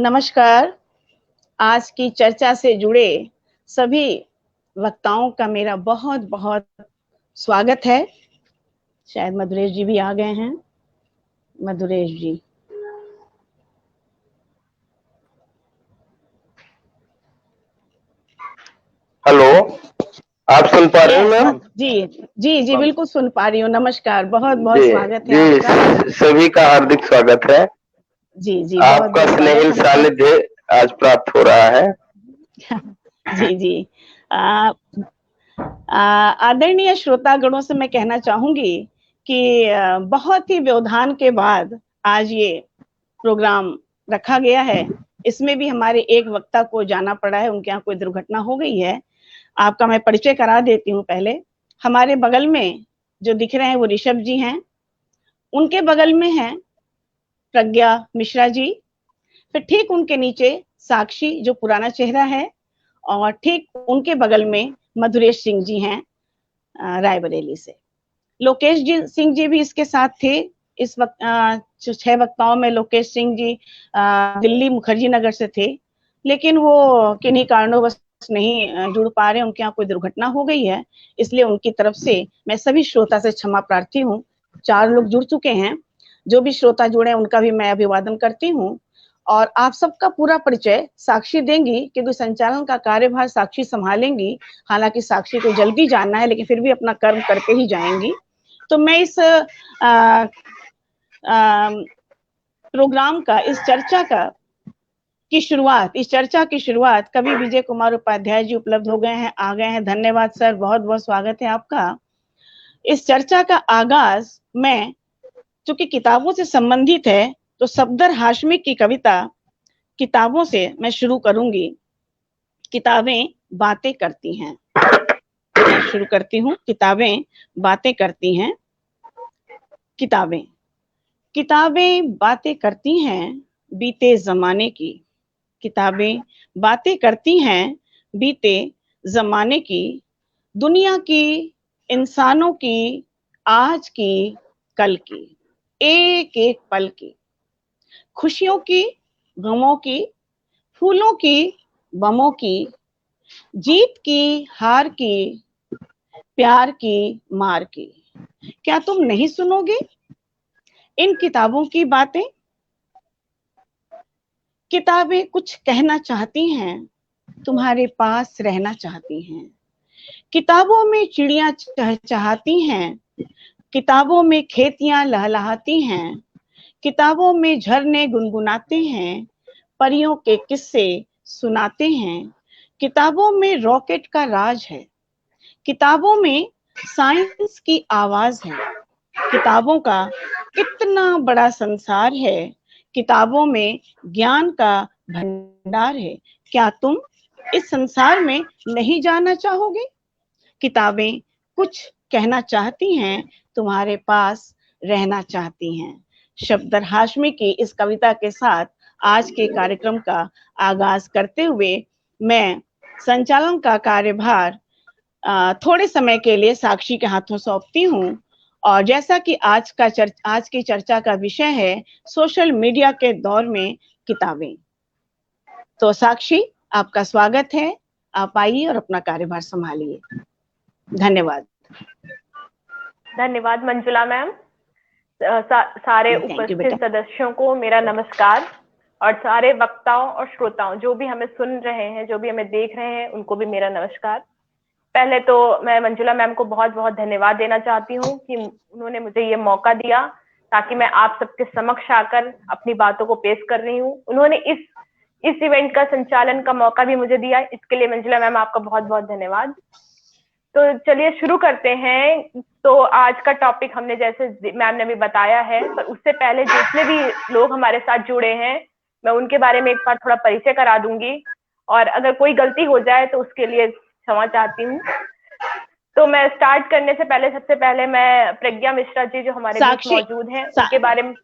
नमस्कार। आज की चर्चा से जुड़े सभी वक्ताओं का मेरा बहुत बहुत स्वागत है। शायद मधुरेश जी भी आ गए हैं। मधुरेश जी, हेलो, आप सुन पा रहे हो मैम? जी जी जी, बिल्कुल सुन पा रही हूँ। नमस्कार, बहुत बहुत जी स्वागत है जी, आपका। सभी का हार्दिक स्वागत है। जी जी, बहुत आपका बहुत स्नेहिल स्वागत है। सानिध्य आज प्राप्त हो रहा है। जी जी। आ, आदरणीय श्रोतागणों से मैं कहना चाहूंगी कि बहुत ही व्यवधान के बाद आज ये प्रोग्राम रखा गया है। इसमें भी हमारे एक वक्ता को जाना पड़ा है, उनके यहाँ कोई दुर्घटना हो गई है। आपका मैं परिचय करा देती हूँ। पहले हमारे बगल में जो दिख रहे हैं वो ऋषभ जी हैं, उनके बगल में हैं प्रज्ञा मिश्रा जी, फिर ठीक उनके नीचे साक्षी जो पुराना चेहरा है, और ठीक उनके बगल में मधुरेश सिंह जी हैं रायबरेली से। लोकेश जी सिंह जी भी इसके साथ थे। इस वक्त 6 वक्ताओं में लोकेश सिंह जी दिल्ली मुखर्जी नगर से थे, लेकिन वो किन्हीं कारणों बस नहीं जुड़ पा रहे। उनके यहाँ कोई दुर्घटना हो गई है, इसलिए उनकी तरफ से मैं सभी श्रोता से क्षमा प्रार्थी हूँ। 4 लोग जुड़ चुके हैं। जो भी श्रोता जुड़े उनका भी मैं अभिवादन करती हूँ। और आप सबका पूरा परिचय साक्षी देंगी, क्योंकि संचालन का कार्यभार साक्षी संभालेंगी। हालांकि साक्षी को जल्दी जाना है, लेकिन फिर भी अपना कर्म करके ही जाएंगी। तो मैं इस प्रोग्राम का, इस चर्चा की शुरुआत कवि विजय कुमार उपाध्याय जी उपलब्ध हो गए हैं, आ गए हैं। धन्यवाद सर, बहुत बहुत स्वागत है आपका। इस चर्चा का आगाज मैं, चूंकि किताबों से संबंधित है, तो सफदर हाशमी की कविता किताबों से मैं शुरू करूंगी। किताबें बातें करती हैं। मैं शुरू करती हूँ। किताबें बातें करती हैं। किताबें किताबें बातें करती हैं बीते जमाने की। किताबें बातें करती हैं बीते जमाने की, दुनिया की, इंसानों की, आज की, कल की, एक एक पल की, खुशियों की, गमों की, फूलों की, बमों की, जीत की, हार की, प्यार की, मार की। क्या तुम नहीं सुनोगे इन किताबों की बातें? किताबें कुछ कहना चाहती हैं, तुम्हारे पास रहना चाहती हैं। किताबों में चिड़ियां चहचहाती हैं, किताबों में खेतियां लहलहाती हैं, किताबों में झरने गुनगुनाते हैं, परियों के किस्से सुनाते हैं। किताबों में रॉकेट का राज है, किताबों में साइंस की आवाज है। किताबों का कितना बड़ा संसार है, किताबों में ज्ञान का भंडार है। क्या तुम इस संसार में नहीं जाना चाहोगे? किताबें कुछ कहना चाहती हैं, तुम्हारे पास रहना चाहती हैं। सफदर हाशमी की इस कविता के साथ आज के कार्यक्रम का आगाज करते हुए मैं संचालन का कार्यभार थोड़े समय के लिए साक्षी के हाथों सौंपती हूँ। और जैसा कि आज की चर्चा का विषय है सोशल मीडिया के दौर में किताबें, तो साक्षी आपका स्वागत है। आप आइए और अपना कार्यभार संभालिए। धन्यवाद। धन्यवाद मंजुला मैम। सारे उपस्थित सदस्यों को मेरा नमस्कार, और सारे वक्ताओं और श्रोताओं जो भी हमें सुन रहे हैं, जो भी हमें देख रहे हैं, उनको भी मेरा नमस्कार। पहले तो मैं मंजुला मैम को बहुत बहुत धन्यवाद देना चाहती हूँ कि उन्होंने मुझे ये मौका दिया ताकि मैं आप सबके समक्ष आकर अपनी बातों को पेश कर रही हूँ। उन्होंने इस इवेंट का संचालन का मौका भी मुझे दिया, इसके लिए मंजुला मैम आपका बहुत बहुत धन्यवाद। तो चलिए शुरू करते हैं। तो आज का टॉपिक हमने जैसे मैम ने भी बताया है, पर उससे पहले जितने भी लोग हमारे साथ जुड़े हैं मैं उनके बारे में एक बार थोड़ा परिचय करा दूंगी, और अगर कोई गलती हो जाए तो उसके लिए क्षमा चाहती हूँ। तो मैं स्टार्ट करने से पहले सबसे पहले मैं प्रज्ञा मिश्रा जी जो हमारे बीच मौजूद हैं उनके बारे में।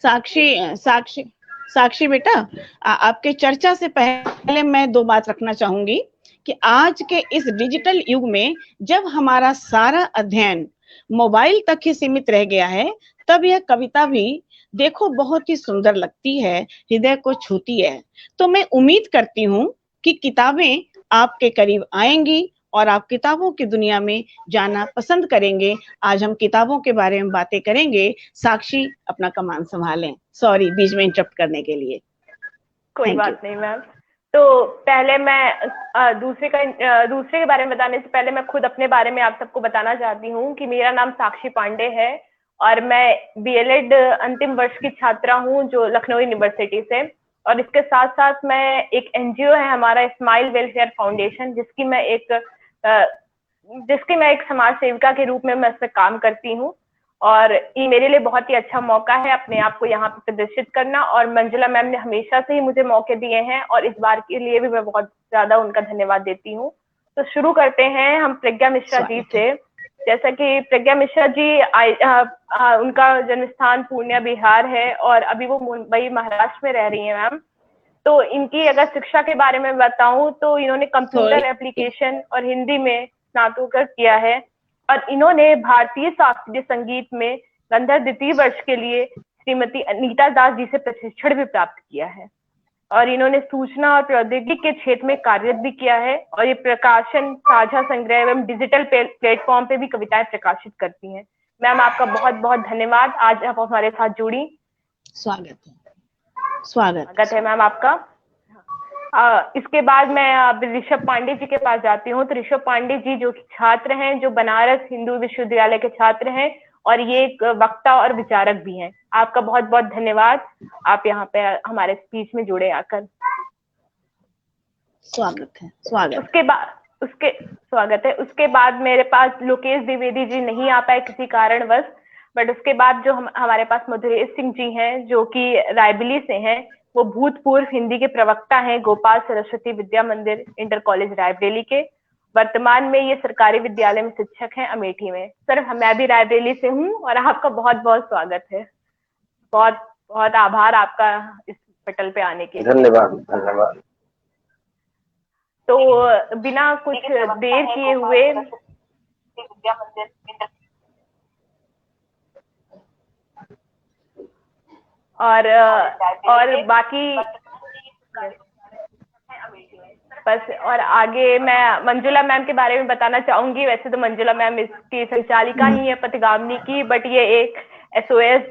साक्षी बेटा, आपके चर्चा से पहले मैं 2 बात रखना चाहूंगी कि आज के इस डिजिटल युग में जब हमारा सारा अध्ययन मोबाइल तक ही सीमित रह गया है, तब यह कविता भी देखो बहुत ही सुंदर लगती है, हृदय को छूती है। तो मैं उम्मीद करती हूँ कि किताबें आपके करीब आएंगी और आप किताबों की दुनिया में जाना पसंद करेंगे। आज हम किताबों के बारे में बातें करेंगे। साक्षी अपना कमान संभालें। सॉरी बीच में इंटरप्ट करने के लिए। कोई बात नहीं मैम। तो पहले मैं दूसरे के बारे में बताने से पहले मैं खुद अपने बारे में आप सबको बताना चाहती हूँ कि मेरा नाम साक्षी पांडे है और मैं बीएलएड अंतिम वर्ष की छात्रा हूँ जो लखनऊ यूनिवर्सिटी से। और इसके साथ साथ मैं एक एनजीओ है हमारा स्माइल वेलफेयर फाउंडेशन, जिसकी मैं एक समाज सेविका के रूप में मैं इसमें काम करती हूँ। और ये मेरे लिए बहुत ही अच्छा मौका है अपने आप को यहाँ पे प्रदर्शित करना, और मंजुला मैम ने हमेशा से ही मुझे मौके दिए हैं और इस बार के लिए भी मैं बहुत ज्यादा उनका धन्यवाद देती हूँ। तो शुरू करते हैं हम प्रज्ञा मिश्रा जी से। जैसा कि प्रज्ञा मिश्रा जी उनका जन्म स्थान पूर्णिया बिहार है और अभी वो मुंबई महाराष्ट्र में रह रही है मैम। तो इनकी अगर शिक्षा के बारे में बताऊं तो इन्होंने कंप्यूटर एप्लीकेशन और हिंदी में स्नातकोत्तर किया है और इन्होंने भारतीय शास्त्रीय संगीत में गंधर्व द्वितीय वर्ष के लिए श्रीमती अनीता दास जी से प्रशिक्षण भी प्राप्त किया है। और इन्होंने सूचना और प्रौद्योगिकी के क्षेत्र में कार्यरत भी किया है और ये प्रकाशन, साझा संग्रह एवं डिजिटल प्लेटफॉर्म पे भी कविताएं प्रकाशित करती हैं। मैम आपका बहुत बहुत धन्यवाद, आज आप हमारे साथ जुड़ी। स्वागत है मैम आपका। इसके बाद मैं ऋषभ पांडे जी के पास जाती हूँ। तो ऋषभ पांडे जी जो छात्र हैं, जो बनारस हिंदू विश्वविद्यालय के छात्र हैं और ये एक वक्ता और विचारक भी हैं। आपका बहुत बहुत धन्यवाद, आप यहाँ पे हमारे स्पीच में जुड़े आकर। स्वागत है। उसके बाद मेरे पास लोकेश द्विवेदी जी नहीं आ पाए किसी कारणवश, बट उसके बाद जो हमारे पास मधुरेश सिंह जी हैं जो कि रायबली से हैं। वो भूतपूर्व हिंदी के प्रवक्ता हैं गोपाल सरस्वती विद्या मंदिर इंटर कॉलेज रायबरेली के। वर्तमान में ये सरकारी विद्यालय में शिक्षक हैं अमेठी में। सर मैं भी रायबरेली से हूँ और आपका बहुत बहुत स्वागत है। बहुत बहुत आभार आपका इस पटल पे आने के लिए। धन्यवाद। तो बिना कुछ देर किए हुए और बाकी बस, और आगे मैं मंजुला मैम के बारे में बताना चाहूंगी। वैसे तो मंजुला मैम इसकी संचालिका ही है पथगामिनी की, बट ये एक SOS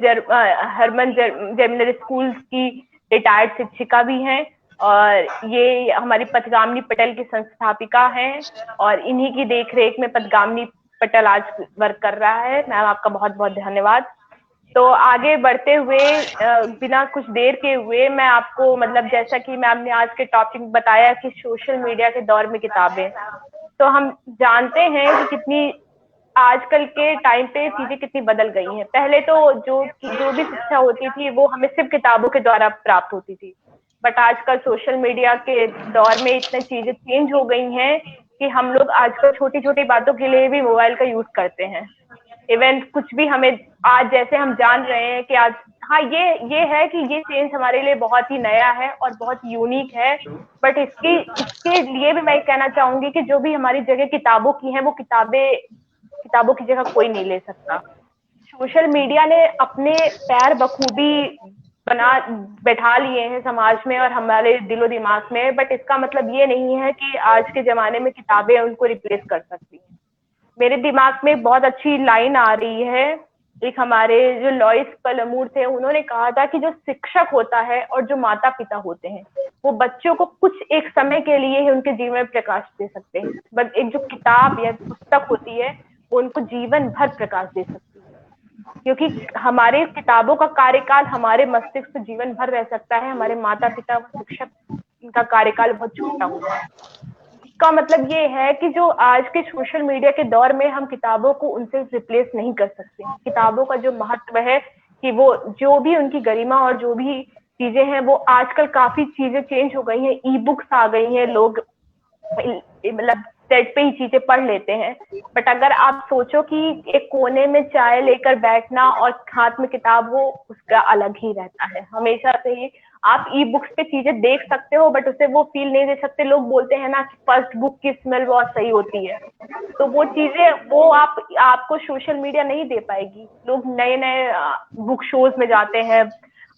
हरमन जेमिनरी स्कूल की रिटायर्ड शिक्षिका भी हैं और ये हमारी पथगामिनी पटल की संस्थापिका हैं और इन्हीं की देखरेख में पथगामिनी पटल आज वर्क कर रहा है। मैम आपका बहुत बहुत धन्यवाद। तो आगे बढ़ते हुए बिना कुछ देर के हुए मैं आपको जैसा कि मैम ने आज के टॉपिक बताया कि सोशल मीडिया के दौर में किताबें, तो हम जानते हैं कि कितनी आजकल के टाइम पे चीजें कितनी बदल गई हैं। पहले तो जो भी शिक्षा होती थी वो हमें सिर्फ किताबों के द्वारा प्राप्त होती थी, बट आजकल सोशल मीडिया के दौर में इतनी चीजें चेंज हो गई हैं कि हम लोग आजकल छोटी छोटी बातों के लिए भी मोबाइल का यूज करते हैं। इवन कुछ भी हमें आज जैसे हम जान रहे हैं कि आज ये है कि ये चेंज हमारे लिए बहुत ही नया है और बहुत यूनिक है, बट इसके लिए भी मैं कहना चाहूंगी कि जो भी हमारी जगह किताबों की है वो किताबों की जगह कोई नहीं ले सकता। सोशल मीडिया ने अपने पैर बखूबी बैठा लिए हैं समाज में और हमारे दिलो दिमाग में, बट इसका मतलब ये नहीं है कि आज के जमाने में किताबें उनको रिप्लेस कर सकती हैं। मेरे दिमाग में बहुत अच्छी लाइन आ रही है, एक हमारे जो लॉइस पलमूर थे उन्होंने कहा था कि जो शिक्षक होता है और जो माता पिता होते हैं वो बच्चों को कुछ एक समय के लिए ही उनके जीवन में प्रकाश दे सकते हैं, बट एक जो किताब या पुस्तक होती है वो उनको जीवन भर प्रकाश दे सकती है, क्योंकि हमारे किताबों का कार्यकाल हमारे मस्तिष्क से जीवन भर रह सकता है। हमारे माता पिता व शिक्षक इनका कार्यकाल बहुत छोटा होता है। इसका मतलब ये है कि जो आज के सोशल मीडिया के दौर में हम किताबों को उनसे रिप्लेस नहीं कर सकते। किताबों का जो महत्व है कि वो जो भी उनकी गरिमा और जो भी चीजें हैं वो आजकल काफी चीजें चेंज हो गई हैं। ई बुक्स आ गई हैं, लोग सेट पे ही चीजें पढ़ लेते हैं, बट अगर आप सोचो कि एक कोने में चाय लेकर बैठना और हाथ में किताब हो, उसका अलग ही रहता है। हमेशा से ही आप ई बुक्स पे चीजें देख सकते हो बट उसे वो फील नहीं दे सकते। लोग बोलते हैं ना कि फर्स्ट बुक की स्मेल बहुत सही होती है, तो वो चीजें वो आपको सोशल मीडिया नहीं दे पाएगी। लोग नए नए बुक शोज में जाते हैं,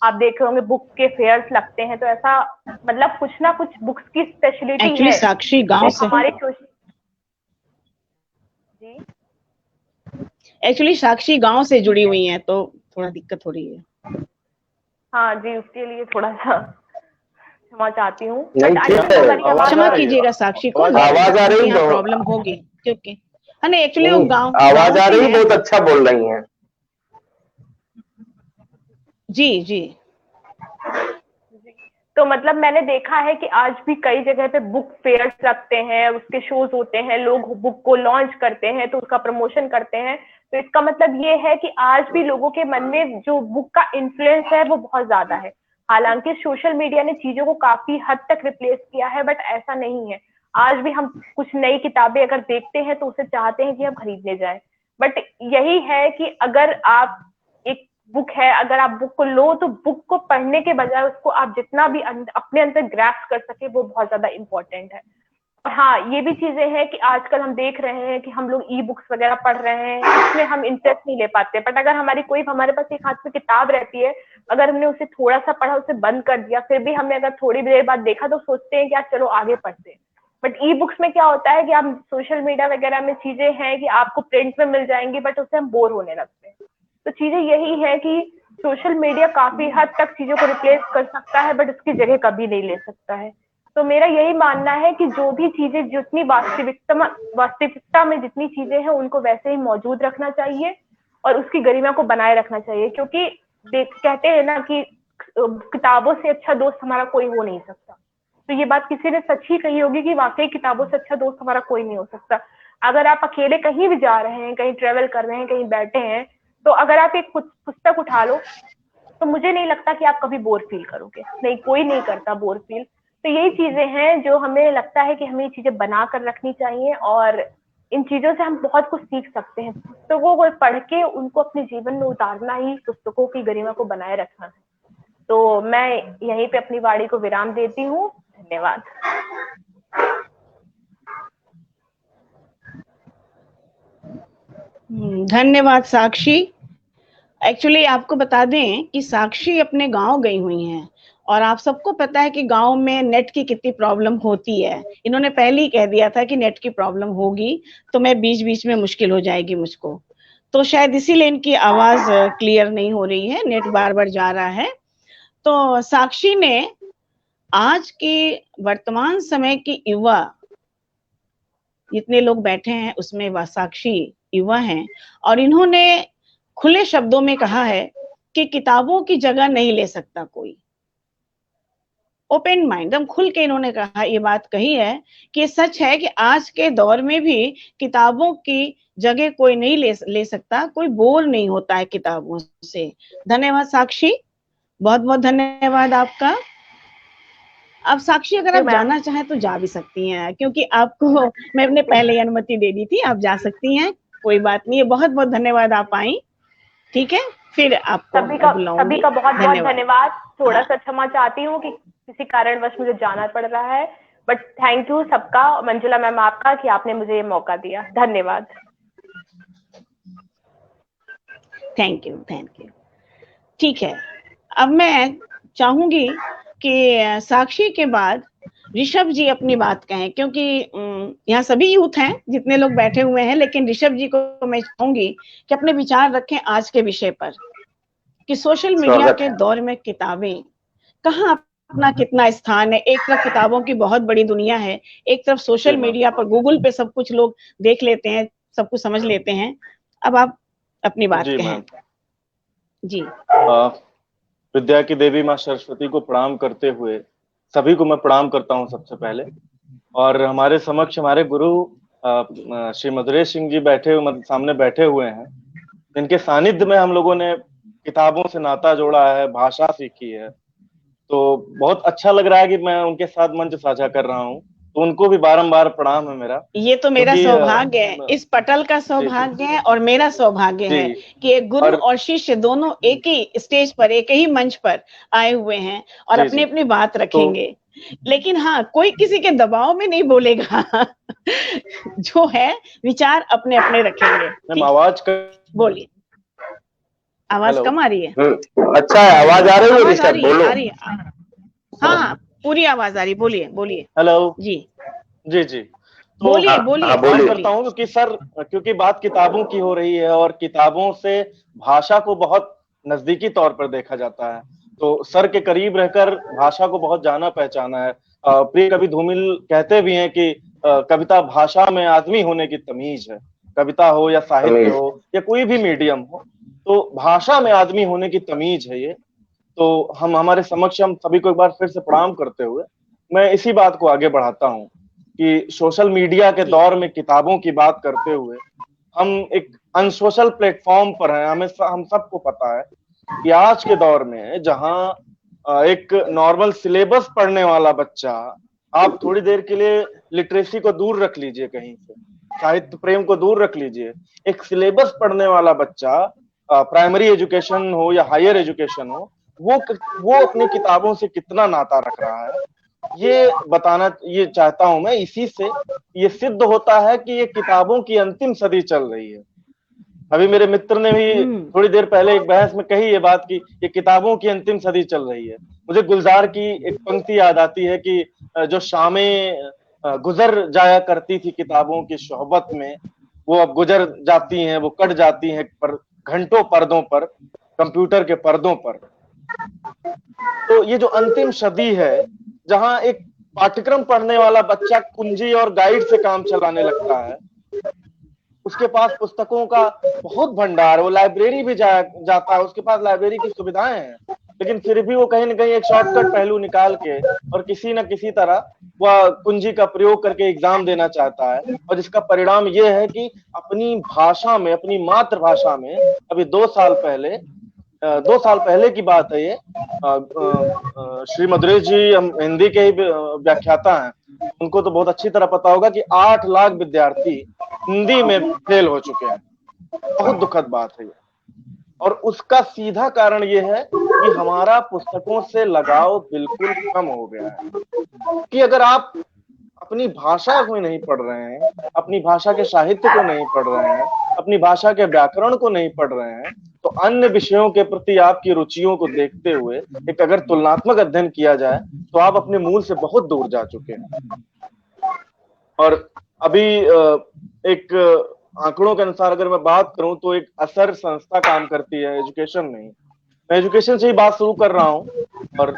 आप देख रहे होंगे बुक के फेयर्स लगते हैं, तो ऐसा मतलब कुछ ना कुछ बुक्स की स्पेशलिटी एक्चुअली है साक्षी गांव से हमारे जी एक्चुअली साक्षी गांव से जुड़ी हुई हैं, तो थोड़ा दिक्कत हो रही है। हाँ जी, उसके लिए थोड़ा सा क्षमा चाहती हूँ। नहीं, ठीक है, क्षमा कीजिएगा साक्षी को, आवाज आ रही है, प्रॉब्लम होगी क्योंकि हाँ नहीं एक्चुअली वो गांव आवाज आ रही है, बहुत अच्छा बोल रही हैं। जी जी। तो मतलब मैंने देखा है कि आज भी कई जगह पे बुक फेयर्स लगते हैं, उसके शोज होते हैं, लोग बुक को लॉन्च करते हैं तो उसका प्रमोशन करते हैं। तो इसका मतलब ये है कि आज भी लोगों के मन में जो बुक का इन्फ्लुएंस है वो बहुत ज्यादा है। हालांकि सोशल मीडिया ने चीजों को काफी हद तक रिप्लेस किया है, बट ऐसा नहीं है। आज भी हम कुछ नई किताबें अगर देखते हैं तो उसे चाहते हैं कि हम खरीदने जाएं। बट यही है कि अगर आप एक बुक है, अगर आप बुक को लो तो बुक को पढ़ने के बजाय उसको आप जितना भी अपने अंदर ग्रैस्प कर सके वो बहुत ज्यादा इंपॉर्टेंट है। और हाँ, ये भी चीजें हैं कि आजकल हम देख रहे हैं कि हम लोग ई बुक्स वगैरह पढ़ रहे हैं, इसमें हम इंटरेस्ट नहीं ले पाते। बट अगर हमारे पास एक हाथ में किताब रहती है, अगर हमने उसे थोड़ा सा पढ़ा, उसे बंद कर दिया, फिर भी हमने अगर थोड़ी देर बाद देखा तो सोचते हैं कि यार चलो आगे पढ़ते हैं। बट ई बुक्स में क्या होता है कि आप सोशल मीडिया वगैरह में चीजें हैं कि आपको प्रिंट में मिल जाएंगी, बट उससे हम बोर होने लगते हैं। तो चीजें यही है कि सोशल मीडिया काफी हद तक चीजों को रिप्लेस कर सकता है बट उसकी जगह कभी नहीं ले सकता है। तो मेरा यही मानना है कि जो भी चीजें जितनी वास्तविकता में जितनी चीजें हैं उनको वैसे ही मौजूद रखना चाहिए और उसकी गरिमा को बनाए रखना चाहिए। क्योंकि कहते हैं ना कि किताबों से अच्छा दोस्त हमारा कोई हो नहीं सकता। तो ये बात किसी ने सच ही कही होगी कि वाकई किताबों से अच्छा दोस्त हमारा कोई नहीं हो सकता। अगर आप अकेले कहीं भी जा रहे हैं, कहीं ट्रेवल कर रहे हैं, कहीं बैठे हैं, तो अगर आप एक पुस्तक उठा लो तो मुझे नहीं लगता कि आप कभी बोर फील करोगे। नहीं, कोई नहीं करता बोर फील। तो यही चीजें हैं जो हमें लगता है कि हमें ये चीजें बना कर रखनी चाहिए और इन चीजों से हम बहुत कुछ सीख सकते हैं। पुस्तकों को पढ़ के उनको अपने जीवन में उतारना ही पुस्तकों की गरिमा को बनाए रखना है। तो मैं यहीं पे अपनी वाणी को विराम देती हूँ। धन्यवाद। धन्यवाद साक्षी। एक्चुअली आपको बता दें कि साक्षी अपने गांव गई हुई हैं और आप सबको पता है कि गांव में नेट की कितनी प्रॉब्लम होती है। इन्होंने पहले ही कह दिया था कि नेट की प्रॉब्लम होगी तो मैं बीच बीच में मुश्किल हो जाएगी मुझको, तो शायद इसीलिए इनकी आवाज क्लियर नहीं हो रही है, नेट बार बार जा रहा है। तो साक्षी ने आज के वर्तमान समय की युवा जितने लोग बैठे हैं उसमें वह साक्षी युवा हैं और इन्होंने खुले शब्दों में कहा है कि किताबों की जगह नहीं ले सकता कोई। ओपन माइंड, एकदम खुल के इन्होंने कहा, ये बात कही है कि ये सच है कि आज के दौर में भी किताबों की जगह कोई नहीं ले सकता, कोई बोर नहीं होता है किताबों से। धन्यवाद साक्षी, बहुत बहुत धन्यवाद आपका। अब साक्षी अगर आप जाना चाहें तो जा भी सकती हैं, क्योंकि आपको मैंने पहले ही अनुमति दे दी थी, आप जा सकती हैं, कोई बात नहीं है। बहुत बहुत धन्यवाद आप आई, ठीक है, फिर आपको सभी का बहुत बहुत धन्यवाद। थोड़ा सा क्षमा चाहती हूँ कि किसी कारणवश मुझे जाना पड़ रहा है, बट थैंक यू सबका, मंजुला मैम आपका, कि आपने मुझे ये मौका दिया। धन्यवाद। थैंक यू ठीक है। अब मैं चाहूंगी कि साक्षी के बाद ऋषभ जी अपनी बात कहें, क्योंकि यहाँ सभी यूथ हैं जितने लोग बैठे हुए हैं, लेकिन ऋषभ जी को मैं चाहूंगी कि अपने विचार रखें आज के विषय पर कि सोशल मीडिया के दौर में किताबें कहाँ अपना कितना स्थान है। एक तरफ किताबों की बहुत बड़ी दुनिया है, एक तरफ सोशल मीडिया पर गूगल पे सब कुछ लोग देख लेते हैं, सब कुछ समझ लेते हैं। अब आप अपनी बात कहें। जी। विद्या की देवी माँ सरस्वती को प्रणाम करते हुए सभी को मैं प्रणाम करता हूँ सबसे पहले। और हमारे समक्ष हमारे गुरु श्री मधुरेश सिंह जी सामने बैठे हुए हैं, जिनके सानिध्य में हम लोगों ने किताबों से नाता जोड़ा है, भाषा सीखी है। तो बहुत अच्छा लग रहा है कि मैं उनके साथ मंच साझा कर रहा हूँ। तो उनको भी बारंबार प्रणाम है मेरा। ये तो मेरा क्योंकि, सौभाग्य है, इस पटल का सौभाग्य है और मेरा सौभाग्य है कि एक गुरु और शिष्य दोनों एक ही स्टेज पर, एक ही मंच पर आए हुए हैं और अपनी अपनी बात रखेंगे। लेकिन हाँ, कोई किसी के दबाव में नहीं बोलेगा। जो है विचार अपने अपने रखेंगे। आवाज बोलिए, आवाज कम आ रही है? अच्छा है, आवाज आ रही है? आवाज आ रही है, आ रही है। हाँ, पूरी आवाज आ रही, बोलिए बोलिए। हेलो जी जी जी, तो बोलिए बोलिए करता हूँ क्योंकि सर, क्योंकि बात किताबों की हो रही है और किताबों से भाषा को बहुत नजदीकी तौर पर देखा जाता है, तो सर के करीब रहकर भाषा को बहुत जाना पहचाना है। प्रिय कवि धूमिल कहते भी हैं कि कविता भाषा में आदमी होने की तमीज है। कविता हो या साहित्य हो या कोई भी मीडियम हो, तो भाषा में आदमी होने की तमीज है ये। तो हम हमारे समक्ष हम सभी को एक बार फिर से प्रणाम करते हुए मैं इसी बात को आगे बढ़ाता हूँ कि सोशल मीडिया के दौर में किताबों की बात करते हुए हम एक अनसोशल प्लेटफॉर्म पर हैं। हम सबको पता है कि आज के दौर में जहां एक नॉर्मल सिलेबस पढ़ने वाला बच्चा, आप थोड़ी देर के लिए लिटरेसी को दूर रख लीजिए, कहीं से साहित्य प्रेम को दूर रख लीजिए, एक सिलेबस पढ़ने वाला बच्चा, प्राइमरी एजुकेशन हो या हायर एजुकेशन हो, वो अपनी किताबों से कितना नाता रख रहा है, ये बताना ये चाहता हूं मैं। इसी से ये सिद्ध होता है कि ये किताबों की अंतिम सदी चल रही है। अभी मेरे मित्र ने भी थोड़ी देर पहले एक बहस में कही ये बात कि ये किताबों की अंतिम सदी चल रही है। मुझे गुलजार की एक पंक्ति याद आती है कि जो शामें गुजर जाया करती थी किताबों की सोहबत में, वो अब गुजर जाती हैं, वो कट जाती हैं पर घंटों पर्दों पर, कंप्यूटर के पर्दों पर। तो ये जो अंतिम सदी है, जहां एक पाठ्यक्रम पढ़ने वाला बच्चा कुंजी और गाइड से काम चलाने लगता है, उसके पास पुस्तकों का बहुत भंडार, वो लाइब्रेरी भी जाता है, उसके पास लाइब्रेरी की सुविधाएं हैं, लेकिन फिर भी वो कहीं ना कहीं एक शॉर्टकट पहलू निकाल के और किसी न किसी तरह वह कुंजी का प्रयोग करके एग्जाम देना चाहता है। और जिसका परिणाम ये है कि अपनी भाषा में, अपनी मातृभाषा में, अभी 2 साल पहले की बात है ये, श्री मदुरेश जी हम हिंदी के ही व्याख्याता हैं, उनको तो बहुत अच्छी तरह पता होगा कि 8 लाख विद्यार्थी हिंदी में फेल हो चुके हैं। बहुत दुखद बात है ये, और उसका सीधा कारण ये है कि हमारा पुस्तकों से लगाव बिल्कुल कम हो गया है। कि अगर आप अपनी भाषा को नहीं पढ़ रहे हैं, अपनी भाषा के साहित्य को नहीं पढ़ रहे हैं, अपनी भाषा के व्याकरण को नहीं पढ़ रहे हैं, तो अन्य विषयों के प्रति आपकी रुचियों को देखते हुए एक अगर तुलनात्मक अध्ययन किया जाए तो आप अपने मूल से बहुत दूर जा चुके हैं। और अभी एक आंकड़ों के अनुसार अगर मैं बात करूं तो एक असर संस्था काम करती है एजुकेशन में। मैं एजुकेशन से ही बात शुरू कर रहा हूं, और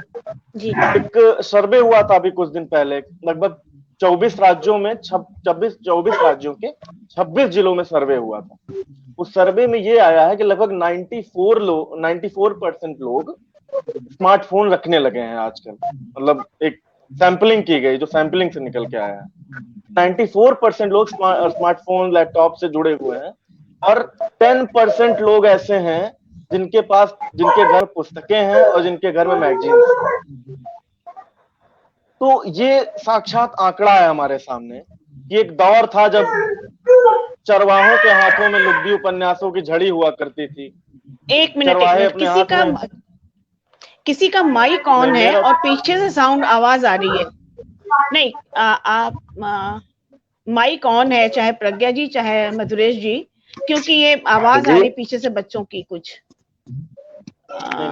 एक सर्वे हुआ था अभी कुछ दिन पहले, लगभग 24 राज्यों में 24 राज्यों के 26 जिलों में सर्वे हुआ था। उस सर्वे में ये आया है कि लगभग 94% लोग स्मार्टफोन रखने लगे हैं आजकल। मतलब एक सैंपलिंग की गई, जो सैंपलिंग से निकल के आया है, 94% लोग स्मार्टफोन लैपटॉप से जुड़े हुए हैं, और 10% लोग ऐसे हैं जिनके घर पुस्तकें हैं और जिनके घर में मैगजीन। तो ये साक्षात आंकड़ा है हमारे सामने। ये एक दौर था जब चरवाहों के हाथों में लुब्बी उपन्यासों की झड़ी हुआ करती थी। एक मिनट, किसी का माइक ऑन है और पीछे से साउंड आवाज आ रही है। नहीं, आप माइक ऑन है, चाहे प्रज्ञा जी चाहे मधुरेश जी, क्योंकि ये आवाज आ रही पीछे से बच्चों की कुछ।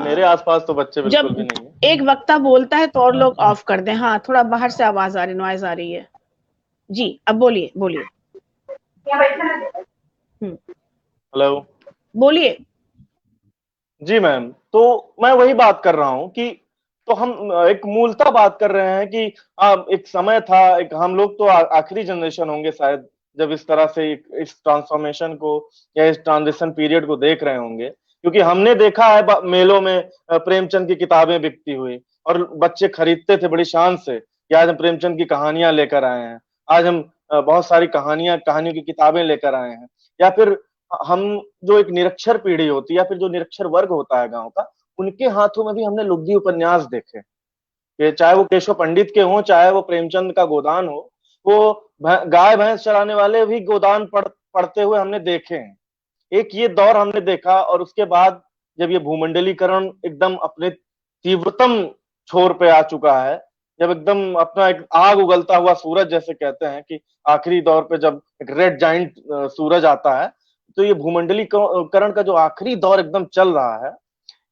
मेरे आसपास तो बच्चे बिल्कुल भी नहीं है। एक वक्ता बोलता है तो और लोग ऑफ कर दें। हाँ, थोड़ा बाहर से आवाज आ रही, नॉइज आ रही है। जी, अब बोलिए। हेलो, बोलिए। जी मैम, तो मैं वही बात कर रहा हूं कि तो हम एक मूलतः बात कर रहे हैं कि एक समय था, एक हम लोग तो आखिरी जनरेशन होंगे शायद जब इस तरह से इस ट्रांसफॉर्मेशन को या इस ट्रांजिशन पीरियड को देख रहे होंगे, क्योंकि हमने देखा है मेलों में प्रेमचंद की किताबें बिकती हुई और बच्चे खरीदते थे बड़ी शान से कि आज हम प्रेमचंद की कहानियां लेकर आए हैं, आज हम बहुत सारी कहानियों की किताबें लेकर आए हैं। या फिर हम जो एक निरक्षर पीढ़ी होती है या फिर जो निरक्षर वर्ग होता है गांव का, उनके हाथों में भी हमने लुब्धी उपन्यास देखे, कि चाहे वो केशव पंडित के हों, चाहे वो प्रेमचंद का गोदान हो, वो गाय भैंस चराने वाले भी गोदान पढ़ते हुए हमने देखे हैं। एक ये दौर हमने देखा, और उसके बाद जब ये भूमंडलीकरण एकदम अपने तीव्रतम छोर पे आ चुका है, जब एकदम अपना एक आग उगलता हुआ सूरज जैसे कहते हैं कि आखिरी दौर पे जब एक रेड जाइंट सूरज आता है, तो ये भूमंडलीकरण का जो आखिरी दौर एकदम चल रहा है,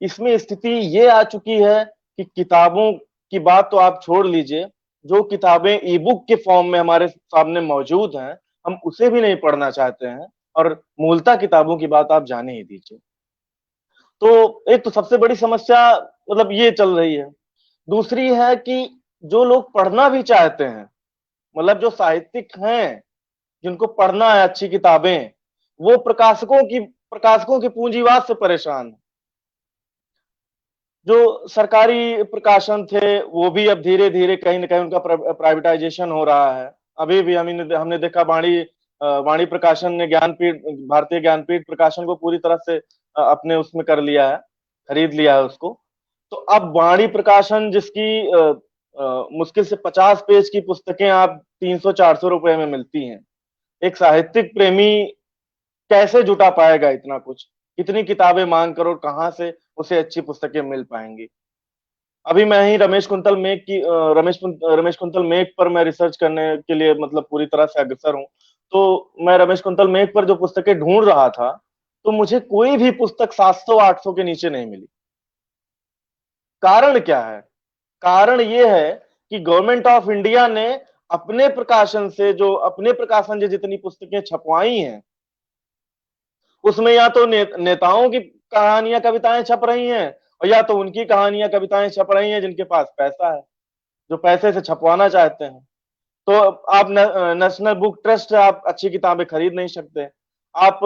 इसमें स्थिति ये आ चुकी है कि किताबों की बात तो आप छोड़ लीजिए, जो किताबें ई बुक के फॉर्म में हमारे सामने मौजूद हैं, हम उसे भी नहीं पढ़ना चाहते हैं, और मूलतः किताबों की बात आप जाने ही दीजिए। तो एक तो सबसे बड़ी समस्या मतलब ये चल रही है। दूसरी है कि जो लोग पढ़ना भी चाहते हैं, मतलब जो साहित्यिक हैं, जिनको पढ़ना है अच्छी किताबें, वो प्रकाशकों के पूंजीवाद से परेशान है। जो सरकारी प्रकाशन थे वो भी अब धीरे धीरे कहीं ना कहीं उनका प्राइवेटाइजेशन हो रहा है। अभी भी हमने देखा वाणी प्रकाशन ने भारतीय ज्ञानपीठ प्रकाशन को पूरी तरह से अपने उसमें कर लिया है, खरीद लिया है उसको। तो अब वाणी प्रकाशन जिसकी मुश्किल से 50 पेज की पुस्तकें आप 300-400 रुपए में मिलती हैं, एक साहित्यिक प्रेमी कैसे जुटा पाएगा इतना कुछ? कितनी किताबें मांग कर और कहाँ से उसे अच्छी पुस्तकें मिल पाएंगी? अभी मैं ही रमेश कुंतल मेघ पर मैं रिसर्च करने के लिए मतलब पूरी तरह से अग्रसर हूँ। तो मैं रमेश कुंतल मेघ पर जो पुस्तकें ढूंढ रहा था, तो मुझे कोई भी पुस्तक 700-800 के नीचे नहीं मिली। कारण क्या है? कारण ये है कि गवर्नमेंट ऑफ इंडिया ने अपने प्रकाशन से जितनी पुस्तकें छपवाई हैं, उसमें या तो नेताओं की कहानियां कविताएं छप रही हैं, और या तो उनकी कहानियां कविताएं छप रही हैं जिनके पास पैसा है, जो पैसे से छपवाना चाहते हैं। तो आप नेशनल बुक ट्रस्ट से आप अच्छी किताबें खरीद नहीं सकते, आप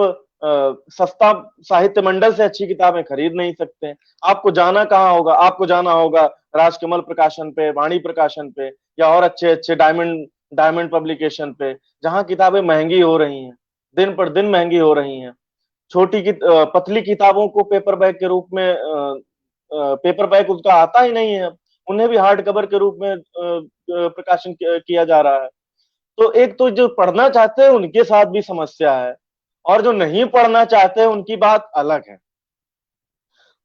सस्ता साहित्य मंडल से अच्छी किताबें खरीद नहीं सकते। आपको जाना कहाँ होगा? आपको जाना होगा राजकमल प्रकाशन पे, वाणी प्रकाशन पे, या और अच्छे अच्छे डायमंड पब्लिकेशन पे, जहां किताबें महंगी हो रही हैं, दिन पर दिन महंगी हो रही हैं। पतली किताबों को पेपर बैग के रूप में पेपर बैग उसका आता ही नहीं है, उन्हें भी हार्ड कवर के रूप में प्रकाशन किया जा रहा है। तो एक तो जो पढ़ना चाहते हैं उनके साथ भी समस्या है, और जो नहीं पढ़ना चाहते हैं उनकी बात अलग है।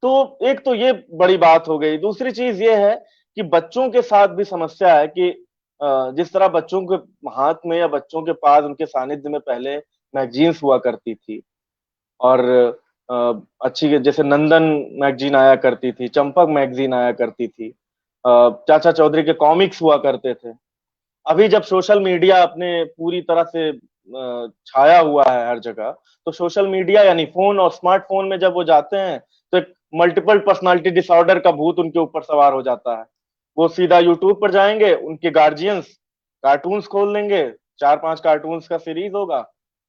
तो एक तो ये बड़ी बात हो गई। दूसरी चीज ये है कि बच्चों के साथ भी समस्या है कि जिस तरह बच्चों के हाथ में या बच्चों के पास उनके सानिध्य में पहले मैगजीन्स हुआ करती थी, और अच्छी जैसे नंदन मैगजीन आया करती थी, चंपक मैगजीन आया करती थी, चाचा चौधरी के कॉमिक्स हुआ करते थे। अभी जब सोशल मीडिया अपने पूरी तरह से छाया हुआ है हर जगह, तो सोशल मीडिया यानी फोन और स्मार्टफोन में जब वो जाते हैं, तो एक मल्टीपल पर्सनालिटी डिसऑर्डर का भूत उनके ऊपर सवार हो जाता है। वो सीधा यूट्यूब पर जाएंगे, उनके गार्जियंस कार्टून्स खोल लेंगे, 4-5 कार्टून्स का सीरीज होगा,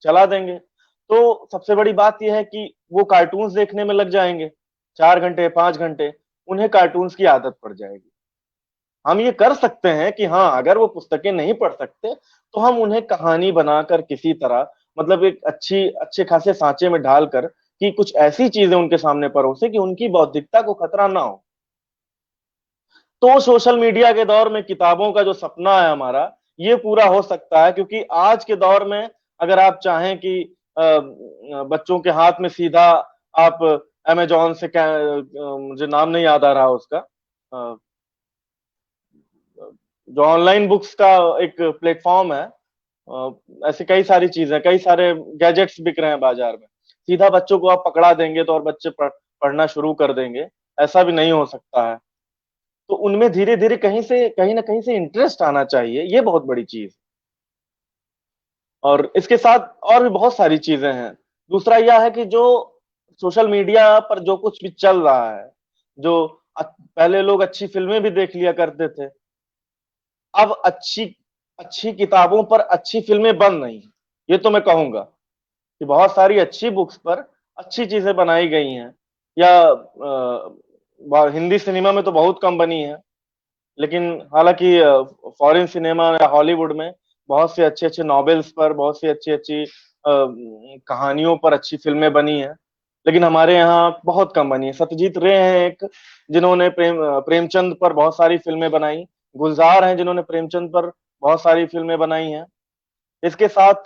चला देंगे। तो सबसे बड़ी बात यह है कि वो कार्टून्स देखने में लग जाएंगे 4 घंटे 5 घंटे, उन्हें कार्टून्स की आदत पड़ जाएगी। हम ये कर सकते हैं कि हाँ, अगर वो पुस्तकें नहीं पढ़ सकते तो हम उन्हें कहानी बनाकर किसी तरह मतलब एक अच्छे खासे सांचे में ढालकर कि कुछ ऐसी चीजें उनके सामने परोसे कि उनकी बौद्धिकता को खतरा ना हो। तो सोशल मीडिया के दौर में किताबों का जो सपना है हमारा, ये पूरा हो सकता है, क्योंकि आज के दौर में अगर आप चाहें कि बच्चों के हाथ में सीधा आप अमेजोन से मुझे नाम नहीं याद आ रहा उसका, जो ऑनलाइन बुक्स का एक प्लेटफॉर्म है, ऐसी कई सारी चीजें, कई सारे गैजेट्स बिक रहे हैं बाजार में, सीधा बच्चों को आप पकड़ा देंगे तो और बच्चे पढ़ना शुरू कर देंगे, ऐसा भी नहीं हो सकता है। तो उनमें धीरे धीरे कहीं ना कहीं से इंटरेस्ट आना चाहिए, ये बहुत बड़ी चीज। और इसके साथ और भी बहुत सारी चीजें हैं। दूसरा यह है कि जो सोशल मीडिया पर जो कुछ भी चल रहा है, जो पहले लोग अच्छी फिल्में भी देख लिया करते थे, अब अच्छी अच्छी किताबों पर अच्छी फिल्में बन रही। ये तो मैं कहूंगा कि बहुत सारी अच्छी बुक्स पर अच्छी चीजें बनाई गई हैं, या हिंदी सिनेमा में तो बहुत कम बनी है, लेकिन हालांकि फॉरेन सिनेमा या हॉलीवुड में बहुत से अच्छे अच्छे नॉवेल्स पर, बहुत सी अच्छी अच्छी कहानियों पर अच्छी फिल्में बनी हैं, लेकिन हमारे यहाँ बहुत कम बनी है। सत्यजीत रे हैं एक, जिन्होंने प्रेमचंद पर बहुत सारी फिल्में बनाई। गुलजार हैं जिन्होंने प्रेमचंद पर बहुत सारी फिल्में बनाई हैं। इसके साथ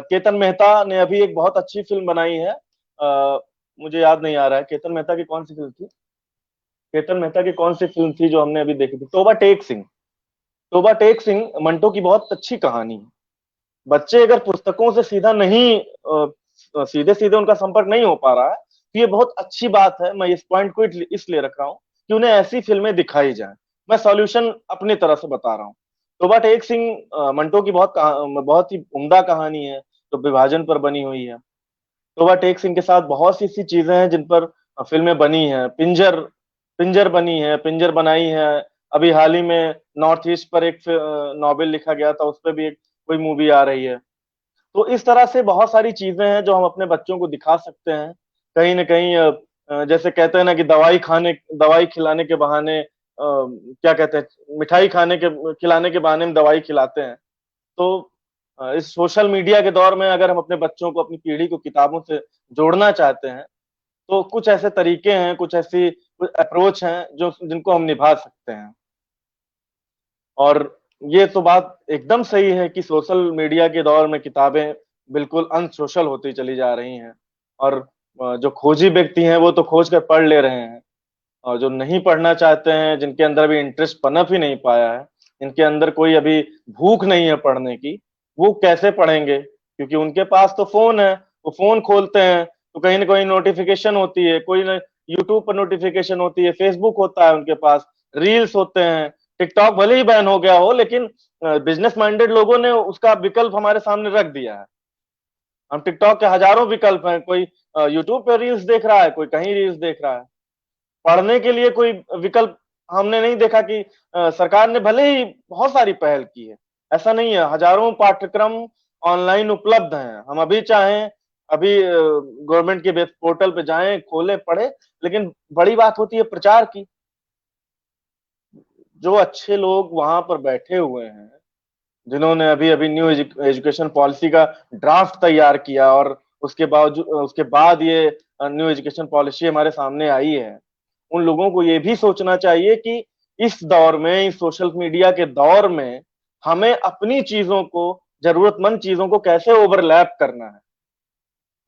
केतन मेहता ने अभी एक बहुत अच्छी फिल्म बनाई है, मुझे याद नहीं आ रहा है केतन मेहता की कौन सी फिल्म थी, केतन मेहता की कौन सी फिल्म थी जो हमने अभी देखी थी, तोबा टेक सिंह। तोबा टेक सिंह मंटो की बहुत अच्छी कहानी है। बच्चे अगर पुस्तकों से सीधा नहीं सीधे सीधे उनका संपर्क नहीं हो पा रहा है तो ये बहुत अच्छी बात है। मैं इस पॉइंट को इसलिए रख रहा हूँ कि उन्हें ऐसी फिल्में दिखाई जाए। मैं सॉल्यूशन अपनी तरह से बता रहा हूँ। तो बट एक सिंह मंटो की बहुत ही उम्दा कहानी है जो विभाजन पर बनी हुई है। तो बट एक सिंह के साथ बहुत सी ऐसी चीजें हैं जिन पर फिल्में बनी हैं। पिंजर पिंजर बनी है, पिंजर बनाई है। अभी हाल ही में नॉर्थ ईस्ट पर एक नॉवेल लिखा गया था, उस पर भी एक कोई मूवी आ रही है। तो इस तरह से बहुत सारी चीजें हैं जो हम अपने बच्चों को दिखा सकते हैं। कहीं ना कहीं जैसे कहते हैं ना कि दवाई खिलाने के बहाने क्या कहते हैं, मिठाई खिलाने के बहाने में दवाई खिलाते हैं। तो इस सोशल मीडिया के दौर में अगर हम अपने बच्चों को, अपनी पीढ़ी को किताबों से जोड़ना चाहते हैं तो कुछ ऐसे तरीके हैं, कुछ अप्रोच हैं जो जिनको हम निभा सकते हैं। और ये तो बात एकदम सही है कि सोशल मीडिया के दौर में किताबें बिल्कुल अनसोशल होती चली जा रही हैं। और जो खोजी व्यक्ति हैं वो तो खोज कर पढ़ ले रहे हैं, और जो नहीं पढ़ना चाहते हैं, जिनके अंदर अभी इंटरेस्ट पनप ही नहीं पाया है, इनके अंदर कोई अभी भूख नहीं है पढ़ने की, वो कैसे पढ़ेंगे? क्योंकि उनके पास तो फोन है, वो फोन खोलते हैं तो कहीं ना कहीं नोटिफिकेशन होती है, कोई ना यूट्यूब पर नोटिफिकेशन होती है, फेसबुक होता है उनके पास, रील्स होते हैं। टिकटॉक भले ही बैन हो गया हो, लेकिन बिजनेस माइंडेड लोगों ने उसका विकल्प हमारे सामने रख दिया है। हम टिकटॉक के हजारों विकल्प हैं, कोई यूट्यूब पे रील्स देख रहा है, कोई कहीं रील्स देख रहा है। पढ़ने के लिए कोई विकल्प हमने नहीं देखा कि सरकार ने भले ही बहुत सारी पहल की है, ऐसा नहीं है, हजारों पाठ्यक्रम ऑनलाइन उपलब्ध हैं। हम अभी चाहें, अभी गवर्नमेंट के वेब पोर्टल पे जाएं, खोलें, पढ़े। लेकिन बड़ी बात होती है प्रचार की। जो अच्छे लोग वहां पर बैठे हुए हैं, जिन्होंने अभी अभी न्यू एजुकेशन पॉलिसी का ड्राफ्ट तैयार किया और उसके बाद ये न्यू एजुकेशन पॉलिसी हमारे सामने आई है, उन लोगों को ये भी सोचना चाहिए कि इस दौर में, इस सोशल मीडिया के दौर में, हमें अपनी चीजों को, जरूरतमंद चीजों को कैसे ओवरलैप करना है।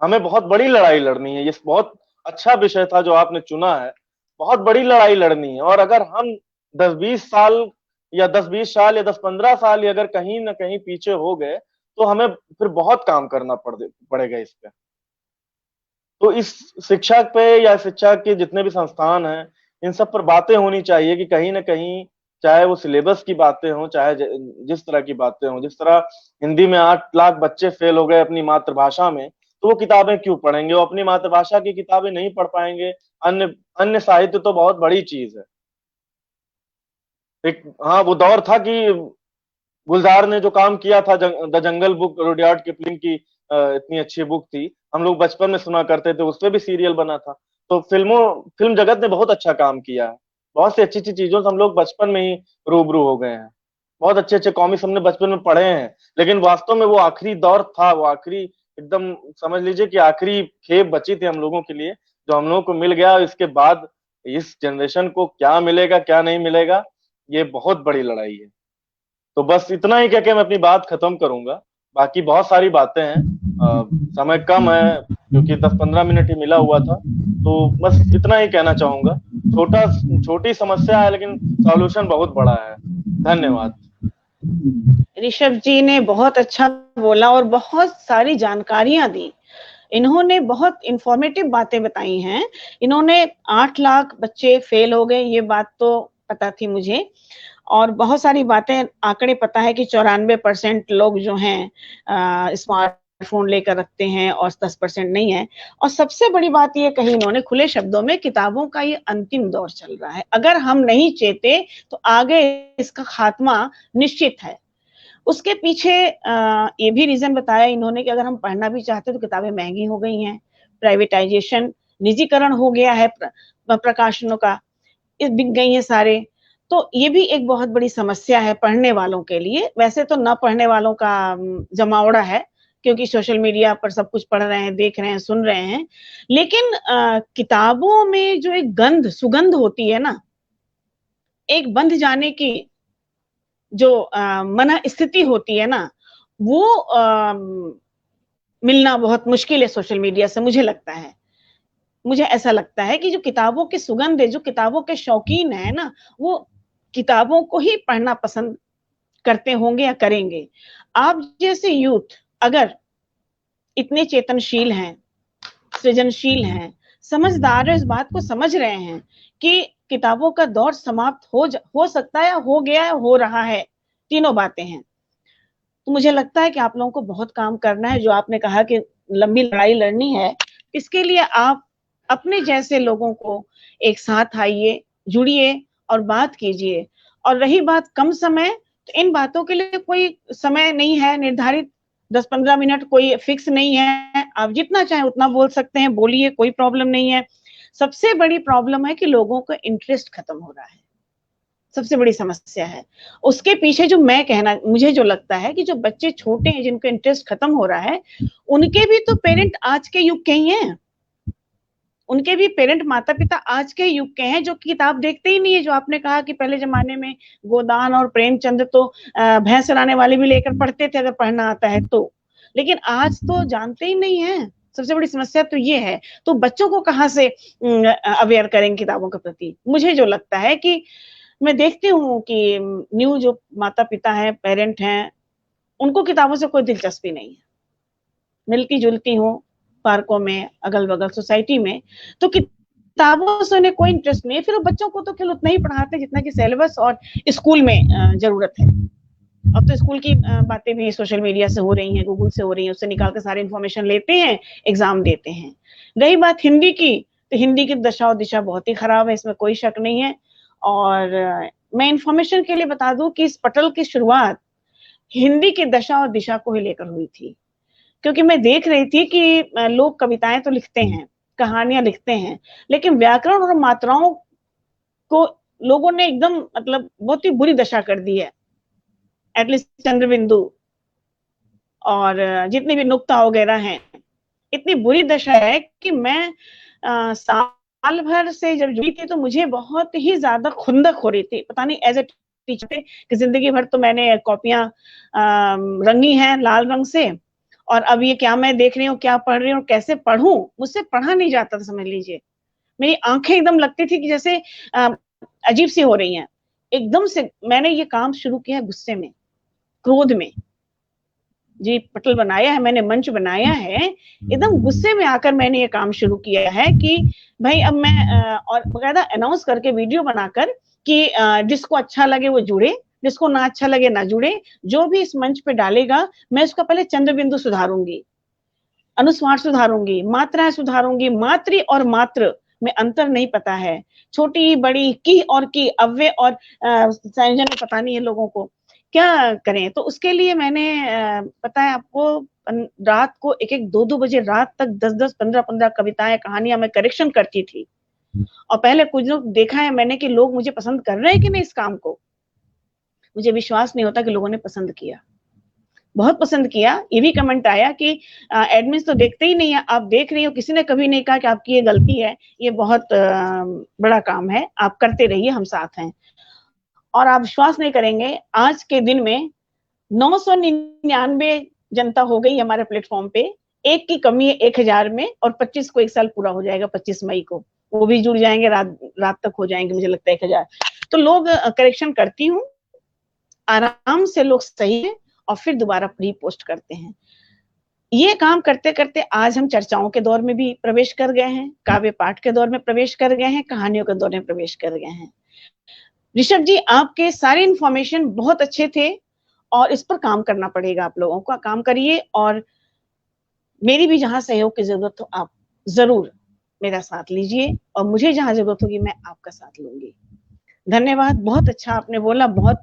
हमें बहुत बड़ी लड़ाई लड़नी है। ये बहुत अच्छा विषय था जो आपने चुना है। बहुत बड़ी लड़ाई लड़नी है, और अगर हम 10-20 साल या 10-20 साल या 10-15 साल या अगर कहीं ना कहीं पीछे हो गए तो हमें फिर बहुत काम करना पड़ेगा इस पे। तो इस शिक्षा पे या शिक्षा के जितने भी संस्थान हैं, इन सब पर बातें होनी चाहिए कि कहीं ना कहीं, चाहे वो सिलेबस की बातें हों, चाहे जिस तरह की बातें हों, जिस तरह हिंदी में 8 लाख बच्चे फेल हो गए अपनी मातृभाषा में, तो वो किताबें क्यों पढ़ेंगे? वो अपनी मातृभाषा की किताबें नहीं पढ़ पाएंगे। अन्य अन्य साहित्य तो बहुत बड़ी चीज है। एक, हाँ, वो दौर था कि गुलजार ने जो काम किया था, the jungle book, Rudyard Kipling की इतनी अच्छी बुक थी, हम लोग बचपन में सुना करते थे, उस पर भी सीरियल बना था। तो फिल्म जगत ने बहुत अच्छा काम किया है। बहुत सी अच्छी अच्छी चीजों से हम लोग बचपन में ही रूबरू हो गए हैं। बहुत अच्छे अच्छे कॉमिक्स हमने बचपन में पढ़े हैं। लेकिन वास्तव में वो आखिरी दौर था, वो आखिरी, एकदम समझ लीजिए कि आखिरी खेप बची थी हम लोगों के लिए, जो हम लोगों को मिल गया। इसके बाद इस जनरेशन को क्या मिलेगा, क्या नहीं मिलेगा, ये बहुत बड़ी लड़ाई है। तो बस इतना ही कह के मैं अपनी बात खत्म करूंगा। बाकी बहुत सारी बातें हैं, समय कम है क्योंकि 10-15 मिनट ही मिला हुआ था। तो बस इतना ही कहना चाहूंगा। छोटी समस्या है लेकिन सॉल्यूशन बहुत बड़ा है। धन्यवाद। ऋषभ जी ने बहुत अच्छा बोला और बहुत सारी जानकारियां दी। इन्होंने बहुत इंफॉर्मेटिव बातें बताई हैं। इन्होंने 8 लाख बच्चे फेल हो गए, ये बात तो पता थी मुझे, और बहुत सारी बातें, आंकड़े पता है कि 94% लोग जो हैं स्मार्टफोन लेकर रखते हैं और 10% नहीं है। और सबसे बड़ी बात ये कही इन्होंने खुले शब्दों में, किताबों का ये अंतिम दौर चल रहा है। अगर हम नहीं चेते तो आगे इसका खात्मा निश्चित है। उसके पीछे ये भी रीजन बताया इन्होंने कि अगर हम पढ़ना भी चाहते तो किताबें महंगी हो गई हैं, प्राइवेटाइजेशन, निजीकरण हो गया है प्रकाशनों का, बिक गई हैं सारे। तो ये भी एक बहुत बड़ी समस्या है पढ़ने वालों के लिए। वैसे तो न पढ़ने वालों का जमावड़ा है, क्योंकि सोशल मीडिया पर सब कुछ पढ़ रहे हैं, देख रहे हैं, सुन रहे हैं। लेकिन किताबों में जो एक सुगंध होती है ना, एक बंध जाने की, जो मन स्थिति होती है ना, वो मिलना बहुत मुश्किल है सोशल मीडिया से, मुझे लगता है। मुझे ऐसा लगता है कि जो किताबों की सुगंध है, जो किताबों के शौकीन है ना, वो किताबों को ही पढ़ना पसंद करते होंगे या करेंगे। आप जैसे यूथ अगर इतने चेतनशील हैं, सृजनशील हैं, समझदार है, इस बात को समझ रहे हैं कि किताबों का दौर समाप्त हो सकता है, हो गया है, हो रहा है, तीनों बातें हैं, तो मुझे लगता है कि आप लोगों को बहुत काम करना है। जो आपने कहा कि लंबी लड़ाई लड़नी है, इसके लिए आप अपने जैसे लोगों को एक साथ आइए, जुड़िए और बात कीजिए। और रही बात कम समय, तो इन बातों के लिए कोई समय नहीं है निर्धारित, 10-15 मिनट कोई फिक्स नहीं है। आप जितना चाहे उतना बोल सकते हैं, बोलिए, कोई प्रॉब्लम नहीं है। सबसे बड़ी प्रॉब्लम है कि लोगों का इंटरेस्ट खत्म हो रहा है, सबसे बड़ी समस्या है। उसके पीछे जो मैं कहना, मुझे जो लगता है कि जो बच्चे छोटे हैं जिनका इंटरेस्ट खत्म हो रहा है, उनके भी तो पेरेंट आज के युग के ही हैं, उनके भी पेरेंट माता पिता आज के युग के हैं, जो किताब देखते ही नहीं है। जो आपने कहा कि पहले जमाने में गोदान और प्रेमचंद तो भैंस चराने वाले भी लेकर पढ़ते थे, अगर पढ़ना आता है तो, लेकिन आज तो जानते ही नहीं है। सबसे बड़ी समस्या तो ये है। तो बच्चों को कहाँ से अवेयर करेंगे किताबों के प्रति? मुझे जो लगता है कि मैं देखती हूँ कि न्यू जो माता पिता हैं, पेरेंट हैं, उनको किताबों से कोई दिलचस्पी नहीं है। मिलती जुलती हूँ पार्कों में, अगल बगल सोसाइटी में, तो किताबों से उन्हें कोई इंटरेस्ट नहीं है। फिर बच्चों को तो केवल उतना ही पढ़ाते जितना कि सिलेबस और स्कूल में जरूरत है। अब तो स्कूल की बातें भी सोशल मीडिया से हो रही हैं, गूगल से हो रही हैं, उससे निकाल के सारी इन्फॉर्मेशन लेते हैं, एग्जाम देते हैं। रही बात हिंदी की, तो हिंदी की दशा और दिशा बहुत ही खराब है, इसमें कोई शक नहीं है। और मैं इन्फॉर्मेशन के लिए बता दूं कि इस पटल की शुरुआत हिंदी की दशा और दिशा को ही लेकर हुई थी, क्योंकि मैं देख रही थी कि लोग कविताएं तो लिखते हैं, कहानियां लिखते हैं, लेकिन व्याकरण और मात्राओं को लोगों ने एकदम मतलब बहुत ही बुरी दशा कर दी है। एटलीस्ट चंद्रबिंदु और जितने भी नुक्ता वगैरह हैं, इतनी बुरी दशा है कि मैं साल भर से जब जुड़ी थी तो मुझे बहुत ही ज्यादा खुंदक हो रही थी। पता नहीं एज ए टीचर कि जिंदगी भर तो मैंने कॉपियां रंगी हैं लाल रंग से, और अब ये क्या मैं देख रही हूँ, क्या पढ़ रही हूँ, कैसे पढ़ूं, मुझसे पढ़ा नहीं जाता था, समझ लीजिए। मेरी आंखें एकदम लगती थी कि जैसे अजीब सी हो रही हैं। एकदम से मैंने ये काम शुरू किया गुस्से में, क्रोध में। जी पटल बनाया है मैंने, मंच बनाया है, एकदम गुस्से में आकर मैंने ये काम शुरू किया है कि भाई अब मैं और बकायदा अनाउंस करके वीडियो बनाकर कि जिसको अच्छा लगे वो जुड़े, जिसको ना अच्छा लगे ना जुड़े। जो भी इस मंच पे डालेगा, मैं उसका पहले चंद्रबिंदु सुधारूंगी, अनुस्वार सुधारूंगी, मात्राएं सुधारूंगी। मातृ और मात्र में अंतर नहीं पता है, छोटी बड़ी की और की, अव्यय और संयोजन पता नहीं है लोगों को, क्या करें? तो उसके लिए मैंने पता है आपको, रात को 1-1, 2-2 बजे रात तक 10-10, 15-15 कविताएं, कहानियां मैं करेक्शन करती थी। और पहले कुछ लोग देखा है मैंने कि लोग मुझे पसंद कर रहे हैं कि नहीं इस काम को। मुझे विश्वास नहीं होता कि लोगों ने पसंद किया, बहुत पसंद किया। ये भी कमेंट आया कि एडमिन तो देखते ही नहीं है, आप देख रही हो। किसी ने कभी नहीं कहा कि आपकी ये गलती है, ये बहुत बड़ा काम है, आप करते रहिए, हम साथ हैं। और आप विश्वास नहीं करेंगे, आज के दिन में 999 जनता हो गई हमारे प्लेटफॉर्म पे। एक की कमी है 1000 में, और 25 को 1 साल पूरा हो जाएगा, 25 मई को वो भी जुड़ जाएंगे, रात तक हो जाएंगे, मुझे लगता है 1000। तो लोग करेक्शन करती हूँ, आराम से लोग सही है और फिर दोबारा प्री पोस्ट करते हैं। ये काम करते करते आज हम चर्चाओं के दौर में भी प्रवेश कर गए हैं, काव्य पाठ के दौर में प्रवेश कर गए हैं, कहानियों के दौर में प्रवेश कर गए हैं। ऋषभ जी, आपके सारे इंफॉर्मेशन बहुत अच्छे थे और इस पर काम करना पड़ेगा, आप लोगों को काम करिए। और मेरी भी जहां सहयोग की जरूरत हो, आप जरूर मेरा साथ लीजिए, और मुझे जहां जरूरत होगी मैं आपका साथ लूंगी। धन्यवाद, बहुत अच्छा आपने बोला, बहुत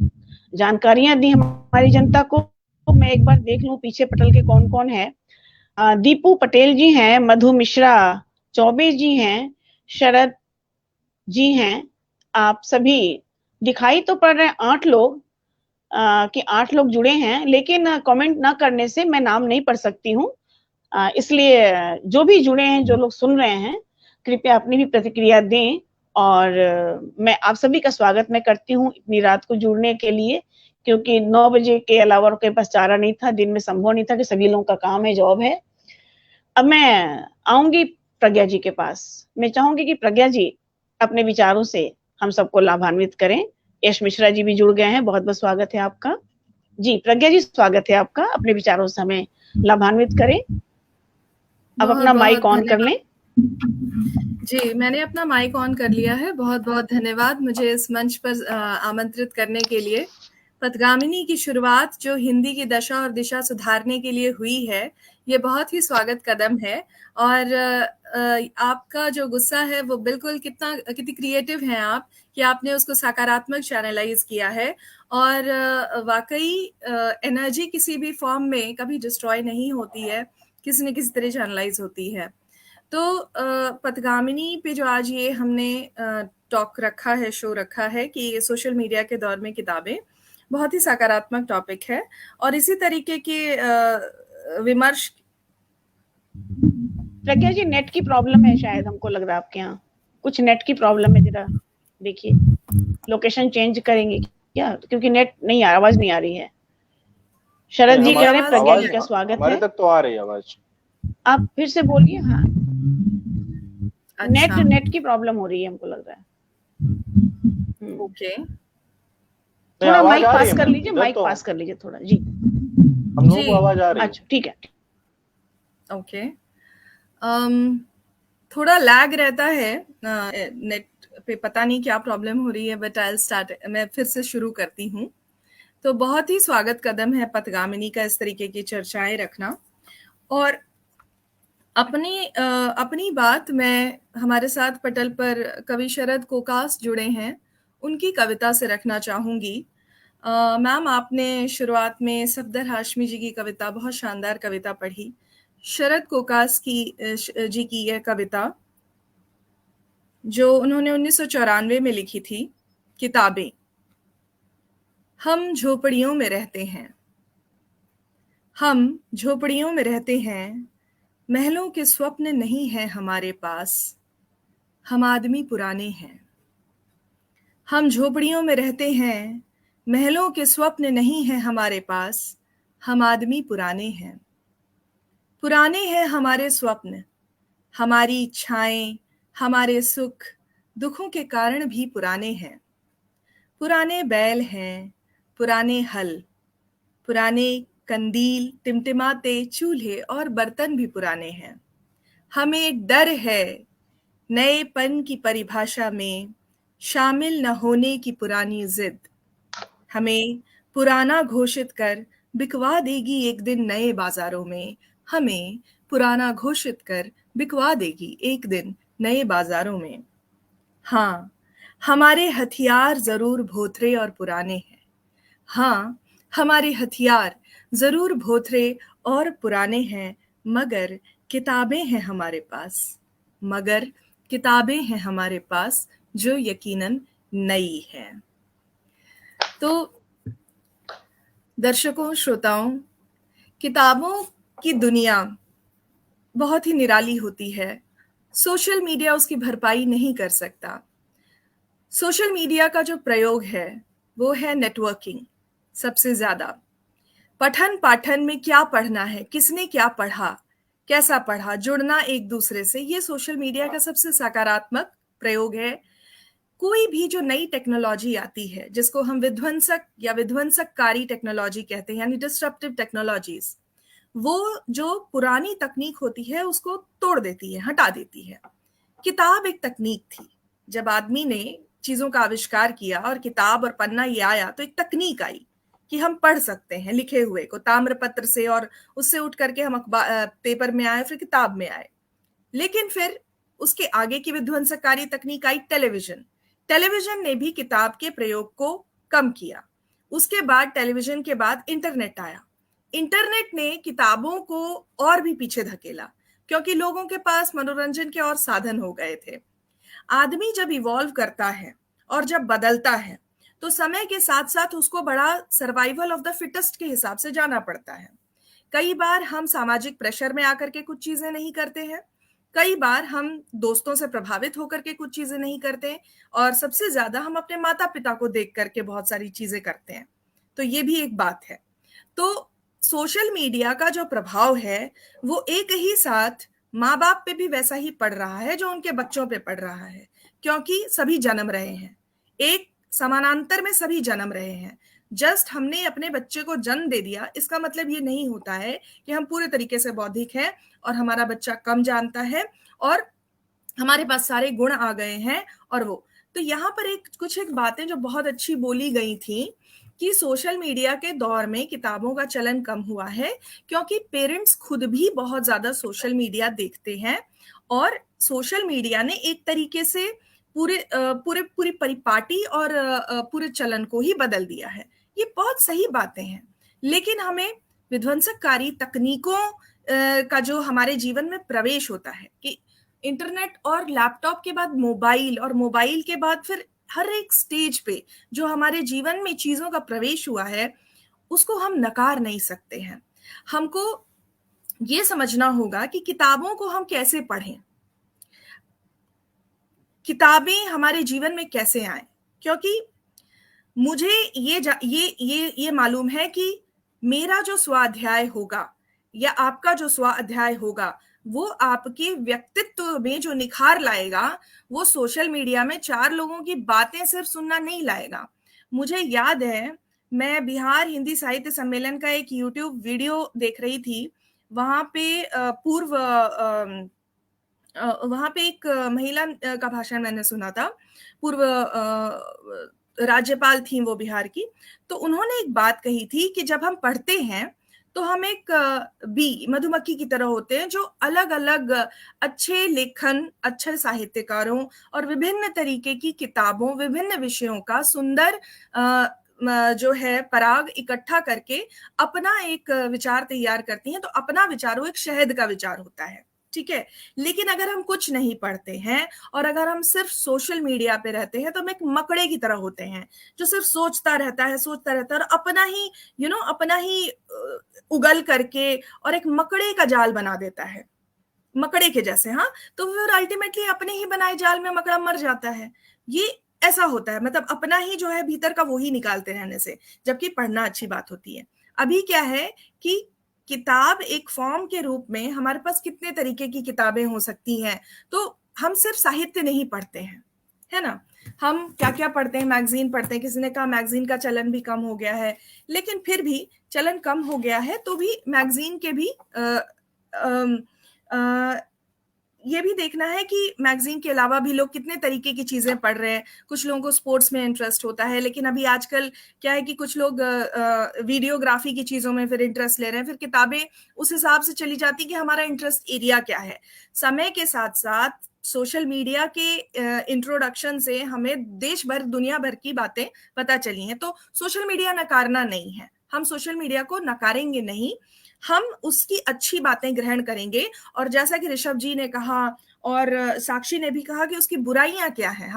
जानकारियां दी हमारी जनता को। तो मैं एक बार देख लूं पीछे पटल के कौन कौन है। दीपू पटेल जी हैं, मधु मिश्रा, चौबे जी हैं, शरद जी हैं। आप सभी दिखाई तो पड़ रहे हैं 8 लोग, कि 8 लोग जुड़े हैं, लेकिन कमेंट ना करने से मैं नाम नहीं पढ़ सकती हूँ। इसलिए जो भी जुड़े हैं, जो लोग सुन रहे हैं, कृपया अपनी भी प्रतिक्रिया दें। और मैं आप सभी का स्वागत मैं करती हूँ इतनी रात को जुड़ने के लिए, क्योंकि 9 बजे के अलावा उनके पास चारा नहीं था, दिन में संभव नहीं था कि सभी लोगों का काम है, जॉब है। अब मैं आऊंगी प्रज्ञा जी के पास। मैं चाहूंगी कि प्रज्ञा जी अपने विचारों से हम सबको लाभान्वित करें। यश मिश्रा जी भी जुड़ गए हैं, बहुत बहुत स्वागत है आपका। जी प्रज्ञा जी, स्वागत है आपका, अपने विचारों से हमें लाभान्वित करें। अब अपना माइक ऑन कर लें। जी, मैंने अपना माइक ऑन कर लिया है। बहुत बहुत धन्यवाद मुझे इस मंच पर आमंत्रित करने के लिए। पथगामिनी की शुरुआत जो हिंदी की दशा और दिशा सुधारने के लिए हुई है, ये बहुत ही स्वागत कदम है। और आपका जो गुस्सा है वो बिल्कुल कितनी क्रिएटिव हैं आप कि आपने उसको सकारात्मक चैनलाइज किया है। और वाकई एनर्जी किसी भी फॉर्म में कभी डिस्ट्रॉय नहीं होती है, किसी न किसी तरह चैनलाइज होती है। तो पथगामिनी पे जो आज ये हमने टॉक रखा है, शो रखा है कि सोशल मीडिया के दौर में किताबें, बहुत ही सकारात्मक टॉपिक है। और इसी तरीके के विमर्श। प्रज्ञा जी, नेट की प्रॉब्लम है शायद, हमको लग रहा है आपके यहाँ कुछ नेट की प्रॉब्लम है। जरा देखिए, लोकेशन चेंज करेंगे क्या, क्योंकि नेट नहीं आवाज नहीं आ रही है। शरद जी कह रहे हैं प्रज्ञा जी का स्वागत है। हमारे तक तो आ रही है आवाज, आप फिर से बोलिए। हाँ, अच्छा। नेट की प्रॉब्लम हो रही है हमको लग रहा है। ओके, थोड़ा माइक पास कर लीजिए, माइक पास कर लीजिए थोड़ा। जी, हम लोगों को आवाज आ रही है। अच्छा ठीक है। ओके। थोड़ा लैग रहता है नेट पे, पता नहीं क्या प्रॉब्लम हो रही है, बट आई स्टार्ट। मैं फिर से शुरू करती हूँ। तो बहुत ही स्वागत कदम है पथगामिनी का इस तरीके की चर्चाएं रखना। और अपनी बात मैं, हमारे साथ पटल पर कवि शरद कोकास जुड़े हैं, उनकी कविता से रखना चाहूंगी। मैम, आपने शुरुआत में सफदर हाशमी जी की कविता, बहुत शानदार कविता पढ़ी। शरद कोकास जी की यह कविता जो उन्होंने 1994 में लिखी थी, किताबें। हम झोपड़ियों में रहते हैं, हम झोपड़ियों में रहते हैं, महलों के स्वप्न नहीं हैं हमारे पास, हम आदमी पुराने हैं। हम झोपड़ियों में रहते हैं, महलों के स्वप्न नहीं हैं हमारे पास, हम आदमी पुराने हैं। पुराने हैं हमारे स्वप्न, हमारी इच्छाएं, हमारे सुख दुखों के कारण भी पुराने हैं। पुराने बैल हैं, पुराने हल, पुराने कंदील, टिमटिमाते चूल्हे और बर्तन भी पुराने हैं। हमें डर है नएपन की परिभाषा में शामिल न होने की पुरानी जिद, हमें पुराना घोषित कर बिकवा देगी एक दिन नए बाजारों में, हमें पुराना घोषित कर बिकवा देगी एक दिन नए बाजारों में। हाँ, हमारे हथियार जरूर भोथरे और पुराने हैं। हाँ, हमारे हथियार जरूर भोथरे और पुराने हैं, मगर किताबें हैं हमारे पास, मगर किताबें हैं हमारे पास जो यकीनन नई हैं। तो दर्शकों, श्रोताओं, किताबों की दुनिया बहुत ही निराली होती है। सोशल मीडिया उसकी भरपाई नहीं कर सकता। सोशल मीडिया का जो प्रयोग है वो है नेटवर्किंग। सबसे ज्यादा पठन पाठन में क्या पढ़ना है, किसने क्या पढ़ा, कैसा पढ़ा, जुड़ना एक दूसरे से, ये सोशल मीडिया का सबसे सकारात्मक प्रयोग है। कोई भी जो नई टेक्नोलॉजी आती है, जिसको हम विध्वंसक या विध्वंसककारी टेक्नोलॉजी कहते हैं, यानी डिस्ट्रप्टिव टेक्नोलॉजीज, वो जो पुरानी तकनीक होती है उसको तोड़ देती है, हटा देती है। किताब एक तकनीक थी। जब आदमी ने चीजों का आविष्कार किया और किताब और पन्ना ये आया, तो एक तकनीक आई कि हम पढ़ सकते हैं लिखे हुए को ताम्रपत्र से, और उससे उठ करके हम पेपर में आए, फिर किताब में आए। लेकिन फिर उसके आगे की विध्वंसकारी तकनीक आई टेलीविजन। टेलीविजन ने भी किताब के प्रयोग को कम किया। उसके बाद टेलीविजन के बाद इंटरनेट आया। इंटरनेट ने किताबों को और भी पीछे धकेला, क्योंकि लोगों के पास मनोरंजन के और साधन हो गए थे। आदमी जब इवॉल्व करता है और जब बदलता है, तो समय के साथ साथ उसको बड़ा सर्वाइवल ऑफ द फिटेस्ट के हिसाब से जाना पड़ता है। कई बार हम सामाजिक प्रेशर में आकर के कुछ चीजें नहीं करते हैं, कई बार हम दोस्तों से प्रभावित होकर के कुछ चीजें नहीं करते, और सबसे ज्यादा हम अपने माता पिता को देख करके बहुत सारी चीजें करते हैं। तो ये भी एक बात है। तो सोशल मीडिया का जो प्रभाव है वो एक ही साथ माँ बाप पे भी वैसा ही पड़ रहा है जो उनके बच्चों पे पड़ रहा है, क्योंकि सभी जन्म रहे हैं, एक समानांतर में सभी जन्म रहे हैं। जस्ट हमने अपने बच्चे को जन्म दे दिया, इसका मतलब ये नहीं होता है कि हम पूरे तरीके से बौद्धिक हैं और हमारा बच्चा कम जानता है और हमारे पास सारे गुण आ गए हैं। और वो तो यहाँ पर एक बातें जो बहुत अच्छी बोली गई थी कि सोशल मीडिया के दौर में किताबों का चलन कम हुआ है क्योंकि पेरेंट्स खुद भी बहुत ज्यादा सोशल मीडिया देखते हैं और सोशल मीडिया ने एक तरीके से पूरी परिपाटी और पूरे चलन को ही बदल दिया है। ये बहुत सही बातें हैं, लेकिन हमें विध्वंसककारी तकनीकों का जो हमारे जीवन में प्रवेश होता है कि इंटरनेट और लैपटॉप के बाद मोबाइल और मोबाइल के बाद फिर हर एक स्टेज पे जो हमारे जीवन में चीजों का प्रवेश हुआ है उसको हम नकार नहीं सकते हैं। हमको ये समझना होगा कि किताबों को हम कैसे पढ़ें, किताबें हमारे जीवन में कैसे आए, क्योंकि मुझे ये मालूम है कि मेरा जो स्वाध्याय होगा या आपका जो स्वाध्याय होगा वो आपके व्यक्तित्व में जो निखार लाएगा वो सोशल मीडिया में 4 लोगों की बातें सिर्फ सुनना नहीं लाएगा। मुझे याद है मैं बिहार हिंदी साहित्य सम्मेलन का एक यूट्यूब वीडियो देख रही थी, वहां पे एक महिला का भाषण मैंने सुना था, पूर्व राज्यपाल थी वो बिहार की। तो उन्होंने एक बात कही थी कि जब हम पढ़ते हैं तो हम एक बी मधुमक्खी की तरह होते हैं जो अलग अलग अच्छे लेखन, अच्छे साहित्यकारों और विभिन्न तरीके की किताबों, विभिन्न विषयों का सुंदर जो है पराग इकट्ठा करके अपना एक विचार तैयार करती हैं। तो अपना विचार वो एक शहद का विचार होता है, ठीक है। लेकिन अगर हम कुछ नहीं पढ़ते हैं और अगर हम सिर्फ सोशल मीडिया पे रहते हैं तो हम एक मकड़े की तरह होते हैं जो सिर्फ सोचता रहता है और अपना ही अपना ही उगल करके और एक मकड़े का जाल बना देता है, मकड़े के जैसे। हाँ, तो फिर अल्टीमेटली अपने ही बनाए जाल में मकड़ा मर जाता है। ये ऐसा होता है, मतलब अपना ही जो है भीतर का वो ही निकालते रहने से, जबकि पढ़ना अच्छी बात होती है। अभी क्या है कि किताब एक फॉर्म के रूप में हमारे पास कितने तरीके की किताबें हो सकती हैं। तो हम सिर्फ साहित्य नहीं पढ़ते हैं, है ना, हम क्या क्या पढ़ते हैं, मैगजीन पढ़ते हैं। किसी ने कहा मैगजीन का चलन भी कम हो गया है, लेकिन फिर भी चलन कम हो गया है तो भी मैगजीन के भी ये भी देखना है कि मैगजीन के अलावा भी लोग कितने तरीके की चीजें पढ़ रहे हैं। कुछ लोगों को स्पोर्ट्स में इंटरेस्ट होता है, लेकिन अभी आजकल क्या है कि कुछ लोग वीडियोग्राफी की चीजों में फिर इंटरेस्ट ले रहे हैं। फिर किताबें उस हिसाब से चली जाती कि हमारा इंटरेस्ट एरिया क्या है। समय के साथ साथ सोशल मीडिया के इंट्रोडक्शन से हमें देश भर दुनिया भर की बातें पता चली हैं। तो सोशल मीडिया नकारना नहीं है, हम सोशल मीडिया को नकारेंगे नहीं, हम उसकी अच्छी बातें ग्रहण करेंगे। और जैसा कि ऋषभ जी ने कहा और साक्षी ने भी कहा कि उसकी बुराइयां क्या है,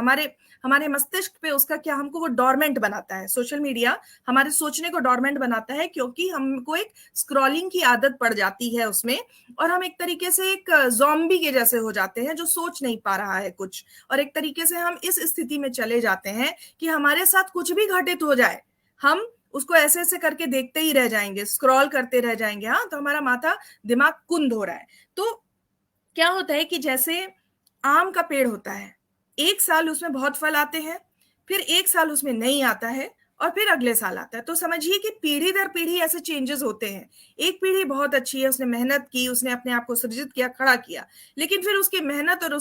हमारे मस्तिष्क पे उसका क्या, हमको वो डोरमेंट बनाता है। सोशल मीडिया हमारे सोचने को डोरमेंट बनाता है क्योंकि हमको एक स्क्रॉलिंग की आदत पड़ जाती है उसमें, और हम एक तरीके से एक ज़ॉम्बी के जैसे हो जाते हैं जो सोच नहीं पा रहा है कुछ। और एक तरीके से हम इस स्थिति में चले जाते हैं कि हमारे साथ कुछ भी घटित हो जाए हम उसको ऐसे ऐसे करके देखते ही रह जाएंगे, स्क्रॉल करते रह जाएंगे। हाँ, तो हमारा माथा दिमाग कुंद हो रहा है। तो क्या होता है कि जैसे आम का पेड़ होता है, एक साल उसमें बहुत फल आते हैं, फिर एक साल उसमें नहीं आता है और फिर अगले साल आता है। तो समझिए कि पीढ़ी दर पीढ़ी ऐसे चेंजेस होते हैं। एक पीढ़ी बहुत अच्छी है, उसने मेहनत की, उसने अपने आप को सृजित किया, खड़ा किया, लेकिन फिर उसकी मेहनत और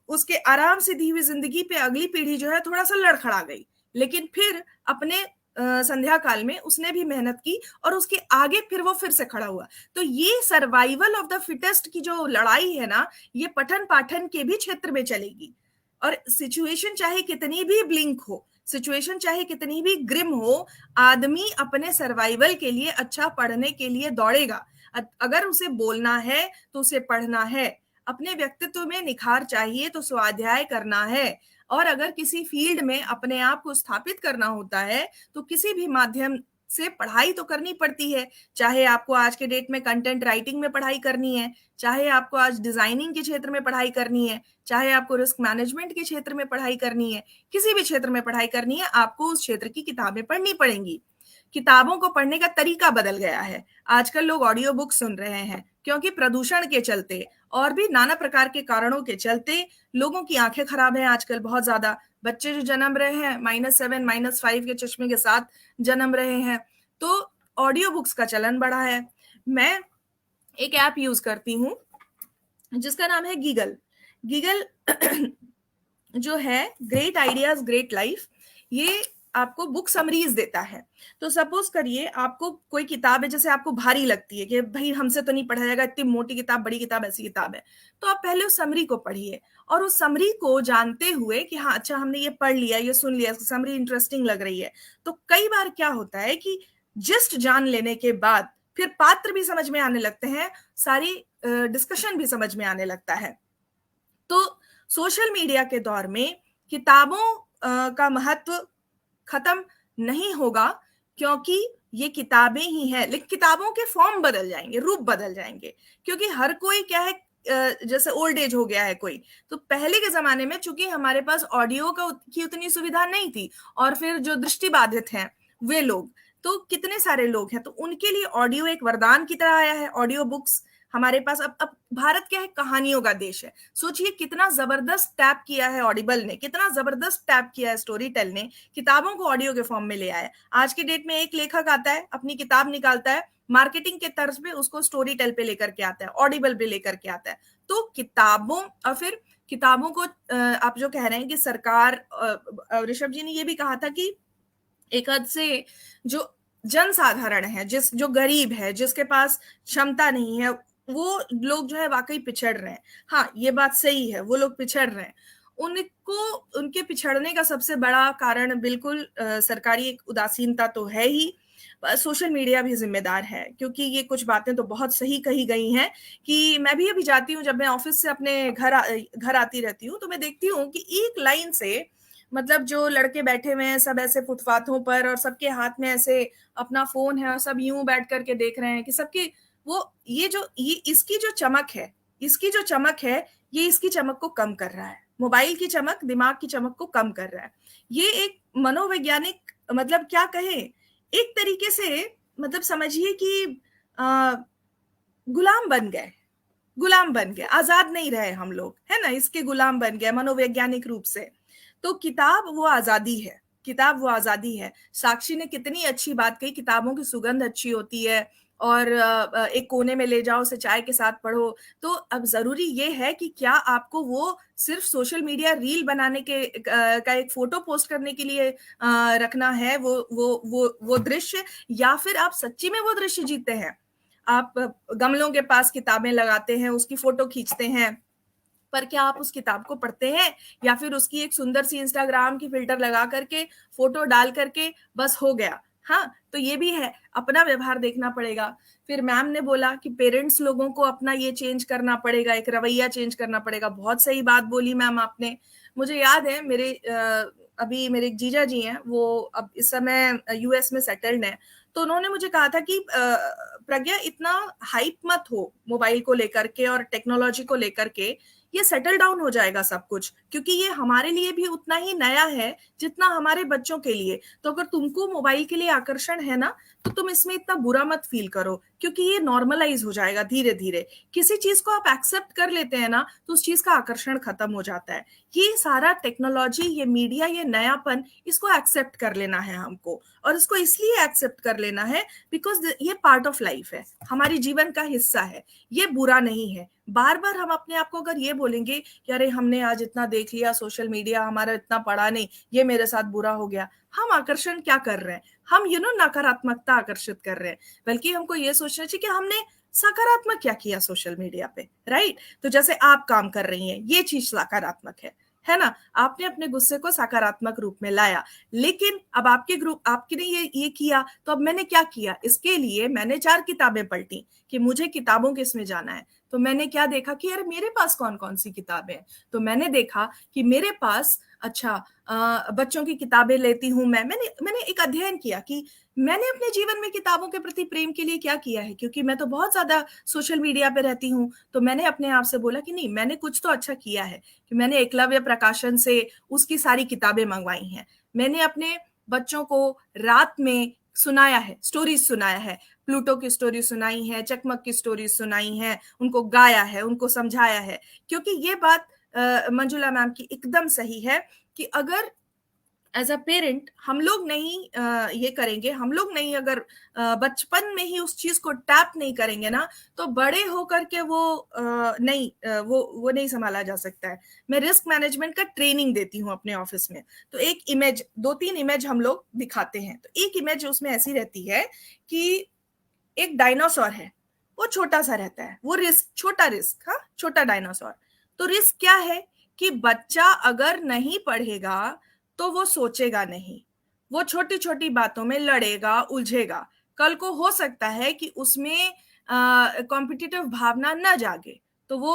उसके आराम से दी हुई जिंदगी पे अगली पीढ़ी जो है थोड़ा सा लड़खड़ा गई, लेकिन फिर अपने संध्या काल में उसने भी मेहनत की और उसके आगे फिर वो फिर से खड़ा हुआ। तो ये सर्वाइवल ऑफ द फिटेस्ट की जो लड़ाई है ना, ये पठन पाठन के भी क्षेत्र में चलेगी। और सिचुएशन चाहे कितनी भी ब्लिंक हो, सिचुएशन चाहे कितनी भी ग्रिम हो, आदमी अपने सर्वाइवल के लिए, अच्छा पढ़ने के लिए दौड़ेगा। अगर उसे बोलना है तो उसे पढ़ना है, अपने व्यक्तित्व में निखार चाहिए तो स्वाध्याय करना है, और अगर किसी फील्ड में अपने आप को स्थापित करना होता है तो किसी भी माध्यम से पढ़ाई तो करनी पड़ती है, चाहे आपको आज के डेट में कंटेंट राइटिंग में पढ़ाई करनी है, चाहे आपको आज डिजाइनिंग के क्षेत्र में पढ़ाई करनी है, चाहे आपको रिस्क मैनेजमेंट के क्षेत्र में पढ़ाई करनी है, किसी भी क्षेत्र में पढ़ाई करनी है, आपको उस क्षेत्र की किताबें पढ़नी पड़ेंगी। किताबों को पढ़ने का तरीका बदल गया है। आजकल लोग ऑडियो बुक सुन रहे हैं क्योंकि प्रदूषण के चलते और भी नाना प्रकार के कारणों के चलते लोगों की आंखें खराब हैं आजकल बहुत ज्यादा। बच्चे जो जन्म रहे हैं -7 -5 के चश्मे के साथ जन्म रहे हैं, तो ऑडियो बुक्स का चलन बढ़ा है। मैं एक ऐप यूज करती हूँ जिसका नाम है गीगल। गीगल जो है ग्रेट आइडियाज ग्रेट लाइफ, ये आपको बुक समरीज देता है। तो सपोज करिए आपको कोई किताब है जैसे आपको भारी लगती है कि भाई हमसे तो नहीं पढ़ा जाएगा, इतनी मोटी किताब, बड़ी किताब, ऐसी किताब है, तो आप पहले उस समरी को पढ़िए और उस समरी को जानते हुए कि हाँ अच्छा हमने ये पढ़ लिया, ये सुन लिया, समरी इंटरेस्टिंग लग रही है। तो कई बार क्या होता है कि जिस्ट जान लेने के बाद फिर पात्र भी समझ में आने लगते हैं, सारी डिस्कशन भी समझ में आने लगता है। तो सोशल मीडिया के दौर में किताबों का महत्व खत्म नहीं होगा, क्योंकि ये किताबें ही हैं, लेकिन किताबों के फॉर्म बदल जाएंगे, रूप बदल जाएंगे, क्योंकि हर कोई क्या है, जैसे ओल्ड एज हो गया है कोई, तो पहले के जमाने में चूंकि हमारे पास ऑडियो की उतनी सुविधा नहीं थी, और फिर जो दृष्टिबाधित हैं वे लोग, तो कितने सारे लोग हैं, तो उनके लिए ऑडियो एक वरदान की तरह आया है। ऑडियो बुक्स हमारे पास अब भारत क्या है, कहानियों का देश है। सोचिए कितना जबरदस्त टैप किया है ऑडिबल ने, कितना जबरदस्त टैप किया है स्टोरी टेल ने, किताबों को ऑडियो के फॉर्म में ले आया। आज के डेट में एक लेखक आता है, अपनी किताब निकालता है, मार्केटिंग के तर्ज पे उसको स्टोरी टेल पे लेकर के आता है, ऑडिबल पे लेकर के आता है। तो किताबों, और फिर किताबों को आप जो कह रहे हैं कि सरकार, ऋषभ जी ने ये भी कहा था कि एक हद से जो जनसाधारण है, जो गरीब है, जिसके पास क्षमता नहीं है, वो लोग जो है वाकई पिछड़ रहे हैं। हाँ, ये बात सही है, वो लोग पिछड़ रहे हैं। उनको, उनके पिछड़ने का सबसे बड़ा कारण बिल्कुल सरकारी एक उदासीनता तो है ही, सोशल मीडिया भी जिम्मेदार है, क्योंकि ये कुछ बातें तो बहुत सही कही गई हैं कि मैं भी अभी जाती हूँ, जब मैं ऑफिस से अपने घर आती रहती हूँ, तो मैं देखती हूँ कि एक लाइन से, मतलब जो लड़के बैठे हुए हैं सब ऐसे फुटपाथों पर, और सबके हाथ में ऐसे अपना फोन है, और सब यूं बैठ करके देख रहे हैं कि सबके वो, ये इसकी जो चमक है, ये इसकी चमक को कम कर रहा है। मोबाइल की चमक दिमाग की चमक को कम कर रहा है। ये एक मनोवैज्ञानिक, मतलब क्या कहे, एक तरीके से, मतलब समझिए कि गुलाम बन गए, आजाद नहीं रहे हम लोग, है ना, इसके गुलाम बन गए मनोवैज्ञानिक रूप से। तो किताब वो आजादी है। साक्षी ने कितनी अच्छी बात कही, किताबों की सुगंध अच्छी होती है, और एक कोने में ले जाओ, उसे चाय के साथ पढ़ो। तो अब जरूरी ये है कि क्या आपको वो सिर्फ सोशल मीडिया रील बनाने के का एक फोटो पोस्ट करने के लिए रखना है वो दृश्य, या फिर आप सच्ची में वो दृश्य जीते हैं। आप गमलों के पास किताबें लगाते हैं, उसकी फोटो खींचते हैं, पर क्या आप उस किताब को पढ़ते हैं, या फिर उसकी एक सुंदर सी इंस्टाग्राम की फिल्टर लगा करके फोटो डाल करके बस हो गया। हाँ, तो ये भी है, अपना व्यवहार देखना पड़ेगा। फिर मैम ने बोला कि पेरेंट्स लोगों को अपना ये चेंज करना पड़ेगा, एक रवैया चेंज करना पड़ेगा। बहुत सही बात बोली मैम आपने। मुझे याद है अभी मेरे एक जीजा जी हैं, वो अब इस समय यूएस में सेटल्ड हैं, तो उन्होंने मुझे कहा था कि प्रज्ञा इतना हाइप मत हो मोबाइल को लेकर के और टेक्नोलॉजी को लेकर के, ये सेटल डाउन हो जाएगा सब कुछ, क्योंकि ये हमारे लिए भी उतना ही नया है जितना हमारे बच्चों के लिए। तो अगर तुमको मोबाइल के लिए आकर्षण है ना, तो तुम इसमें इतना बुरा मत फील करो, क्योंकि ये नॉर्मलाइज हो जाएगा धीरे धीरे। किसी चीज को आप एक्सेप्ट कर लेते हैं ना, तो उस चीज का आकर्षण खत्म हो जाता है। ये सारा टेक्नोलॉजी, ये मीडिया, ये नयापन, इसको एक्सेप्ट कर लेना है हमको, और इसको इसलिए एक्सेप्ट कर लेना है बिकॉज ये पार्ट ऑफ लाइफ है, हमारी जीवन का हिस्सा है, ये बुरा नहीं है। बार बार हम अपने आप को अगर ये बोलेंगे कि अरे हमने आज इतना देख लिया सोशल मीडिया, हमारा इतना पढ़ा नहीं, ये मेरे साथ बुरा हो गया, हम आकर्षण क्या कर रहे हैं, हम नकारात्मकता आकर्षित कर रहे हैं। बल्कि हमको ये सोचना चाहिए कि हमने सकारात्मक क्या किया सोशल मीडिया पे, राइट। तो जैसे आप काम कर रही हैं, ये चीज सकारात्मक है ना, आपने अपने गुस्से को सकारात्मक रूप में लाया। लेकिन अब आपने ये किया, तो अब मैंने क्या किया, इसके लिए मैंने 4 किताबें पलटी कि मुझे किताबों के इसमें जाना है। तो मैंने क्या देखा कि यार मेरे पास कौन कौन सी किताबें हैं, तो मैंने देखा कि मेरे पास बच्चों की किताबें लेती हूँ मैंने एक अध्ययन किया कि मैंने अपने जीवन में किताबों के प्रति प्रेम के लिए क्या किया है, क्योंकि मैं तो बहुत ज्यादा सोशल मीडिया पे रहती हूँ। तो मैंने अपने आप से बोला कि नहीं, मैंने कुछ तो अच्छा किया है कि मैंने एकलव्य प्रकाशन से उसकी सारी किताबें मंगवाई हैं। मैंने अपने बच्चों को रात में सुनाया है, स्टोरीज सुनाया है, प्लूटो की स्टोरी सुनाई है, चकमक की स्टोरी सुनाई है, उनको गाया है, उनको समझाया है। क्योंकि ये बात मंजुला मैम की एकदम सही है कि अगर एज अ पेरेंट हम लोग नहीं ये करेंगे, हम लोग नहीं अगर बचपन में ही उस चीज को टैप नहीं करेंगे ना, तो बड़े होकर के वो वो नहीं संभाला जा सकता है। मैं रिस्क मैनेजमेंट का ट्रेनिंग देती हूँ अपने ऑफिस में, तो एक इमेज, 2-3 इमेज हम लोग दिखाते हैं। तो एक इमेज उसमें ऐसी रहती है कि एक डायनासोर है, वो छोटा सा रहता है, वो छोटा रिस्क, हाँ, छोटा डायनासोर। तो रिस्क क्या है कि बच्चा अगर नहीं पढ़ेगा तो वो सोचेगा नहीं, वो छोटी छोटी बातों में लड़ेगा, उलझेगा। कल को हो सकता है कि उसमें कॉम्पिटिटिव भावना न जागे, तो वो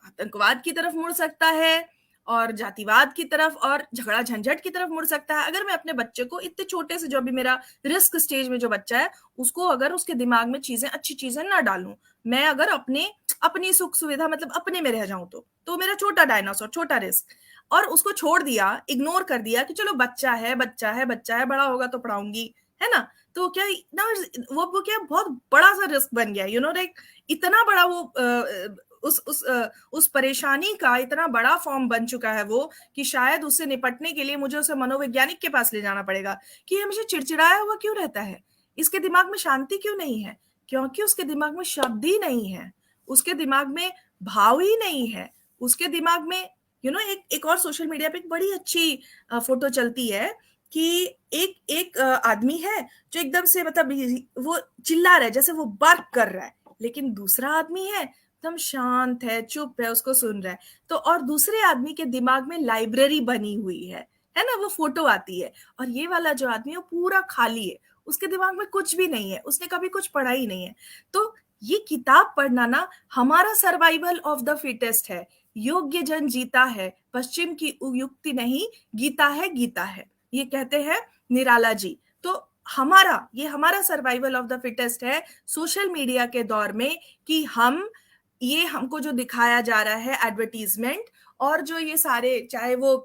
आतंकवाद की तरफ मुड़ सकता है और जातिवाद की तरफ और झगड़ा झंझट की तरफ मुड़ सकता है। अगर मैं अपने बच्चे को इतने छोटे से, जो भी मेरा रिस्क स्टेज में जो बच्चा है, उसको अगर उसके दिमाग में चीजें, अच्छी चीजें ना डालूं, मैं अगर अपनी सुख सुविधा मतलब अपने में रह जाऊं, तो मेरा छोटा डायनासोर, छोटा रिस्क, और उसको छोड़ दिया, इग्नोर कर दिया कि चलो बच्चा है, बड़ा होगा तो पढ़ाऊंगी, है ना। तो क्या ना, वो क्या बहुत बड़ा सा रिस्क बन गया, लाइक इतना बड़ा वो उस परेशानी का इतना बड़ा फॉर्म बन चुका है वो, कि शायद उससे निपटने के लिए मुझे उसे मनोवैज्ञानिक के पास ले जाना पड़ेगा कि हमेशा चिड़चिड़ाया हुआ क्यों रहता है, इसके दिमाग में शांति क्यों नहीं है। क्योंकि उसके दिमाग में शब्द ही नहीं है, उसके दिमाग में भाव ही नहीं है, उसके दिमाग में एक और सोशल मीडिया पे एक बड़ी अच्छी फोटो चलती है कि एक आदमी है जो एकदम से मतलब वो चिल्ला रहा है, जैसे वो बार्क कर रहा है, लेकिन दूसरा आदमी है एकदम शांत है, चुप है, उसको सुन रहा है। तो और दूसरे आदमी के दिमाग में लाइब्रेरी बनी हुई है ना, वो फोटो आती है, और ये वाला जो आदमी है वो पूरा खाली है, उसके दिमाग में कुछ भी नहीं है, उसने कभी कुछ पढ़ा ही नहीं है। तो ये किताब पढ़ना ना हमारा सर्वाइवल ऑफ द फिटेस्ट है। योग्य जन जीता है, पश्चिम की युक्ति नहीं, गीता है, ये कहते हैं निराला जी। तो हमारा सर्वाइवल ऑफ द फिटेस्ट है सोशल मीडिया के दौर में, कि हमको जो दिखाया जा रहा है एडवर्टीजमेंट, और जो ये सारे, चाहे वो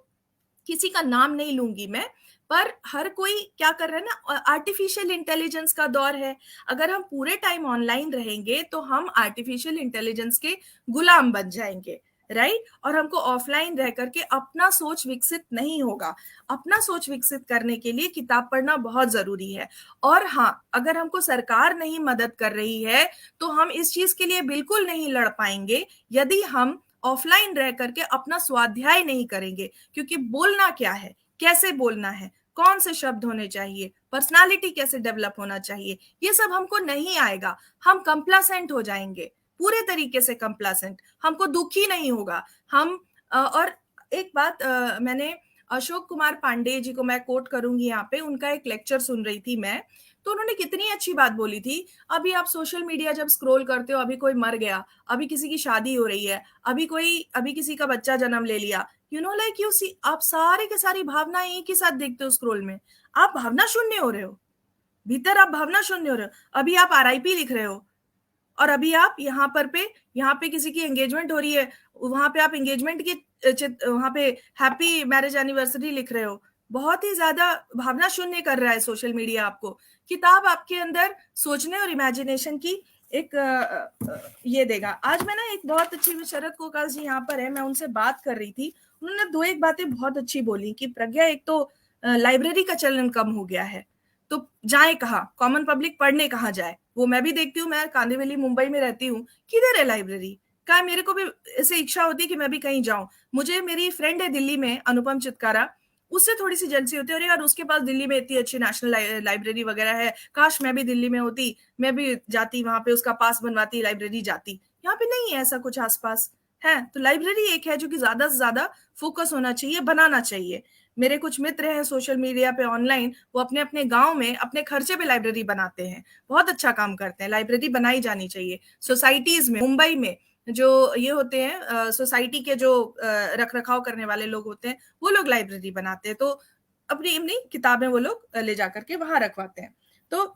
किसी का नाम नहीं लूंगी मैं, पर हर कोई क्या कर रहा है ना, आर्टिफिशियल इंटेलिजेंस का दौर है। अगर हम पूरे टाइम ऑनलाइन रहेंगे तो हम आर्टिफिशियल इंटेलिजेंस के गुलाम बन जाएंगे, राइट। और हमको ऑफलाइन रह करके अपना सोच विकसित नहीं होगा। अपना सोच विकसित करने के लिए किताब पढ़ना बहुत जरूरी है। और हाँ, अगर हमको सरकार नहीं मदद कर रही है तो हम इस चीज के लिए बिल्कुल नहीं लड़ पाएंगे यदि हम ऑफलाइन रह करके अपना स्वाध्याय नहीं करेंगे। क्योंकि बोलना क्या है, कैसे बोलना है, कौन से शब्द होने चाहिए, पर्सनालिटी कैसे डेवलप होना चाहिए, ये सब हमको नहीं आएगा। हम कंप्लासेंट हो जाएंगे, पूरे तरीके से कंप्लासेंट, हमको दुखी नहीं होगा हम। और एक बात, मैंने अशोक कुमार पांडे जी को मैं कोट करूंगी यहाँ पे, उनका एक लेक्चर सुन रही थी मैं, तो उन्होंने कितनी अच्छी बात बोली थी। अभी आप सोशल मीडिया जब स्क्रॉल करते हो, अभी कोई मर गया, अभी किसी की शादी हो रही है, अभी किसी का बच्चा जन्म ले लिया, लाइक यू सी, आप सारे के सारी भावना एक ही साथ देखते हो स्क्रॉल में, आप भावना शून्य हो रहे हो, भीतर आप भावना शून्य हो रहे हो। अभी आप RIP लिख रहे हो, और अभी आप यहाँ पे किसी की एंगेजमेंट हो रही है, वहां पे आप एंगेजमेंट की वहां पे हैप्पी मैरिज एनिवर्सरी लिख रहे हो। बहुत ही ज्यादा भावना शून्य कर रहा है सोशल मीडिया आपको। किताब आपके अंदर सोचने और इमेजिनेशन की एक ये देगा। आज मैं ना एक बहुत अच्छी, शरद कोकाल जी यहाँ पर है, मैं उनसे बात कर रही थी, उन्होंने 2-1 बातें बहुत अच्छी बोली कि प्रज्ञा, एक तो लाइब्रेरी का चलन कम हो गया है, तो जाए कहाँ, कॉमन पब्लिक पढ़ने कहाँ जाए। वो मैं भी देखती हूँ, मैं कांदिवली मुंबई में रहती हूँ, किधर है लाइब्रेरी, क्या मेरे को भी ऐसे इच्छा होती है कि मैं भी कहीं जाऊं। मुझे, मेरी फ्रेंड है दिल्ली में, अनुपम चितकारा, उससे थोड़ी सी जेलसी होती है, अरे यार उसके पास दिल्ली में इतनी अच्छी नेशनल लाइब्रेरी वगैरह है, काश मैं भी दिल्ली में होती, मैं भी जाती वहां पे, उसका पास बनवाती, लाइब्रेरी जाती। यहाँ पे नहीं है ऐसा कुछ आसपास है। तो लाइब्रेरी एक है जो कि ज्यादा से ज्यादा फोकस होना चाहिए, बनाना चाहिए। मेरे कुछ मित्र हैं सोशल मीडिया पे ऑनलाइन, वो अपने अपने गांव में अपने खर्चे पे लाइब्रेरी बनाते हैं, बहुत अच्छा काम करते हैं। लाइब्रेरी बनाई जानी चाहिए सोसाइटीज में। मुंबई में जो ये होते हैं सोसाइटी के जो रख रखाव करने वाले लोग होते हैं, वो लोग लाइब्रेरी बनाते हैं, तो अपनी अपनी किताबें वो लोग ले जाकर के वहां रखवाते हैं। तो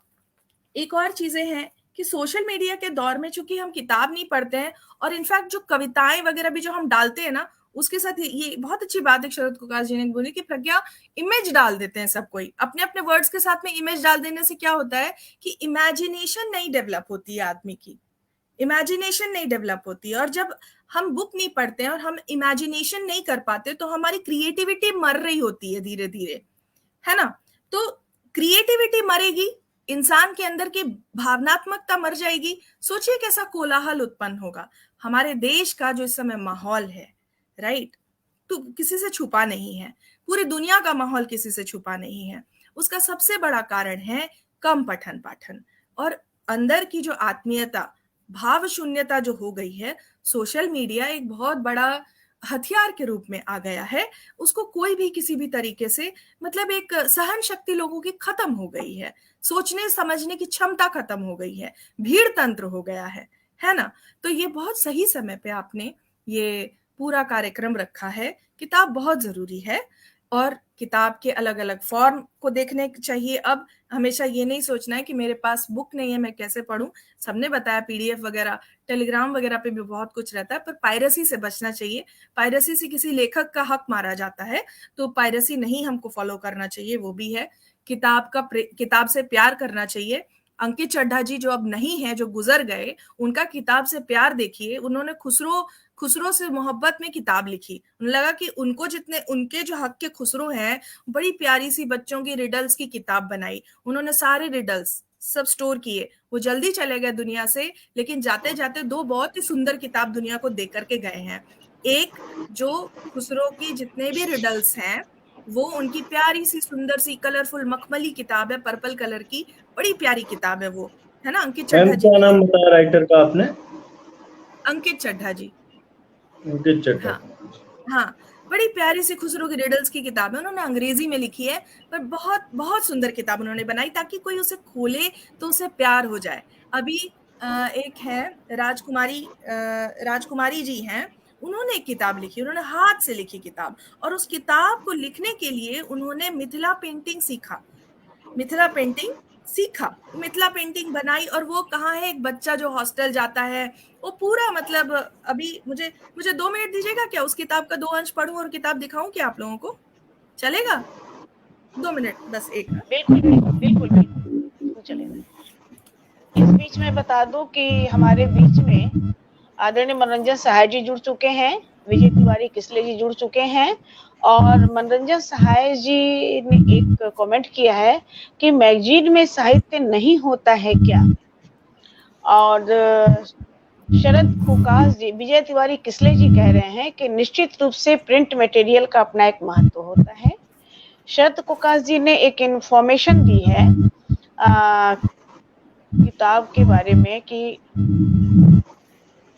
एक और चीजें हैं कि सोशल मीडिया के दौर में चूंकि हम किताब नहीं पढ़ते हैं, और इनफैक्ट जो कविताएं वगैरह भी जो हम डालते हैं ना, उसके साथ ये बहुत अच्छी बात है शरद कुकाश जी ने बोली कि प्रज्ञा इमेज डाल देते हैं सब कोई, अपने अपने वर्ड्स के साथ में इमेज डाल देने से क्या होता है कि इमेजिनेशन नहीं डेवलप होती है आदमी की, इमेजिनेशन नहीं डेवलप होती है। और जब हम बुक नहीं पढ़ते हैं और हम इमेजिनेशन नहीं कर पाते तो हमारी क्रिएटिविटी मर रही होती है धीरे धीरे, है ना। तो क्रिएटिविटी मरेगी, इंसान के अंदर की भावनात्मकता मर जाएगी, सोचिए कैसा कोलाहल उत्पन्न होगा। हमारे देश का जो इस समय माहौल है, राइट, तो किसी से छुपा नहीं है, पूरी दुनिया का माहौल किसी से छुपा नहीं है। उसका सबसे बड़ा कारण है कम पठन पाठन, और अंदर की जो आत्मीयता, भाव शून्यता जो हो गई है। सोशल मीडिया एक बहुत बड़ा हथियार के रूप में आ गया है, उसको कोई भी किसी भी तरीके से, मतलब एक सहन शक्ति लोगों की खत्म हो गई है, सोचने समझने की क्षमता खत्म हो गई है, भीड़ तंत्र हो गया है ना। तो ये बहुत सही समय पे आपने ये पूरा कार्यक्रम रखा है। किताब बहुत जरूरी है, और किताब के अलग अलग फॉर्म को देखने चाहिए। अब हमेशा ये नहीं सोचना है कि मेरे पास बुक नहीं है मैं कैसे पढूं। सबने बताया पीडीएफ वगैरह, टेलीग्राम वगैरह पे भी बहुत कुछ रहता है, पर पायरेसी से बचना चाहिए। पायरेसी से किसी लेखक का हक मारा जाता है, तो पायरेसी नहीं हमको फॉलो करना चाहिए, वो भी है। किताब से प्यार करना चाहिए। अंकित चड्ढा जी जो अब नहीं है, जो गुजर गए, उनका किताब से प्यार देखिए। उन्होंने खुसरो से मोहब्बत में किताब लिखी। उन्हें लगा कि उनको जितने उनके जो हक के खुसरो हैं, बड़ी प्यारी सी बच्चों की रिडल्स की किताब बनाई। उन्होंने सारे रिडल्स सब स्टोर किए। वो जल्दी चले गए दुनिया से, लेकिन जाते जाते दो बहुत ही सुंदर किताब दुनिया को दे करके गए हैं। एक जो खुसरो की जितने भी रिडल्स हैं, वो उनकी प्यारी सी सुंदर सी कलरफुल मखमली किताब है, पर्पल कलर की, बड़ी प्यारी किताब है वो, है ना। अंकित चड्ढा जी, क्या नाम बताया राइटर का आपने? अंकित चड्ढा जी। अंकित चड्ढा, हाँ, बड़ी प्यारी सी खुसरो की रिडल्स की किताब है। उन्होंने अंग्रेजी में लिखी है, पर बहुत बहुत सुंदर किताब उन्होंने बनाई, ताकि कोई उसे खोले तो उसे प्यार हो जाए। अभी एक है राजकुमारी जी हैं, उन्होंने एक किताब लिखी, उन्होंने हाथ से लिखी किताब, और उस किताब को लिखने के लिए उन्होंने मिथिला पेंटिंग सीखा, मिथिला पेंटिंग बनाई। और वो कहाँ है, एक बच्चा जो हॉस्टल जाता है, वो पूरा, मतलब अभी मुझे 2 मिनट दीजिएगा क्या, उस किताब का 2 अंश पढूं और किताब दिखाऊं क्या आप लोगों को, चलेगा? 2 मिनट बस, एक। बिल्कुल चलेगा। इस बीच में बता दूं कि हमारे बीच में आदरणीय मनोरंजन सहाय जी जुड़ चुके हैं, विजय तिवारी किसले जी जुड़ चुके हैं, और मनोरंजन सहाय जी ने एक कमेंट किया है कि मैगजीन में साहित्य नहीं होता है क्या। और शरद कुकाश जी, विजय तिवारी किसले जी कह रहे हैं कि निश्चित रूप से प्रिंट मटेरियल का अपना एक महत्व होता है। शरद कुकाश जी ने एक इंफॉर्मेशन दी है किताब के बारे में कि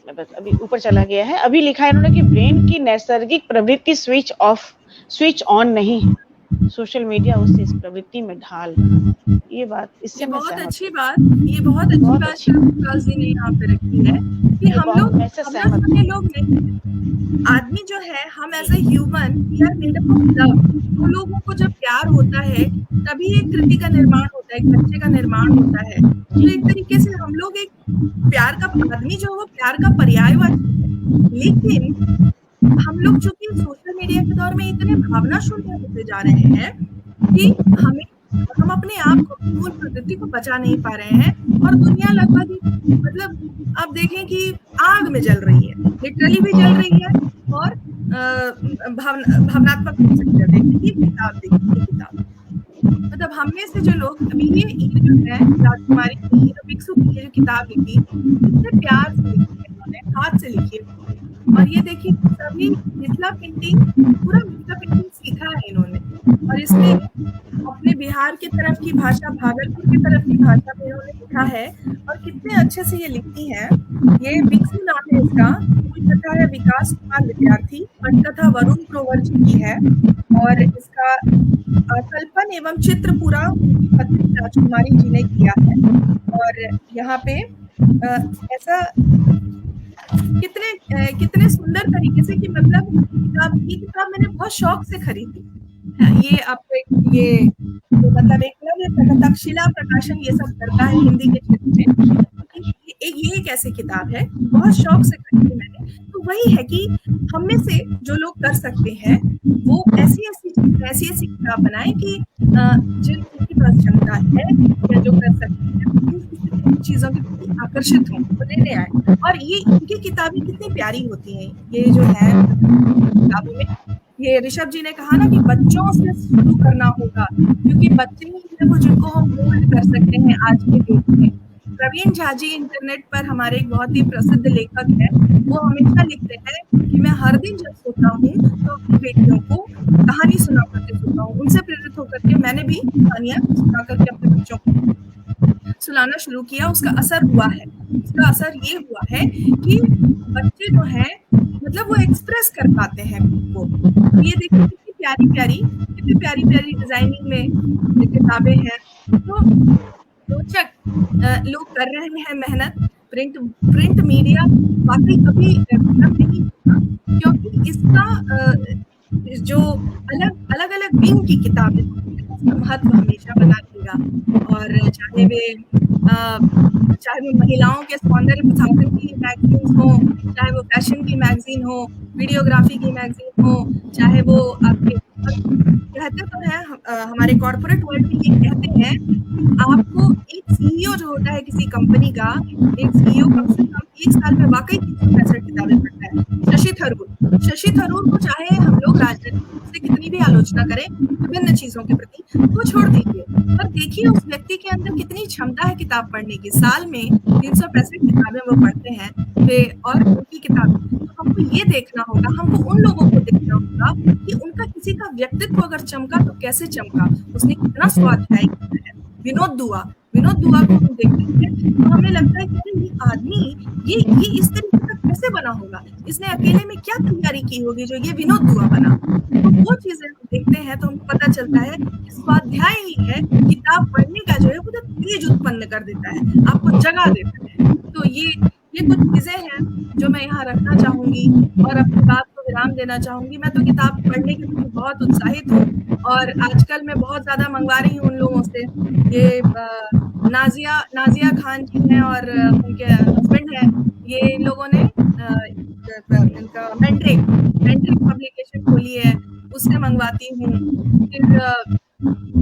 बस अभी ऊपर चला गया है, अभी लिखा है इन्होंने कि ब्रेन की नैसर्गिक प्रवृत्ति स्विच ऑन नहीं है, सोशल मीडिया उसे इस प्रवृत्ति में ढाल रहा है। ये बात इससे बहुत अच्छी बात शरद जी ने यहाँ पे रखी है कि हम लोग नहीं, आदमी जो है, हम as a human we are made up of love. हम लोगों को जब प्यार होता है तभी एक कृति का निर्माण होता है, एक बच्चे का निर्माण होता है। तो एक तरीके से हम लोग एक प्यार का, आदमी जो है वो प्यार का पर्यायवाची है। लेकिन हम लोग चूंकि सोशल मीडिया के दौर में इतने भावना शून्य होते जा रहे हैं कि हम अपने आप को, मूल प्रकृति को बचा नहीं पा रहे हैं, और दुनिया लगभग, मतलब आप देखें कि आग में जल रही है, लिटरली भी जल रही है, और भावनात्मक हो सकती है। देखिए किताब, मतलब हम में से जो लोग, अभी ये जो है राजकुमारी की, भिक्षु की जो किताब लिखी, इतने प्यार से लिखी है उन्होंने, हाथ से लिखी है। और ये देखिए पूरा मिथिला पेंटिंग सीखा है इन्होंने, और इसमें अपने अपने बिहार की तरफ की भाषा, भागलपुर की तरफ की भाषा में इन्होंने लिखा है और कितने अच्छे से ये लिखती हैं। ये बिक्सू नाम है इसका, मूल कथा है विकास कुमार विद्यार्थी, पटकथा वरुण ग्रोवर जी की है और इसका कल्पन एवं चित्र पूरा उनकी पत्नी राजकुमारी जी ने किया है। और यहाँ पे ऐसा कितने सुंदर तरीके से कि मतलब ये किताब मैंने बहुत शौक से खरीदी। ये आपको ये मतलब एक तक्षशिला प्रकाशन ये सब करता है हिंदी के क्षेत्र में। ये एक ऐसी किताब है, बहुत शौक से खरीदी मैंने। तो वही है कि हम में से जो लोग कर सकते हैं वो ऐसी किताब बनाए कि जिनकी पास क्षमता है या जो कर सकते हैं चीजों के प्रति आकर्षित हों, वो लेने आए। और ये इनकी किताबें कितनी प्यारी होती हैं, ये जो है किताबों में। ये ऋषभ जी ने कहा ना कि बच्चों से शुरू करना होगा, क्योंकि बच्चे ही हैं वो जिनको हम मोल्ड कर सकते हैं आज के युग में। प्रवीण झा जी इंटरनेट पर हमारे एक बहुत ही प्रसिद्ध लेखक हैं, वो हमेशा लिखते हैं कि मैं हर दिन जब सोता हूँ तो अपनी बेटियों को कहानी सुना करके सोता हूँ। उनसे प्रेरित होकर के मैंने भी कहानियां सुना करके अपने बच्चों को सुनाना शुरू किया। उसका असर हुआ है, उसका असर ये हुआ है कि बच्चे जो हैं मतलब वो एक्सप्रेस कर पाते हैं वो। ये देखिए कितनी प्यारी डिजाइनिंग में क्किताबें हैं। तो रोचक लोग कर रहे हैं मेहनत। प्रिंट मीडिया वाकई कभी खत्म नहीं होगा, क्योंकि इसका जो अलग विंग की किताबें उसका महत्व हमेशा बना रहेगा। और चाहे वो महिलाओं के सौंदर्य प्रसाधन की मैगजीन हो, चाहे वो फैशन की मैगजीन हो, वीडियोग्राफी की मैगजीन हो, चाहे वो आपके कहते तो है हमारे कॉर्पोरेट वर्ल्ड में ये कहते हैं आपको एक सीईओ जो होता है किसी कंपनी का, एक सीईओ कम से कम 1 साल में वाकई 365 किताबें पढ़ता है। शशि थरूर को चाहे हम लोग राजनीति से कितनी भी आलोचना करें विभिन्न चीजों के प्रति, वो छोड़ दीजिए, पर देखिए उस व्यक्ति के अंदर कितनी क्षमता है किताब पढ़ने की। साल में 365 किताबें वो पढ़ते हैं और उनकी किताबें। तो हमको ये देखना होगा, हमको उन लोगों को देखना होगा कि उनका किसी का व्यक्तित्व अगर चमका तो कैसे चमका, उसने कितना स्वाध्याय किया है। विनोद दुआ को हम देखते हैं तो हमें लगता है कि ये आदमी ये इस तरीके का कैसे बना होगा, इसने अकेले में क्या तैयारी की होगी जो ये विनोद दुआ बना। तो वो चीजें हम देखते हैं तो हमको पता चलता है कि स्वाध्याय ही है, किताब पढ़ने का जो है वो तेज उत्पन्न कर देता है, आपको जगा देता है। तो ये कुछ चीजें हैं जो मैं यहाँ रखना चाहूंगी और अपनी बात को विराम देना चाहूंगी। मैं तो किताब पढ़ने के लिए बहुत उत्साहित हूँ और आजकल मैं बहुत ज्यादा मंगवा रही हूँ उन लोगों से। ये नाजिया खान जी हैं और उनके हस्बैंड हैं, ये इन लोगों ने इनका मैंड्रिक पब्लिकेशन खोली है, उससे मंगवाती हूँ। फिर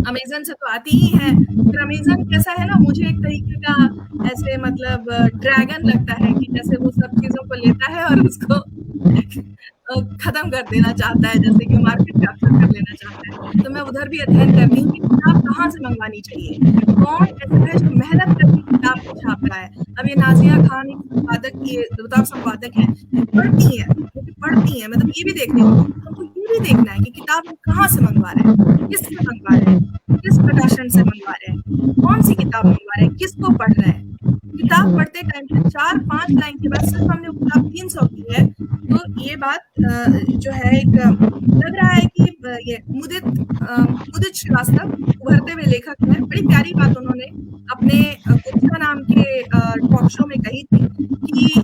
अमेजन से तो आती ही है। फिर अमेजन कैसा है ना, मुझे एक तरीके का ऐसे मतलब ड्रैगन लगता है कि जैसे वो सब चीजों को लेता है और उसको खत्म कर देना चाहता है, जैसे कि मार्केट कैप्चर कर लेना चाहता है। तो मैं उधर भी अध्ययन करती हूँ कि किताब कहाँ से मंगवानी चाहिए, कौन ऐसा है जो मेहनत करके किताब को छाप रहा है। अब ये नाजिया खान संपादक है, पढ़ती है, मतलब ये भी देखनी है, हमको ये भी देखना है कि किताब कहाँ से मंगवा रहे हैं, किससे मंगवा रहे हैं, किस प्रकाशन से मंगवा रहे हैं, कौन सी किताब मंगवा रहे हैं, किसको पढ़ रहे हैं। किताब पढ़ते टाइम पे 4-5 लाइन के बाद सिर्फ हमने किताब 300 की है, तो ये बात जो है एक लग रहा है कि ये मुदित श्रीवास्तव उभरते हुए लेखक है। बड़ी प्यारी बात उन्होंने अपने गुप्ता नाम के टॉक शो में कही थी कि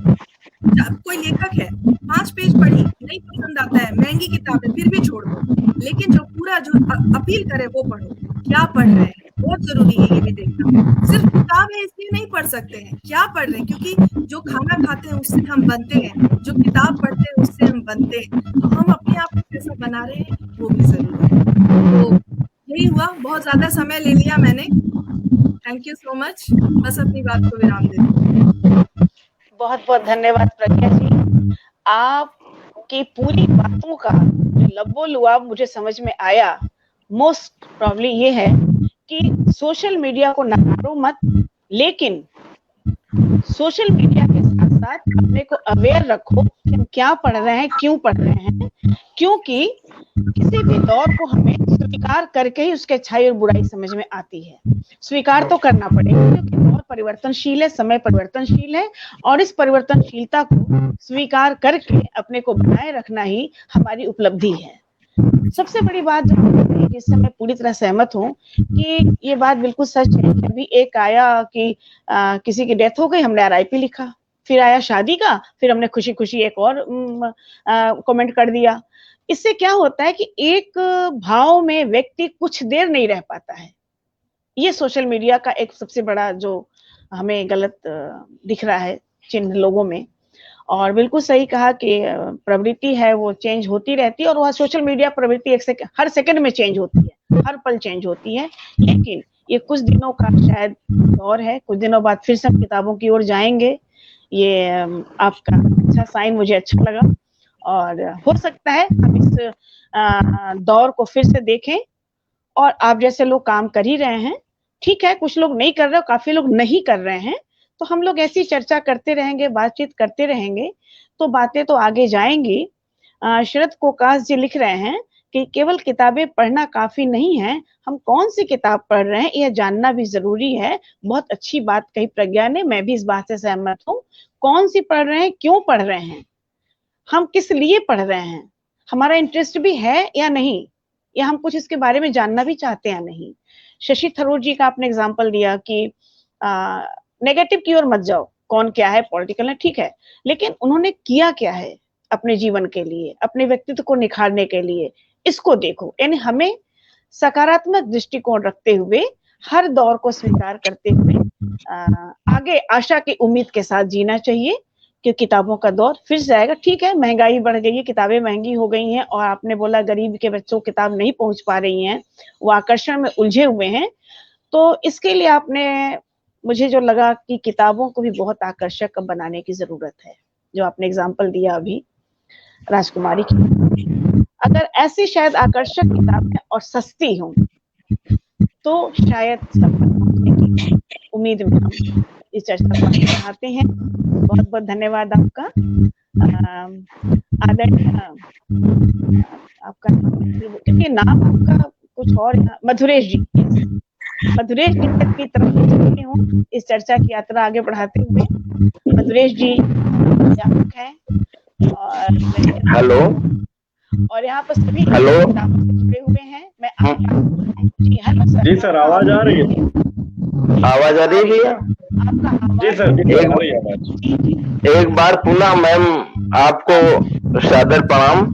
कोई लेखक है, 5 पेज पढ़ी, नहीं पसंद आता है, महंगी किताब है, फिर भी छोड़ दो, लेकिन जो पूरा जो अपील करे वो पढ़ो। क्या पढ़ रहे हैं बहुत जरूरी है, ये भी देखना। सिर्फ किताब है इसलिए नहीं पढ़ सकते हैं, क्या पढ़ रहे हैं, क्योंकि जो खाना खाते हैं उससे हम बनते हैं, जो किताब पढ़ते हैं उससे हम बनते हैं। तो हम अपने आप को कैसा बना रहे हैं वो भी जरूरी है। तो यही हुआ, बहुत ज्यादा समय ले लिया मैंने। थैंक यू सो मच, बस अपनी बात को विराम दे दूं। बहुत बहुत धन्यवाद प्रज्ञा जी, आपकी पूरी बातों का लब्बो लुआब मुझे समझ में आया। मोस्ट प्रॉब्ली ये है कि सोशल मीडिया को नकारो मत, लेकिन सोशल मीडिया के साथ साथ अपने को अवेयर रखो कि हम क्या पढ़ रहे हैं, क्यों पढ़ रहे हैं, क्योंकि किसी भी दौर को हमें स्वीकार करके ही उसके अच्छाई और बुराई समझ में आती है। स्वीकार तो करना पड़ेगा क्योंकि दौर परिवर्तनशील है, समय परिवर्तनशील है, और इस परिवर्तनशीलता को स्वीकार करके अपने को बनाए रखना ही हमारी उपलब्धि है। सबसे बड़ी बात जो जिससे मैं पूरी तरह सहमत हूँ कि ये बात बिल्कुल सच है कि अभी एक आया कि किसी की डेथ हो गई, हमने RIP लिखा, फिर आया शादी का, फिर हमने खुशी खुशी एक और कमेंट कर दिया। इससे क्या होता है कि एक भाव में व्यक्ति कुछ देर नहीं रह पाता है। ये सोशल मीडिया का एक सबसे बड़ा जो हमें गलत दिख रहा है चिन्ह लोगों में। और बिल्कुल सही कहा कि प्रवृत्ति है वो चेंज होती रहती है, और वह सोशल मीडिया प्रवृत्ति हर सेकंड में चेंज होती है, हर पल चेंज होती है। लेकिन ये कुछ दिनों का शायद दौर है, कुछ दिनों बाद फिर सब किताबों की ओर जाएंगे। ये आपका अच्छा साइन मुझे अच्छा लगा, और हो सकता है हम इस दौर को फिर से देखें। और आप जैसे लोग काम कर ही रहे हैं, ठीक है, कुछ लोग नहीं कर रहे, काफी लोग नहीं कर रहे हैं, तो हम लोग ऐसी चर्चा करते रहेंगे, बातचीत करते रहेंगे, तो बातें तो आगे जाएंगी। शरद कोकास जी लिख रहे हैं कि केवल किताबें पढ़ना काफी नहीं है, हम कौन सी किताब पढ़ रहे हैं यह जानना भी जरूरी है। बहुत अच्छी बात कही प्रज्ञा ने, मैं भी इस बात से सहमत हूँ। कौन सी पढ़ रहे हैं, क्यों पढ़ रहे हैं, हम किस लिए पढ़ रहे हैं, हमारा इंटरेस्ट भी है या नहीं, या हम कुछ इसके बारे में जानना भी चाहते हैं या नहीं। शशि थरूर जी का आपने एग्जाम्पल दिया कि नेगेटिव की ओर मत जाओ, कौन क्या है, पॉलिटिकल है, ठीक है, लेकिन उन्होंने किया क्या है अपने जीवन के लिए, अपने व्यक्तित्व को निखारने के लिए, इसको देखो। यानी हमें सकारात्मक दृष्टिकोण रखते हुए, हर दौर को स्वीकार करते हुए आगे आशा की उम्मीद के साथ जीना चाहिए कि किताबों का दौर फिर से आएगा। ठीक है, महंगाई बढ़ गई है, किताबें महंगी हो गई हैं, और आपने बोला गरीब के बच्चों को किताब नहीं पहुंच पा रही हैं, वो आकर्षण में उलझे हुए हैं। तो इसके लिए आपने, मुझे जो लगा कि किताबों को भी बहुत आकर्षक बनाने की जरूरत है, जो आपने एग्जाम्पल दिया अभी राजकुमारी की। अगर ऐसी शायद आकर्षक किताबें और सस्ती हों तो शायद सब पहुंचने की उम्मीद में हम इस चर्चा को बढ़ाते हैं। बहुत बहुत धन्यवाद आपका। आदरणीय आपका, क्योंकि नाम आपका कुछ और, मधुरेश जी, मधुरेश जी की तरफ चलती हूँ इस चर्चा की यात्रा आगे बढ़ाते हुए। मधुरेश जी है, और हेलो, और यहाँ पर सभी हेलो, जुड़े हुए हैं। मैं जी सर, आवाज आ रही है? आवाज आ रही है भैया? जी सर, एक बार पुनः मैम आपको सादर प्रणाम।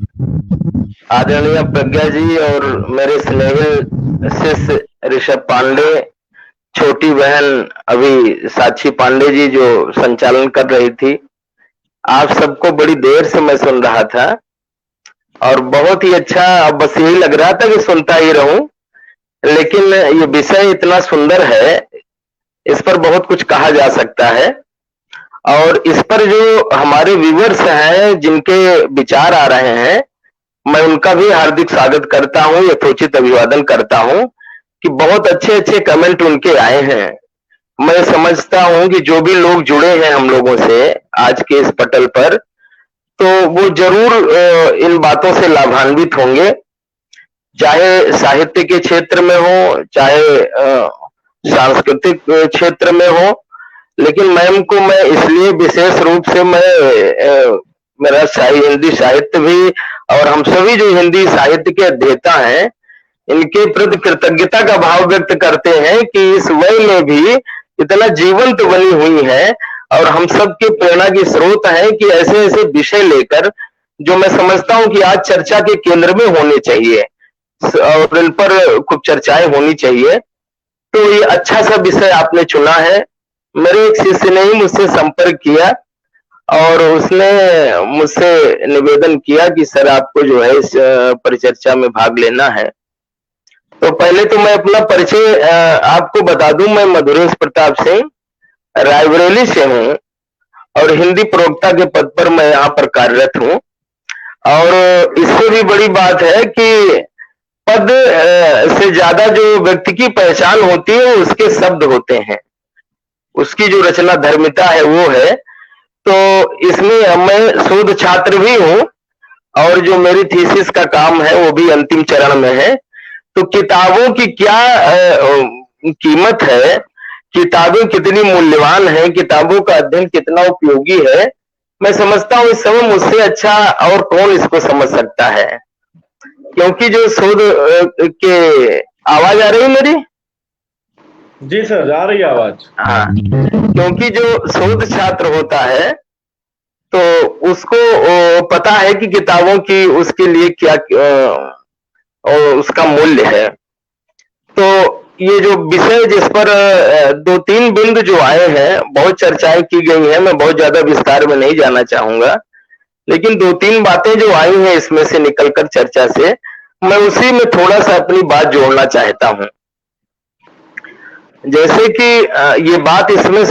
आदरणीय प्रज्ञा जी और मेरे स्नेहिल शिष्य ऋषभ पांडे, छोटी बहन अभी साक्षी पांडे जी जो संचालन कर रही थी, आप सबको बड़ी देर से मैं सुन रहा था और बहुत ही अच्छा, बस यही लग रहा था कि सुनता ही रहूं। लेकिन ये विषय इतना सुंदर है, इस पर बहुत कुछ कहा जा सकता है, और इस पर जो हमारे व्यूअर्स हैं जिनके विचार आ रहे हैं, मैं उनका भी हार्दिक स्वागत करता हूं, यथोचित अभिवादन करता हूं कि बहुत अच्छे अच्छे कमेंट उनके आए हैं। मैं समझता हूं कि जो भी लोग जुड़े हैं हम लोगों से आज के इस पटल पर, तो वो जरूर इन बातों से लाभान्वित होंगे, चाहे साहित्य के क्षेत्र में हो, चाहे सांस्कृतिक क्षेत्र में हो। लेकिन मैम को मैं इसलिए विशेष रूप से, मेरा हिंदी साहित्य भी, और हम सभी जो हिंदी साहित्य के अध्येता हैं, इनके प्रति कृतज्ञता का भाव व्यक्त करते हैं कि इस वय में भी इतना जीवंत बनी हुई है, और हम सबके प्रेरणा की स्रोत है कि ऐसे ऐसे विषय लेकर, जो मैं समझता हूं कि आज चर्चा के केंद्र में होने चाहिए और इन पर खूब चर्चाएं होनी चाहिए। तो ये अच्छा सा विषय आपने चुना है। मेरे एक शिष्य ने ही मुझसे संपर्क किया और उसने मुझसे निवेदन किया कि सर आपको जो है इस परिचर्चा में भाग लेना है। तो पहले तो मैं अपना परिचय आपको बता दूं, मैं मधुरेश प्रताप सिंह रायबरेली से हूं और हिंदी प्रवक्ता के पद पर मैं यहाँ पर कार्यरत हूं। और इससे भी बड़ी बात है कि पद से ज्यादा जो व्यक्ति की पहचान होती है उसके शब्द होते हैं, उसकी जो रचना धर्मिता है वो है। तो इसमें मैं शोध छात्र भी हूं और जो मेरी थीसिस का काम है वो भी अंतिम चरण में है। तो किताबों की क्या कीमत है, किताबें कितनी मूल्यवान है, किताबों का अध्ययन कितना उपयोगी है, मैं समझता हूँ इस समय मुझसे अच्छा और कौन इसको समझ सकता है। क्योंकि जो शोध के आवाज आ रही है मेरी? जी सर, आ रही है आवाज। हाँ, क्योंकि जो शोध छात्र होता है तो उसको पता है कि किताबों की उसके लिए क्या और उसका मूल्य है। तो ये जो विषय जिस पर 2-3 बिंदु जो आए हैं, बहुत चर्चाएं की गई हैं, मैं बहुत ज्यादा विस्तार में नहीं जाना चाहूंगा, लेकिन 2-3 बातें जो आई हैं इसमें से निकलकर चर्चा से, मैं उसी में थोड़ा सा अपनी बात जोड़ना चाहता हूं। जैसे कि ये बात इसमें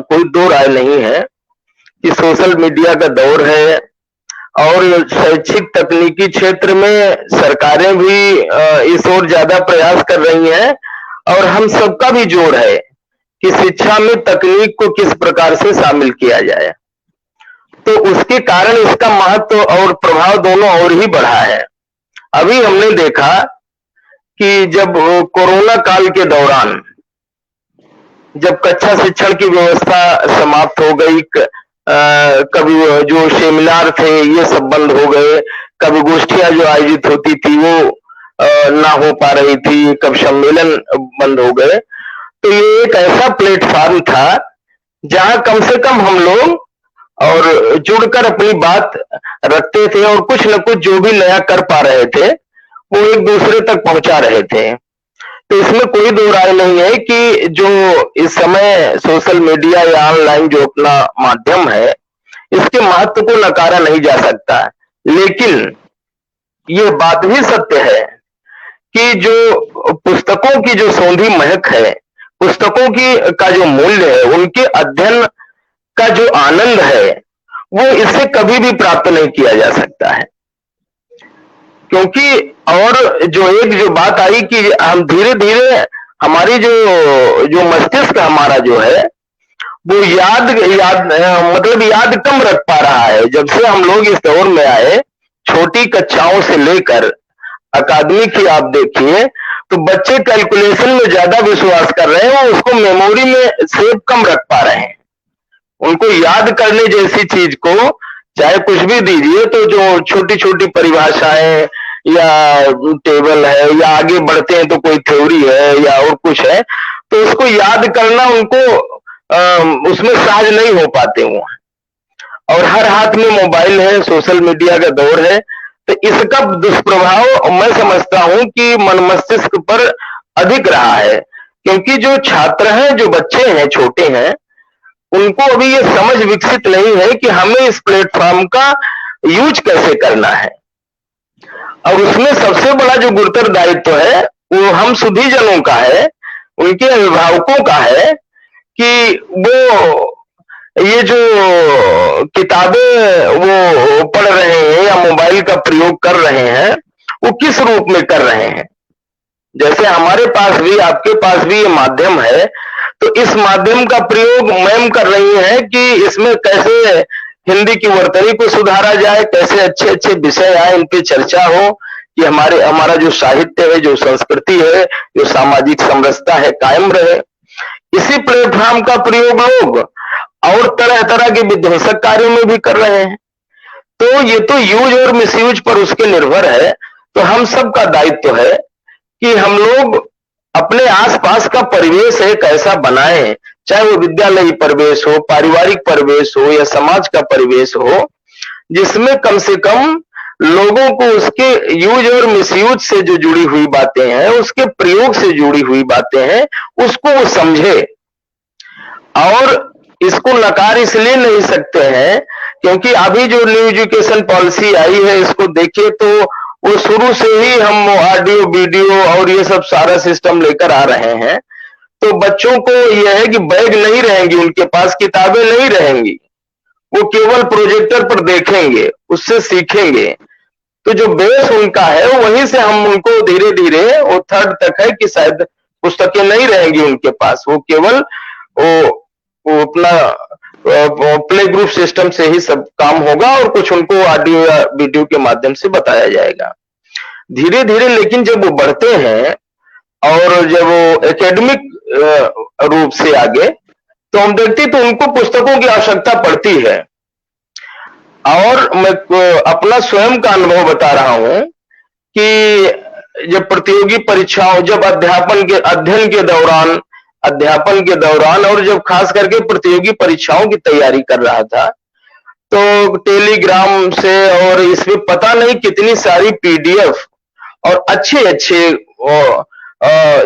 कोई दो राय नहीं है कि सोशल मीडिया का दौर है और शैक्षिक तकनीकी क्षेत्र में सरकारें भी इस ओर ज्यादा प्रयास कर रही हैं और हम सबका भी जोर है कि शिक्षा में तकनीक को किस प्रकार से शामिल किया जाए। तो उसके कारण इसका महत्व और प्रभाव दोनों और ही बढ़ा है। अभी हमने देखा कि जब कोरोना काल के दौरान जब कक्षा शिक्षण की व्यवस्था समाप्त हो गई, कभी जो सेमिनार थे ये सब बंद हो गए, कभी गोष्ठियां जो आयोजित होती थी वो ना हो पा रही थी, कभी सम्मेलन बंद हो गए, तो ये एक ऐसा प्लेटफॉर्म था जहां कम से कम हम लोग और जुड़कर अपनी बात रखते थे और कुछ न कुछ जो भी नया कर पा रहे थे वो एक दूसरे तक पहुंचा रहे थे। तो इसमें कोई दो राय नहीं है कि जो इस समय सोशल मीडिया या ऑनलाइन जो अपना माध्यम है इसके महत्व को नकारा नहीं जा सकता। लेकिन ये बात भी सत्य है कि जो पुस्तकों की जो सौंधी महक है, पुस्तकों की का जो मूल्य है, उनके अध्ययन का जो आनंद है वो इससे कभी भी प्राप्त नहीं किया जा सकता है। क्योंकि और जो बात आई कि हम धीरे धीरे हमारी जो मस्तिष्क हमारा जो है वो याद कम रख पा रहा है। जब से हम लोग इस दौर में आए, छोटी कक्षाओं से लेकर अकादमिक ही आप देखिए तो बच्चे कैलकुलेशन में ज्यादा विश्वास कर रहे हैं, वो उसको मेमोरी में सेव कम रख पा रहे हैं। उनको याद करने जैसी चीज को चाहे कुछ भी दीजिए तो जो छोटी छोटी परिभाषाएं या टेबल है या आगे बढ़ते हैं तो कोई थ्योरी है या और कुछ है, तो उसको याद करना उनको उसमें सहज नहीं हो पाते वो। और हर हाथ में मोबाइल है, सोशल मीडिया का दौर है, तो इसका दुष्प्रभाव मैं समझता हूं कि मन मस्तिष्क पर अधिक रहा है। क्योंकि जो छात्र हैं, जो बच्चे हैं, छोटे हैं, उनको अभी ये समझ विकसित नहीं है कि हमें इस प्लेटफॉर्म का यूज कैसे करना है। और उसमें सबसे बड़ा जो गुरुतर दायित्व है वो हम सभी जनों का है, उनके अभिभावकों का है कि वो ये जो किताबें वो पढ़ रहे हैं या मोबाइल का प्रयोग कर रहे हैं वो किस रूप में कर रहे हैं। जैसे हमारे पास भी, आपके पास भी ये माध्यम है, तो इस माध्यम का प्रयोग मैम कर रही है कि इसमें कैसे हिंदी की वर्तनी को सुधारा जाए, कैसे अच्छे अच्छे विषय आए, इन पे चर्चा हो कि हमारा जो साहित्य है, जो संस्कृति है, जो सामाजिक समरसता है कायम रहे। इसी प्लेटफॉर्म का प्रयोग लोग और तरह तरह के विध्वंसक कार्यों में भी कर रहे हैं। तो ये तो यूज और मिसयूज पर उसके निर्भर है। तो हम सबका दायित्व है कि हम लोग अपने आसपास का परिवेश एक ऐसा बनाएं, चाहे वो विद्यालयी परिवेश हो, पारिवारिक परिवेश हो या समाज का परिवेश हो, जिसमें कम से कम लोगों को उसके यूज और मिसयूज से जो जुड़ी हुई बातें हैं, उसके प्रयोग से जुड़ी हुई बातें हैं, उसको वो समझे। और इसको नकार इसलिए नहीं सकते हैं क्योंकि अभी जो न्यू एजुकेशन पॉलिसी आई है, इसको देखिए तो वो शुरू से ही हम ऑडियो वीडियो और ये सब सारा सिस्टम लेकर आ रहे हैं। तो बच्चों को यह है कि बैग नहीं रहेंगी, उनके पास किताबें नहीं रहेंगी, वो केवल प्रोजेक्टर पर देखेंगे, उससे सीखेंगे। तो जो बेस उनका है वहीं से हम उनको धीरे धीरे वो थर्ड तक है कि शायद पुस्तकें नहीं रहेंगी उनके पास, वो केवल वो अपना प्ले ग्रुप सिस्टम से ही सब काम होगा और कुछ उनको ऑडियो या वीडियो के माध्यम से बताया जाएगा। धीरे धीरे लेकिन जब वो बढ़ते हैं और जब वो एकेडमिक रूप से आगे, तो हम देखते तो उनको पुस्तकों की आवश्यकता पड़ती है। और मैं अपना स्वयं का अनुभव बता रहा हूं कि जब प्रतियोगी परीक्षाओं, जब अध्यापन के दौरान और जब खास करके प्रतियोगी परीक्षाओं की तैयारी कर रहा था, तो टेलीग्राम से और इसमें पता नहीं कितनी सारी पीडीएफ और अच्छे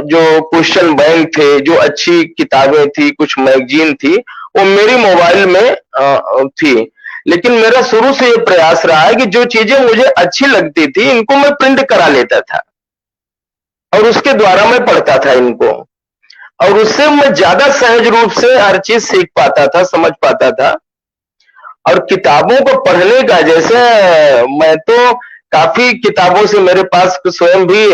जो क्वेश्चन बैंक थे, जो अच्छी किताबें थी, कुछ मैगजीन थी, वो मेरी मोबाइल में थी। लेकिन मेरा शुरू से ये प्रयास रहा है कि जो चीजें मुझे अच्छी लगती थी, इनको मैं प्रिंट करा लेता था और उसके द्वारा मैं पढ़ता था इनको, और उससे मैं ज्यादा सहज रूप से हर चीज सीख पाता था, समझ पाता था। और किताबों को पढ़ने का, जैसे मैं तो काफी किताबों से, मेरे पास स्वयं भी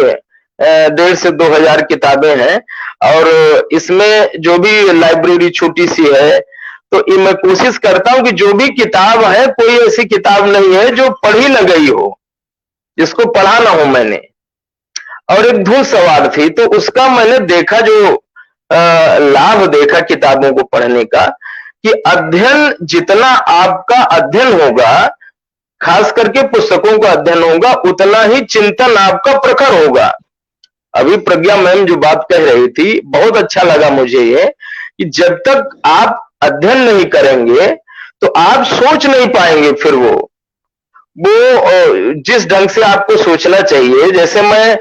1,500 से 2,000 किताबें हैं, और इसमें जो भी लाइब्रेरी छोटी सी है, तो मैं कोशिश करता हूं कि जो भी किताब है, कोई ऐसी किताब नहीं है जो पढ़ी न गई हो, जिसको पढ़ा ना हो मैंने। और एक धुन सवार थी, तो उसका मैंने देखा, जो लाभ देखा किताबों को पढ़ने का, कि अध्ययन जितना आपका अध्ययन होगा, खास करके पुस्तकों का अध्ययन होगा, उतना ही चिंतन आपका प्रखर होगा। अभी प्रज्ञा मैम जो बात कह रही थी, बहुत अच्छा लगा मुझे ये, कि जब तक आप अध्ययन नहीं करेंगे तो आप सोच नहीं पाएंगे। फिर वो जिस ढंग से आपको सोचना चाहिए, जैसे मैं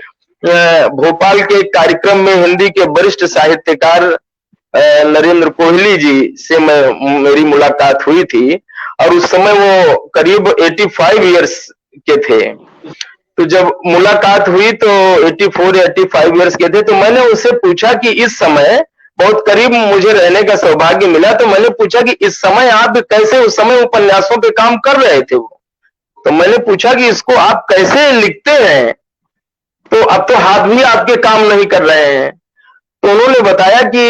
भोपाल के कार्यक्रम में हिंदी के वरिष्ठ साहित्यकार नरेंद्र कोहली जी से मेरी मुलाकात हुई थी, और उस समय वो करीब 85 इयर्स के थे। तो जब मुलाकात हुई तो 84 या 85 इयर्स के थे, तो मैंने उनसे पूछा कि इस समय, बहुत करीब मुझे रहने का सौभाग्य मिला, तो मैंने पूछा कि इस समय आप कैसे, उस समय उपन्यासों पे काम कर रहे थे वो, तो मैंने पूछा कि इसको आप कैसे लिखते हैं, तो अब तो हाथ भी आपके काम नहीं कर रहे हैं। तो उन्होंने बताया कि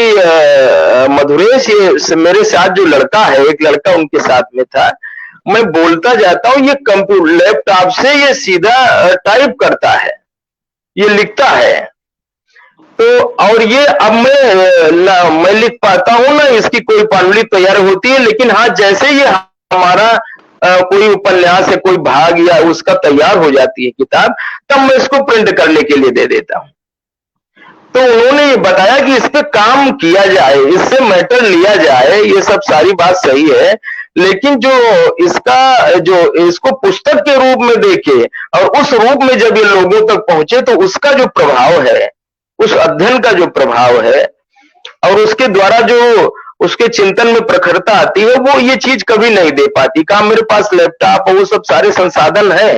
मधुरेश, ये मेरे साथ जो लड़का है, एक लड़का उनके साथ में था, मैं बोलता जाता हूं, ये कंप्यूटर लैपटॉप से ये सीधा टाइप करता है, ये लिखता है, तो और ये अब मैं लिख पाता हूं ना, इसकी कोई पांडुलिपि तैयार होती है, लेकिन हाँ, जैसे ये हमारा कोई उपन्यास है, कोई भाग या उसका तैयार हो जाती है किताब, तब मैं इसको प्रिंट करने के लिए दे देता हूं। तो उन्होंने ये बताया कि इस पे काम किया जाए, इससे मैटर लिया जाए, ये सब सारी बात सही है, लेकिन इसको पुस्तक के रूप में देखे और उस रूप में जब ये लोगों तक पहुंचे, तो उसका जो प्रभाव है, उस अध्ययन का जो प्रभाव है, और उसके द्वारा जो उसके चिंतन में प्रखरता आती है, वो ये चीज कभी नहीं दे पाती। कहा मेरे पास लैपटॉप और वो सब सारे संसाधन है,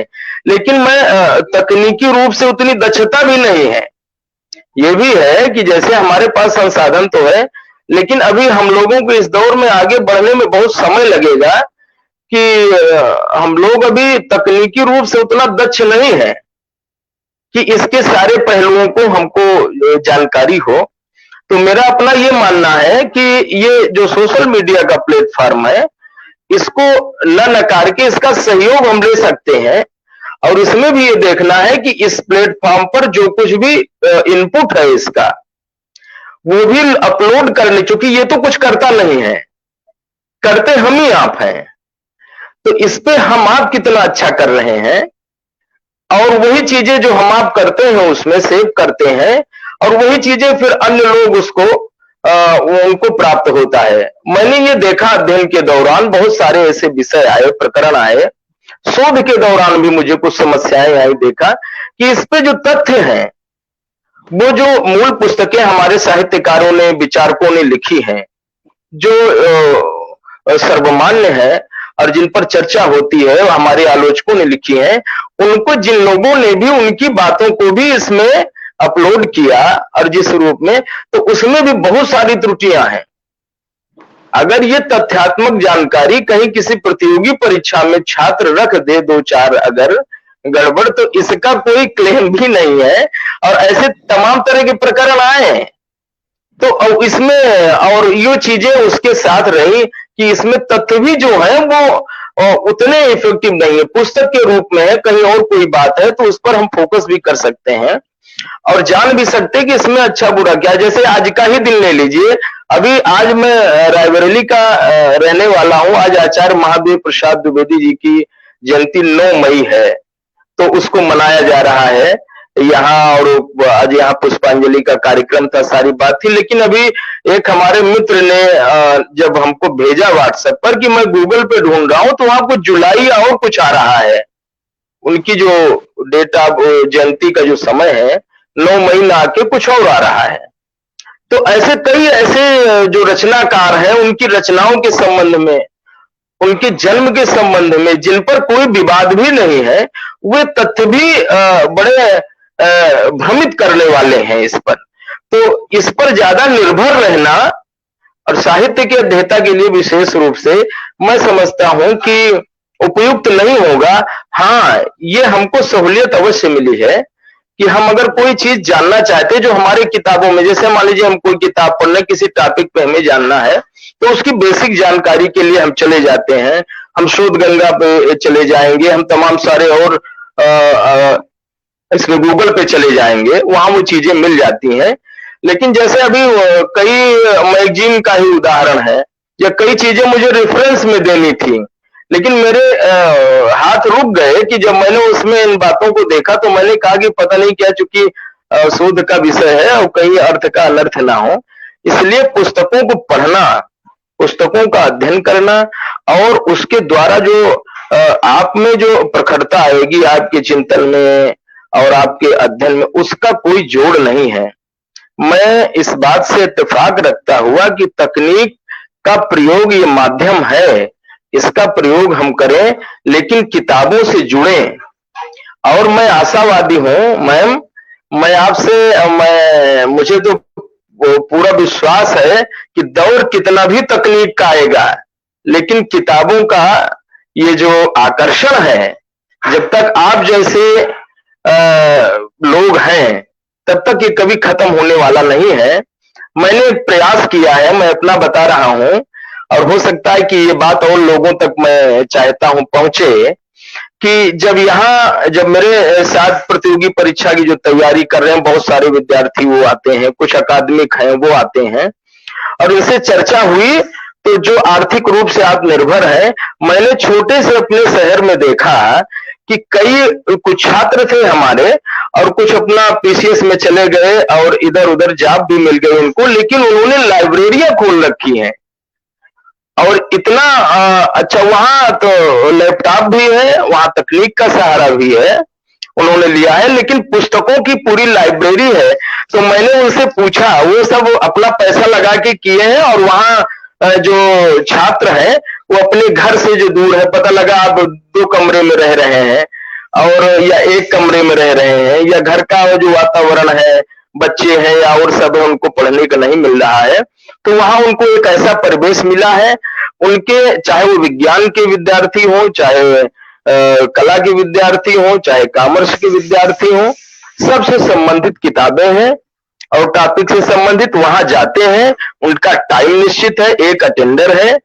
लेकिन मैं तकनीकी रूप से उतनी दक्षता भी नहीं है। ये भी है कि जैसे हमारे पास संसाधन तो है, लेकिन अभी हम लोगों को इस दौर में आगे बढ़ने में बहुत समय लगेगा, कि हम लोग अभी तकनीकी रूप से उतना दक्ष नहीं है कि इसके सारे पहलुओं को हमको जानकारी हो। तो मेरा अपना ये मानना है कि ये जो सोशल मीडिया का प्लेटफॉर्म है, इसको न नकार के इसका सहयोग हम ले सकते हैं, और इसमें भी ये देखना है कि इस प्लेटफॉर्म पर जो कुछ भी इनपुट है इसका, वो भी अपलोड करने, चूंकि ये तो कुछ करता नहीं है, करते हम ही आप हैं, तो इस पे हम आप कितना अच्छा कर रहे हैं, और वही चीजें जो हम आप करते हैं उसमें सेव करते हैं, और वही चीजें फिर अन्य लोग उसको उनको प्राप्त होता है। मैंने ये देखा अध्ययन के दौरान, बहुत सारे ऐसे विषय आए, प्रकरण आए, शोध के दौरान भी मुझे कुछ समस्याएं आई, देखा कि इस पे जो तथ्य हैं, वो जो मूल पुस्तकें हमारे साहित्यकारों ने, विचारकों ने लिखी हैं, जो सर्वमान्य है और जिन पर चर्चा होती है, हमारे आलोचकों ने लिखी है, उनको जिन लोगों ने भी उनकी बातों को भी इसमें अपलोड किया, और जिस रूप में, तो उसमें भी बहुत सारी त्रुटियां हैं। अगर ये तथ्यात्मक जानकारी कहीं किसी प्रतियोगी परीक्षा में छात्र रख दे 2-4 अगर गड़बड़, तो इसका कोई क्लेम भी नहीं है, और ऐसे तमाम तरह के प्रकरण आए हैं। तो इसमें और ये चीजें उसके साथ रही कि इसमें तथ्य भी जो है वो उतने इफेक्टिव नहीं है, पुस्तक के रूप में है, कहीं और कोई बात है तो उस पर हम फोकस भी कर सकते हैं और जान भी सकते हैं कि इसमें अच्छा बुरा क्या। जैसे आज का ही दिन ले लीजिए, अभी आज मैं रायबरेली का रहने वाला हूं। आज आचार्य महादेव प्रसाद द्विवेदी जी की जयंती 9 मई है, तो उसको मनाया जा रहा है यहाँ, और आज यहाँ पुष्पांजलि का कार्यक्रम था, सारी बात थी। लेकिन अभी एक हमारे मित्र ने जब हमको भेजा व्हाट्सएप पर कि मैं गूगल पे ढूंढ रहा हूं तो वहां कुछ जुलाई और कुछ आ रहा है, उनकी जो डेट ऑफ जयंती का जो समय है 9 मई ना आके कुछ और आ रहा है। तो ऐसे कई ऐसे जो रचनाकार हैं उनकी रचनाओं के संबंध में, उनके जन्म के संबंध में जिन पर कोई विवाद भी नहीं है, वे तथ्य भी बड़े भ्रमित करने वाले हैं इस पर। तो इस पर ज्यादा निर्भर रहना और साहित्य के अध्येता के लिए विशेष रूप से मैं समझता हूं कि उपयुक्त नहीं होगा। हाँ, ये हमको सहूलियत अवश्य मिली है कि हम अगर कोई चीज जानना चाहते हैं जो हमारे किताबों में, जैसे मान लीजिए हम कोई किताब पढ़ना, किसी टॉपिक पे हमें जानना है तो उसकी बेसिक जानकारी के लिए हम चले जाते हैं, हम शोध गंगा पे चले जाएंगे, हम तमाम सारे और इसमें गूगल पे चले जाएंगे, वहां वो चीजें मिल जाती हैं। लेकिन जैसे अभी कई मैगजीन का ही उदाहरण है, या कई चीजें मुझे रेफरेंस में देनी थी, लेकिन मेरे हाथ रुक गए कि जब मैंने उसमें इन बातों को देखा तो मैंने कहा कि पता नहीं क्या, चूंकि शोध का विषय है और कहीं अर्थ का अनर्थ ना हो, इसलिए पुस्तकों को पढ़ना, पुस्तकों का अध्ययन करना और उसके द्वारा जो आप में जो प्रखरता आएगी आपके चिंतन में और आपके अध्ययन में, उसका कोई जोड़ नहीं है। मैं इस बात से इत्तेफाक रखता हुआ कि तकनीक का प्रयोग ये माध्यम है, इसका प्रयोग हम करें लेकिन किताबों से जुड़ें। और मैं आशावादी हूं मैम, मैं आपसे मुझे तो पूरा विश्वास है कि दौर कितना भी तकनीक का आएगा, लेकिन किताबों का ये जो आकर्षण है, जब तक आप जैसे लोग हैं तब तक ये कभी खत्म होने वाला नहीं है। मैंने एक प्रयास किया है, मैं अपना बता रहा हूं, और हो सकता है कि ये बात और लोगों तक मैं चाहता हूं पहुंचे, कि जब मेरे साथ प्रतियोगी परीक्षा की जो तैयारी कर रहे हैं बहुत सारे विद्यार्थी वो आते हैं, कुछ अकादमिक हैं वो आते हैं, और इनसे चर्चा हुई तो जो आर्थिक रूप से आत्मनिर्भर है, मैंने छोटे से अपने शहर में देखा कि कुछ छात्र थे हमारे और कुछ अपना पीसीएस में चले गए और इधर उधर जॉब भी मिल गई उनको, लेकिन उन्होंने लाइब्रेरियां खोल रखी हैं और इतना अच्छा, वहां तो लैपटॉप भी है, वहां तकनीक का सहारा भी है, उन्होंने लिया है, लेकिन पुस्तकों की पूरी लाइब्रेरी है। तो मैंने उनसे पूछा, वो सब अपना पैसा लगा के किए हैं और वहां जो छात्र हैं वो अपने घर से जो दूर है, पता लगा आप 2 कमरे में रह रहे हैं और या 1 कमरे में रह रहे हैं, या घर का जो वातावरण है, बच्चे हैं या और सब है, उनको पढ़ने का नहीं मिल रहा है, तो वहां उनको एक ऐसा परिवेश मिला है, उनके चाहे वो विज्ञान के विद्यार्थी हो, चाहे कला के विद्यार्थी हो, चाहे कॉमर्स के विद्यार्थी हो, सबसे संबंधित किताबें हैं और टॉपिक से संबंधित वहां जाते हैं, उनका टाइम निश्चित है, एक अटेंडर है।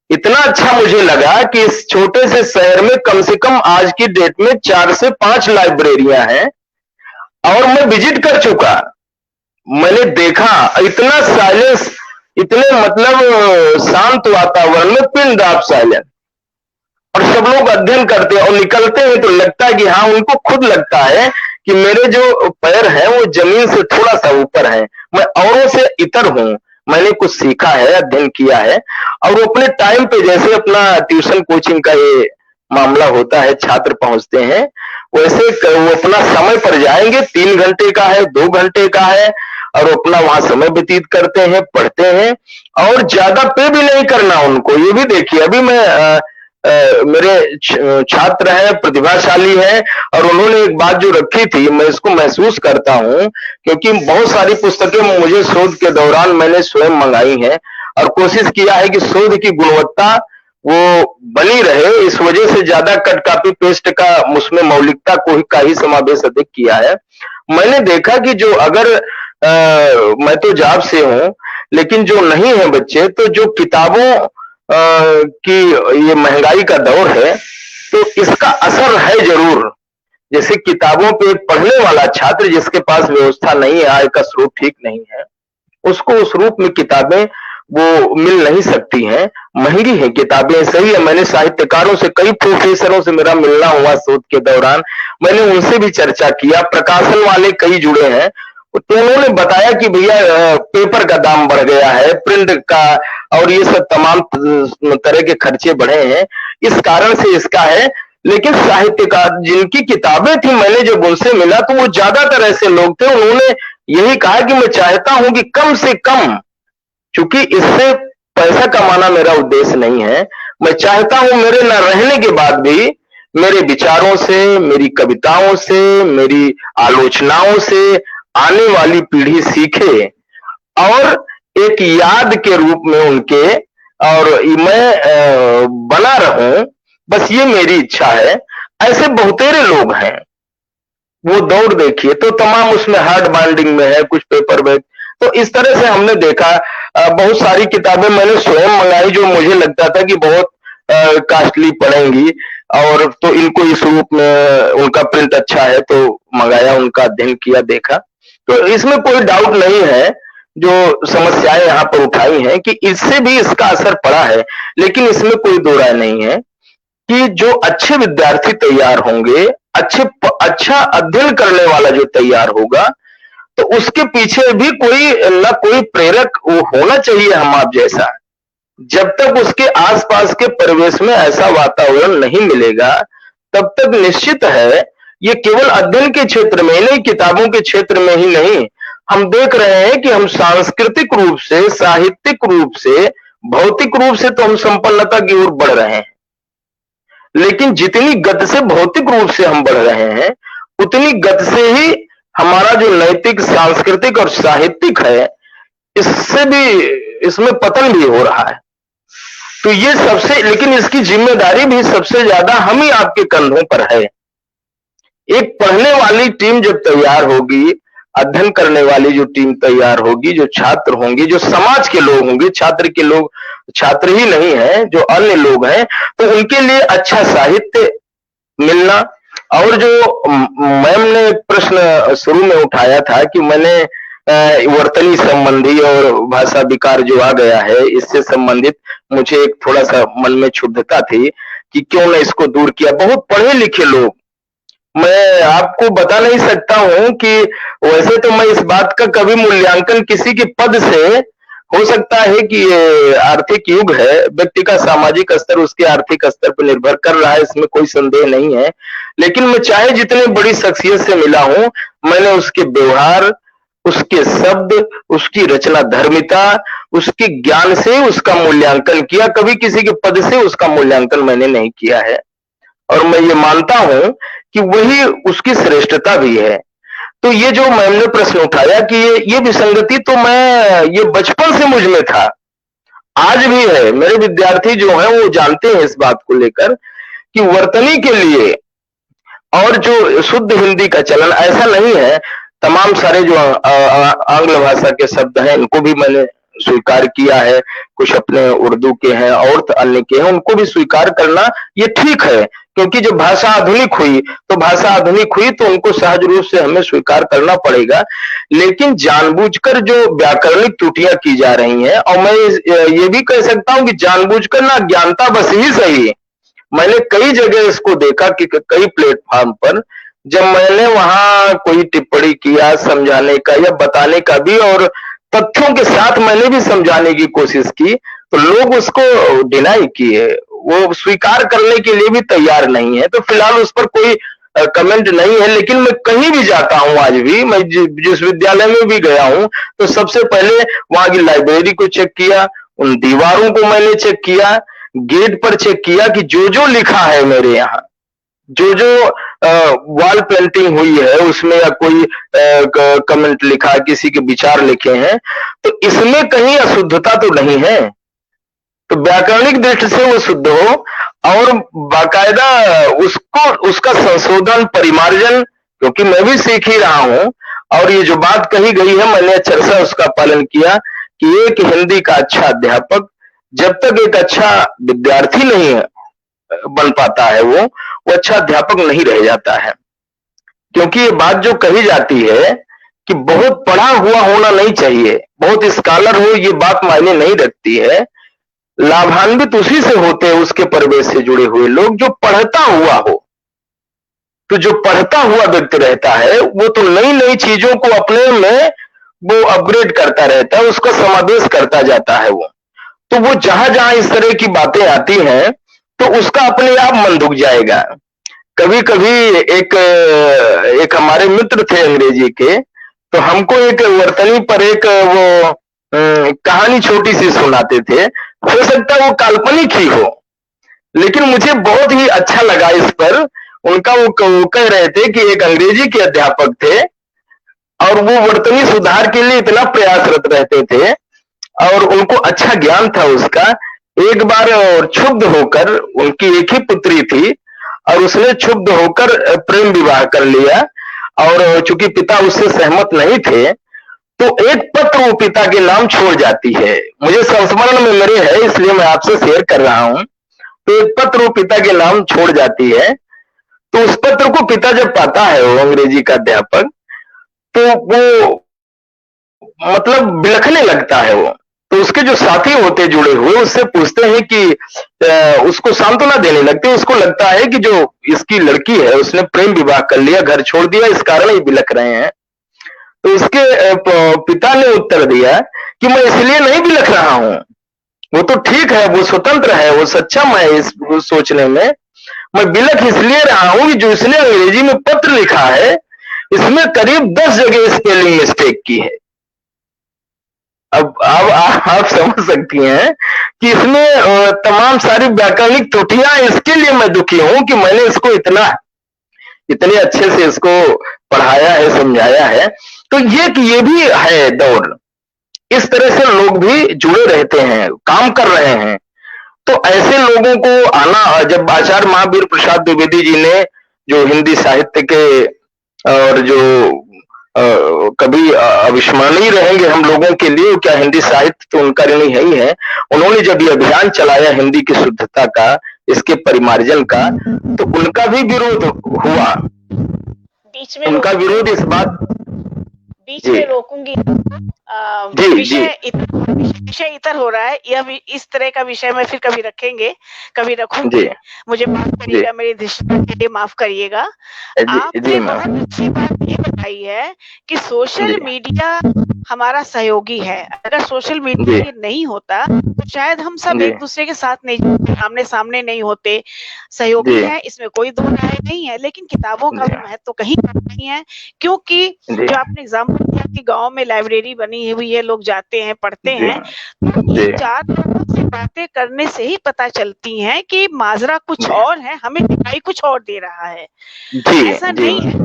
इतना अच्छा मुझे लगा कि इस छोटे से शहर में कम से कम आज की डेट में 4 से 5 लाइब्रेरियां हैं और मैं विजिट कर चुका, मैंने देखा इतना साइलेंस, इतने मतलब शांत वातावरण में, पिन ड्रॉप साइलेंस, और सब लोग अध्ययन करते हैं और निकलते हैं तो लगता है कि हाँ, उनको खुद लगता है कि मेरे जो पैर हैं वो जमीन से थोड़ा सा ऊपर है, मैं औरों से इतर हूं, मैंने कुछ सीखा है, अध्ययन किया है। और वो अपने टाइम पे, जैसे अपना ट्यूशन कोचिंग का ये मामला होता है, छात्र पहुंचते हैं, वैसे वो अपना समय पर जाएंगे, 3 घंटे का है, 2 घंटे का है, और अपना वहां समय व्यतीत करते हैं, पढ़ते हैं, और ज्यादा पे भी नहीं करना उनको। ये भी देखिए, अभी मैं मेरे छात्र हैं, प्रतिभाशाली हैं, और उन्होंने एक बात जो रखी थी, मैं इसको महसूस करता हूं, क्योंकि बहुत सारी पुस्तकें मुझे शोध के दौरान मैंने स्वयं मंगाई हैं और कोशिश किया है कि शोध की गुणवत्ता वो बनी रहे, इस वजह से ज्यादा कट कॉपी पेस्ट का उसमें मौलिकता का ही समावेश अधिक किया है। मैंने देखा कि जो अगर मैं तो जाब से हूँ, लेकिन जो नहीं है बच्चे, तो जो किताबों की ये महंगाई का दौर है, तो इसका असर है जरूर। जैसे किताबों पे पढ़ने वाला छात्र जिसके पास व्यवस्था नहीं है, आय का स्रोत ठीक नहीं है, उसको उस रूप में किताबें वो मिल नहीं सकती हैं, महंगी है किताबें। सही है, मैंने साहित्यकारों से, कई प्रोफेसरों से मेरा मिलना हुआ शोध के दौरान, मैंने उनसे भी चर्चा किया, प्रकाशन वाले कई जुड़े हैं, तो उन्होंने बताया कि भैया पेपर का दाम बढ़ गया है, प्रिंट का, और ये सब तमाम तरह के खर्चे बढ़े हैं, इस कारण से इसका है। लेकिन साहित्यकार जिनकी किताबें थी, मैंने जब उनसे मिला तो वो ज्यादातर ऐसे लोग थे, उन्होंने यही कहा कि मैं चाहता हूं कि कम से कम, क्योंकि इससे पैसा कमाना मेरा उद्देश्य नहीं है, मैं चाहता हूं मेरे न रहने के बाद भी मेरे विचारों से, मेरी कविताओं से, मेरी आलोचनाओं से आने वाली पीढ़ी सीखे और एक याद के रूप में उनके, और मैं बना रहूं, बस ये मेरी इच्छा है। ऐसे बहुतेरे लोग हैं, वो दौड़ देखिए तो तमाम उसमें हार्ड बाइंडिंग में है, कुछ पेपर बैग, तो इस तरह से हमने देखा। बहुत सारी किताबें मैंने स्वयं मंगाई जो मुझे लगता था कि बहुत कॉस्टली पड़ेंगी, और तो इनको इस रूप में उनका प्रिंट अच्छा है तो मंगाया, उनका अध्ययन किया, देखा। तो इसमें कोई डाउट नहीं है, जो समस्याएं यहाँ पर उठाई हैं कि इससे भी इसका असर पड़ा है, लेकिन इसमें कोई दो राय नहीं है कि जो अच्छे विद्यार्थी तैयार होंगे, अच्छा अध्ययन करने वाला जो तैयार होगा, तो उसके पीछे भी कोई न कोई प्रेरक वो होना चाहिए हम आप जैसा। जब तक उसके आसपास के परिवेश में ऐसा वातावरण नहीं मिलेगा, तब तक निश्चित है, ये केवल अध्ययन के क्षेत्र में ही नहीं, किताबों के क्षेत्र में ही नहीं, हम देख रहे हैं कि हम सांस्कृतिक रूप से, साहित्यिक रूप से, भौतिक रूप से तो हम संपन्नता की ओर बढ़ रहे हैं, लेकिन जितनी गति से भौतिक रूप से हम बढ़ रहे हैं, उतनी गति से ही हमारा जो नैतिक, सांस्कृतिक और साहित्यिक है, इससे भी, इसमें पतन भी हो रहा है। तो ये सबसे, लेकिन इसकी जिम्मेदारी भी सबसे ज्यादा हम ही आपके कंधों पर है। एक पढ़ने वाली टीम जब तैयार होगी, अध्ययन करने वाली जो टीम तैयार होगी, जो छात्र होंगे, जो समाज के लोग होंगे, छात्र के लोग छात्र ही नहीं है, जो अन्य लोग हैं, तो उनके लिए अच्छा साहित्य मिलना। और जो मैम ने प्रश्न शुरू में उठाया था कि मैंने वर्तनी संबंधी और भाषा विकार जो आ गया है, इससे संबंधित मुझे एक थोड़ा सा मन में क्षुब्धता थी कि क्यों न इसको दूर किया। बहुत पढ़े लिखे लोग, मैं आपको बता नहीं सकता हूं कि वैसे तो मैं इस बात का कभी मूल्यांकन किसी के पद से, हो सकता है कि ये आर्थिक युग है, व्यक्ति का सामाजिक स्तर उसके आर्थिक स्तर पर निर्भर कर रहा है, इसमें कोई संदेह नहीं है, लेकिन मैं चाहे जितने बड़ी शख्सियत से मिला हूं, मैंने उसके व्यवहार, उसके शब्द, उसकी रचना धर्मिता, उसके ज्ञान से उसका मूल्यांकन किया, कभी किसी के पद से उसका मूल्यांकन मैंने नहीं किया है। और मैं ये मानता हूं कि वही उसकी श्रेष्ठता भी है। तो ये जो मैम ने प्रश्न उठाया कि ये विसंगति, तो मैं, ये बचपन से मुझ में था, आज भी है। मेरे विद्यार्थी जो हैं वो जानते हैं इस बात को लेकर कि वर्तनी के लिए और जो शुद्ध हिंदी का चलन ऐसा नहीं है, तमाम सारे जो आंग्ल भाषा के शब्द हैं इनको भी मैंने स्वीकार किया है, कुछ अपने उर्दू के हैं और अन्य के हैं, उनको भी स्वीकार करना ये ठीक है, क्योंकि जब भाषा आधुनिक हुई तो उनको सहज रूप से हमें स्वीकार करना पड़ेगा। लेकिन जानबूझकर जो व्याकरणिक त्रुटियां की जा रही हैं, और मैं ये भी कह सकता हूं कि जानबूझकर ना ज्ञानता बस ही सही, मैंने कई जगह इसको देखा कि कई प्लेटफॉर्म पर जब मैंने वहां कोई टिप्पणी किया समझाने का या बताने का भी, और तथ्यों के साथ मैंने भी समझाने की कोशिश की, तो लोग उसको डिनाई किए, वो स्वीकार करने के लिए भी तैयार नहीं है। तो फिलहाल उस पर कोई कमेंट नहीं है। लेकिन मैं कहीं भी जाता हूं, आज भी मैं जिस विद्यालय में भी गया हूं, तो सबसे पहले वहां की लाइब्रेरी को चेक किया, उन दीवारों को मैंने चेक किया, गेट पर चेक किया कि जो लिखा है मेरे यहाँ, जो वॉल पेंटिंग हुई है उसमें या कोई कमेंट लिखा, किसी के विचार लिखे हैं, तो इसमें कहीं अशुद्धता तो नहीं है। तो व्याकरणिक दृष्टि से वो शुद्ध हो और बाकायदा उसका संशोधन, परिमार्जन, क्योंकि मैं भी सीख ही रहा हूं, और ये जो बात कही गई है, मैंने अक्षरशः उसका पालन किया कि एक हिंदी का अच्छा अध्यापक जब तक एक अच्छा विद्यार्थी नहीं बन पाता है, वो अच्छा अध्यापक नहीं रह जाता है। क्योंकि ये बात जो कही जाती है कि बहुत पढ़ा हुआ होना नहीं चाहिए, बहुत स्कॉलर हो, ये बात मायने नहीं रखती है। लाभान्वित उसी से होते हैं उसके परिवेश से जुड़े हुए लोग जो पढ़ता हुआ हो। तो जो पढ़ता हुआ व्यक्ति रहता है वो तो नई नई चीजों को अपने में वो अपग्रेड करता रहता है, उसका समावेश करता जाता है। तो वो जहां जहां इस तरह की बातें आती हैं तो उसका अपने आप मन दुख जाएगा। कभी कभी एक हमारे मित्र थे अंग्रेजी के, तो हमको एक वर्तनी पर एक वो कहानी छोटी सी सुनाते थे। हो सकता है वो काल्पनिक ही हो, लेकिन मुझे बहुत ही अच्छा लगा इस पर। उनका वो कह रहे थे कि एक अंग्रेजी के अध्यापक थे और वो वर्तनी सुधार के लिए इतना प्रयासरत रहते थे और उनको अच्छा ज्ञान था उसका। एक बार क्षुब्ध होकर, उनकी एक ही पुत्री थी और उसने क्षुब्ध होकर प्रेम विवाह कर लिया, और चूंकि पिता उससे सहमत नहीं थे तो एक पत्र वो पिता के नाम छोड़ जाती है। मुझे संस्मरण में मेरे है, इसलिए मैं आपसे शेयर कर रहा हूं। तो एक पत्र वो पिता के नाम छोड़ जाती है। तो उस पत्र को पिता जब पाता है, वो अंग्रेजी का अध्यापक, तो वो मतलब बिलखने लगता है। वो तो उसके जो साथी होते जुड़े हुए उससे पूछते हैं कि उसको सांत्वना देने लगते हैं। उसको लगता है कि जो इसकी लड़की है उसने प्रेम विवाह कर लिया, घर छोड़ दिया, इस कारण ही बिलख रहे हैं। तो उसके पिता ने उत्तर दिया कि मैं इसलिए नहीं बिलख रहा हूं, वो तो ठीक है, वो स्वतंत्र है, वो सक्षम है इस सोचने में। मैं बिलख इसलिए रहा हूं कि जो इसने अंग्रेजी में पत्र लिखा है इसमें करीब 10 जगह स्पेलिंग मिस्टेक की है। अब आप समझ सकती हैं कि इसमें तमाम सारी व्याकरणिक त्रुटियां, इसके लिए मैं दुखी हूं कि मैंने इसको इतने अच्छे से इसको पढ़ाया है, समझाया है। तो ये भी है दौर, इस तरह से लोग भी जुड़े रहते हैं, काम कर रहे हैं। तो ऐसे लोगों को आना, जब आचार्य महावीर प्रसाद द्विवेदी जी ने जो हिंदी साहित्य के और जो कभी अविस्मरणीय रहेंगे हम लोगों के लिए, क्या हिंदी साहित्य तो उनका ऋणी है ही है। उन्होंने जब ये अभियान चलाया हिंदी की शुद्धता का, इसके परिमार्जन का, तो उनका भी विरोध हुआ। बीच में उनका विरोध इस बात, बीच में रोकूंगी। विषय इतर हो रहा है, यह इस तरह का विषय में फिर कभी रखेंगे, कभी रखूंगी। मुझे माफ करिएगा, मेरी दृष्टि के लिए माफ करिएगा। आपने बहुत अच्छी बात ये बताई है कि सोशल मीडिया हमारा सहयोगी है। अगर सोशल मीडिया नहीं होता तो शायद हम सब एक दूसरे के साथ नहीं, आमने सामने नहीं होते। सहयोगी है, इसमें कोई दो राय नहीं है, लेकिन किताबों का भी महत्व कहीं नहीं है। क्योंकि जो आपने एग्जाम्पल दिया कि गांव में लाइब्रेरी बनी हुई है, लोग जाते हैं, पढ़ते हैं, तो ये 4 लोगों से बातें करने से ही पता चलती हैं कि माजरा कुछ और है, हमें दिखाई कुछ और दे रहा है। ऐसा नहीं है,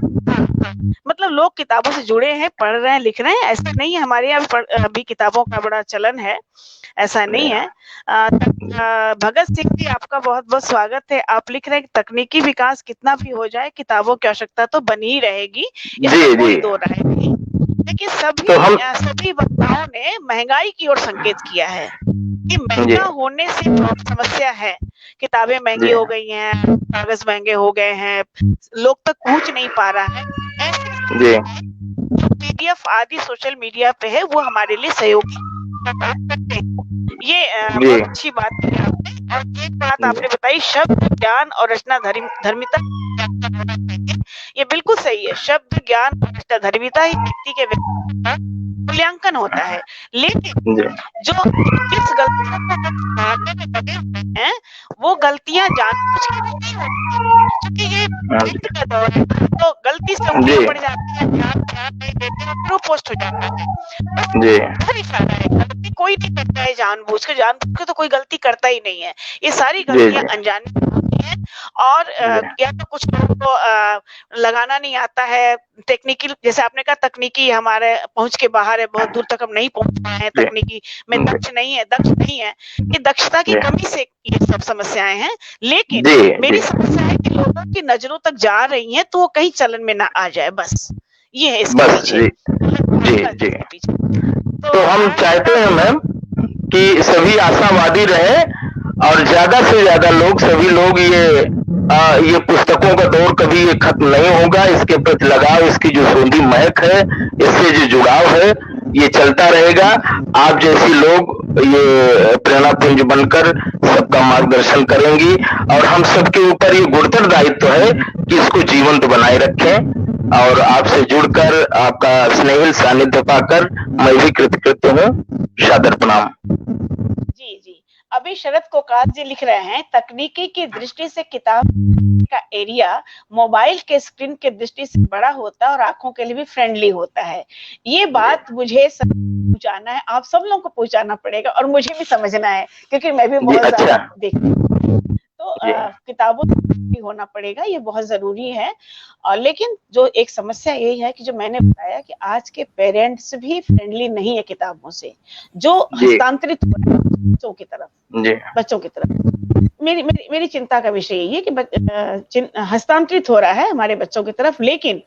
मतलब लोग किताबों से जुड़े हैं, पढ़ रहे हैं, लिख रहे हैं, ऐसा नहीं है। हमारे यहाँ भी किताबों का बड़ा चलन है, ऐसा नहीं है। भगत सिंह जी, आपका बहुत बहुत स्वागत है। आप लिख रहे हैं तकनीकी विकास कितना भी हो जाए, किताबों की आवश्यकता तो बनी ही रहेगी, इसमें कोई दो राय नहीं। लेकिन सभी वक्ताओं ने महंगाई की ओर संकेत किया है कि महंगा होने से बहुत समस्या है। किताबें महंगी हो गई हैं, कागज महंगे हो गए हैं, लोग तक पहुंच नहीं पा रहा है। ऐसे पीडीएफ आदि सोशल मीडिया पे है, वो हमारे लिए सहयोगी करते हैं। ये बहुत अच्छी बात है आपने। और एक बात आपने बताई, शब्द ज्ञान और रचना धर्मिता, ये बिल्कुल सही है। शब्द ज्ञान और रचना धर्मिता ही व्यक्ति के मूल्यांकन होता है। लेकिन जो किस गलतियों को लगे हुए हैं वो गलतियां जानबूझ के नहीं होती, क्योंकि ये का दौर है, तो गलती से उंगली पड़ जाती है, ध्यान नहीं देते हैं, फिर पोस्ट हो जाता है। गलती कोई नहीं करता है जानबूझ के तो कोई गलती करता ही नहीं है। ये सारी गलतियां अनजाने होती हैं, और या तो कुछ लोगों को लगाना नहीं आता है। टेक्निकल, जैसे आपने कहा, तकनीकी हमारे पहुंच के बाहर है, बहुत दूर तक हम नहीं पहुंच पाए हैं, तकनीकी में दक्ष नहीं है। ये दक्षता की कमी से ये सब समस्याएं हैं। लेकिन मेरी समस्या है कि लोगों की नजरों तक जा रही हैं तो वो कहीं चलन में ना आ जाए, बस ये है इसके बस जी जी जी। तो हम चाहते हैं मैम कि सभी आशावादी रहे और ज्यादा से ज्यादा लोग, सभी लोग ये पुस्तकों का दौर कभी ये खत्म नहीं होगा। इसके प्रति लगाव, इसकी जो सूंधी महक है, इससे जो जुड़ाव है, ये चलता रहेगा। आप जैसी लोग ये प्रेरणा पुंज बनकर सबका मार्गदर्शन करेंगी और हम सबके ऊपर ये गुरुतर दायित्व है कि इसको जीवंत बनाए रखें। और आपसे जुड़कर, आपका स्नेहिल सानिध्य पाकर मैं भी कृतकृत हूँ। सादर प्रणाम। जी जी। अभी शरद कोकाज जी लिख रहे हैं, तकनीकी की दृष्टि से किताब का एरिया मोबाइल के स्क्रीन के दृष्टि से बड़ा होता है और आंखों के लिए भी फ्रेंडली होता है। ये बात मुझे पहुंचाना है, आप सब लोगों को पहुंचाना पड़ेगा और मुझे भी समझना है, क्योंकि मैं भी बहुत ज्यादा देखती हूँ। तो किताबों भी होना पड़ेगा, ये बहुत जरूरी है। और लेकिन जो एक समस्या यही है कि जो मैंने बताया कि आज के पेरेंट्स भी फ्रेंडली नहीं है किताबों से, जो हस्तांतरित हो रहा है बच्चों की तरफ। मेरी चिंता का विषय ये है कि हस्तांतरित हो रहा है हमारे बच्चों की तरफ। लेकिन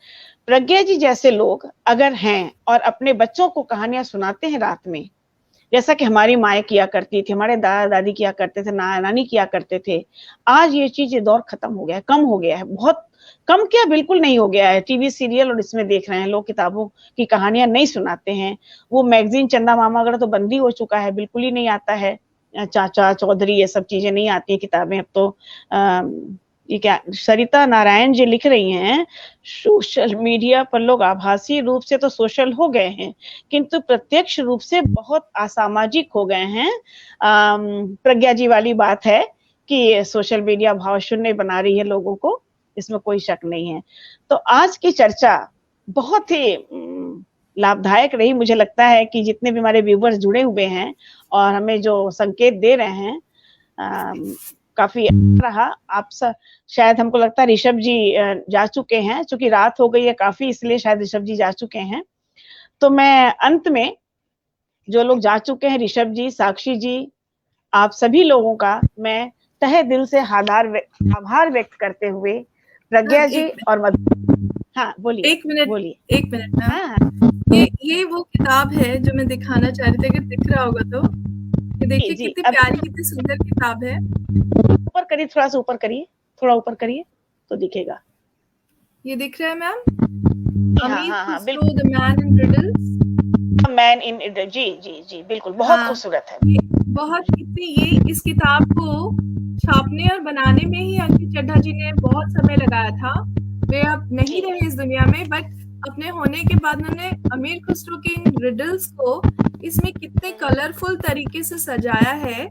प्रज्ञा जी जैसे लोग अगर हैं और अपने बच्चों को कहानियां सुनाते हैं रात में, जैसा कि हमारी माएँ किया करती थी, हमारे दादा दादी किया करते थे, नानी किया करते थे, आज ये चीज, ये दौर खत्म हो गया है, कम हो गया है। बहुत कम क्या, बिल्कुल नहीं हो गया है। टीवी सीरियल और इसमें देख रहे हैं लोग, किताबों की कहानियां नहीं सुनाते हैं। वो मैगजीन चंदा मामा वगैरह तो बंदी हो चुका है, बिल्कुल ही नहीं आता है। चाचा चौधरी ये सब चीजें नहीं आती है किताबें अब तो। ये क्या सरिता नारायण जी लिख रही हैं, सोशल मीडिया पर लोग आभासी रूप से तो सोशल हो गए हैं, किंतु प्रत्यक्ष रूप से बहुत असामाजिक हो गए हैं। प्रज्ञा जी वाली बात है कि सोशल मीडिया भाव शून्य बना रही है लोगों को, इसमें कोई शक नहीं है। तो आज की चर्चा बहुत ही लाभदायक रही। मुझे लगता है कि जितने भी हमारे व्यूवर्स जुड़े हुए हैं और हमें जो संकेत दे रहे हैं, काफी अच्छा रहा। आप शायद, हमको लगता है ऋषभ जी जा चुके हैं, चूंकि रात हो गई है काफी, इसलिए शायद ऋषभ जी जा चुके हैं। तो मैं अंत में जो लोग जा चुके हैं, ऋषभ जी, साक्षी जी, आप सभी लोगों का मैं तहे दिल से आभार व्यक्त करते हुए, प्रज्ञा जी और हाँ बोलिए। एक मिनट बोलिए। एक मिनट। हाँ। ये वो किताब है जो मैं दिखाना चाह रही थी, अगर दिख रहा होगा तो। ये देखिए कितनी प्यारी, कितनी सुंदर किताब है। ऊपर करिए, थोड़ा सा ऊपर करिए, थोड़ा ऊपर करिए तो दिखेगा। ये दिख रहा है मैम? हाँ, बिल्कुल। The man in riddles. Man in riddles, जी जी जी, बिल्कुल, बहुत खूबसूरत है। बहुत ये इस किताब को छापने और बनाने में ही अंकित चड्ढा जी ने बहुत समय लगाया था। वे अब नहीं रहे इस दुनिया में, बट अपने होने के बाद उन्होंने अमीर खुसरो के इन रिडल्स को इसमें कितने कलरफुल तरीके से सजाया है।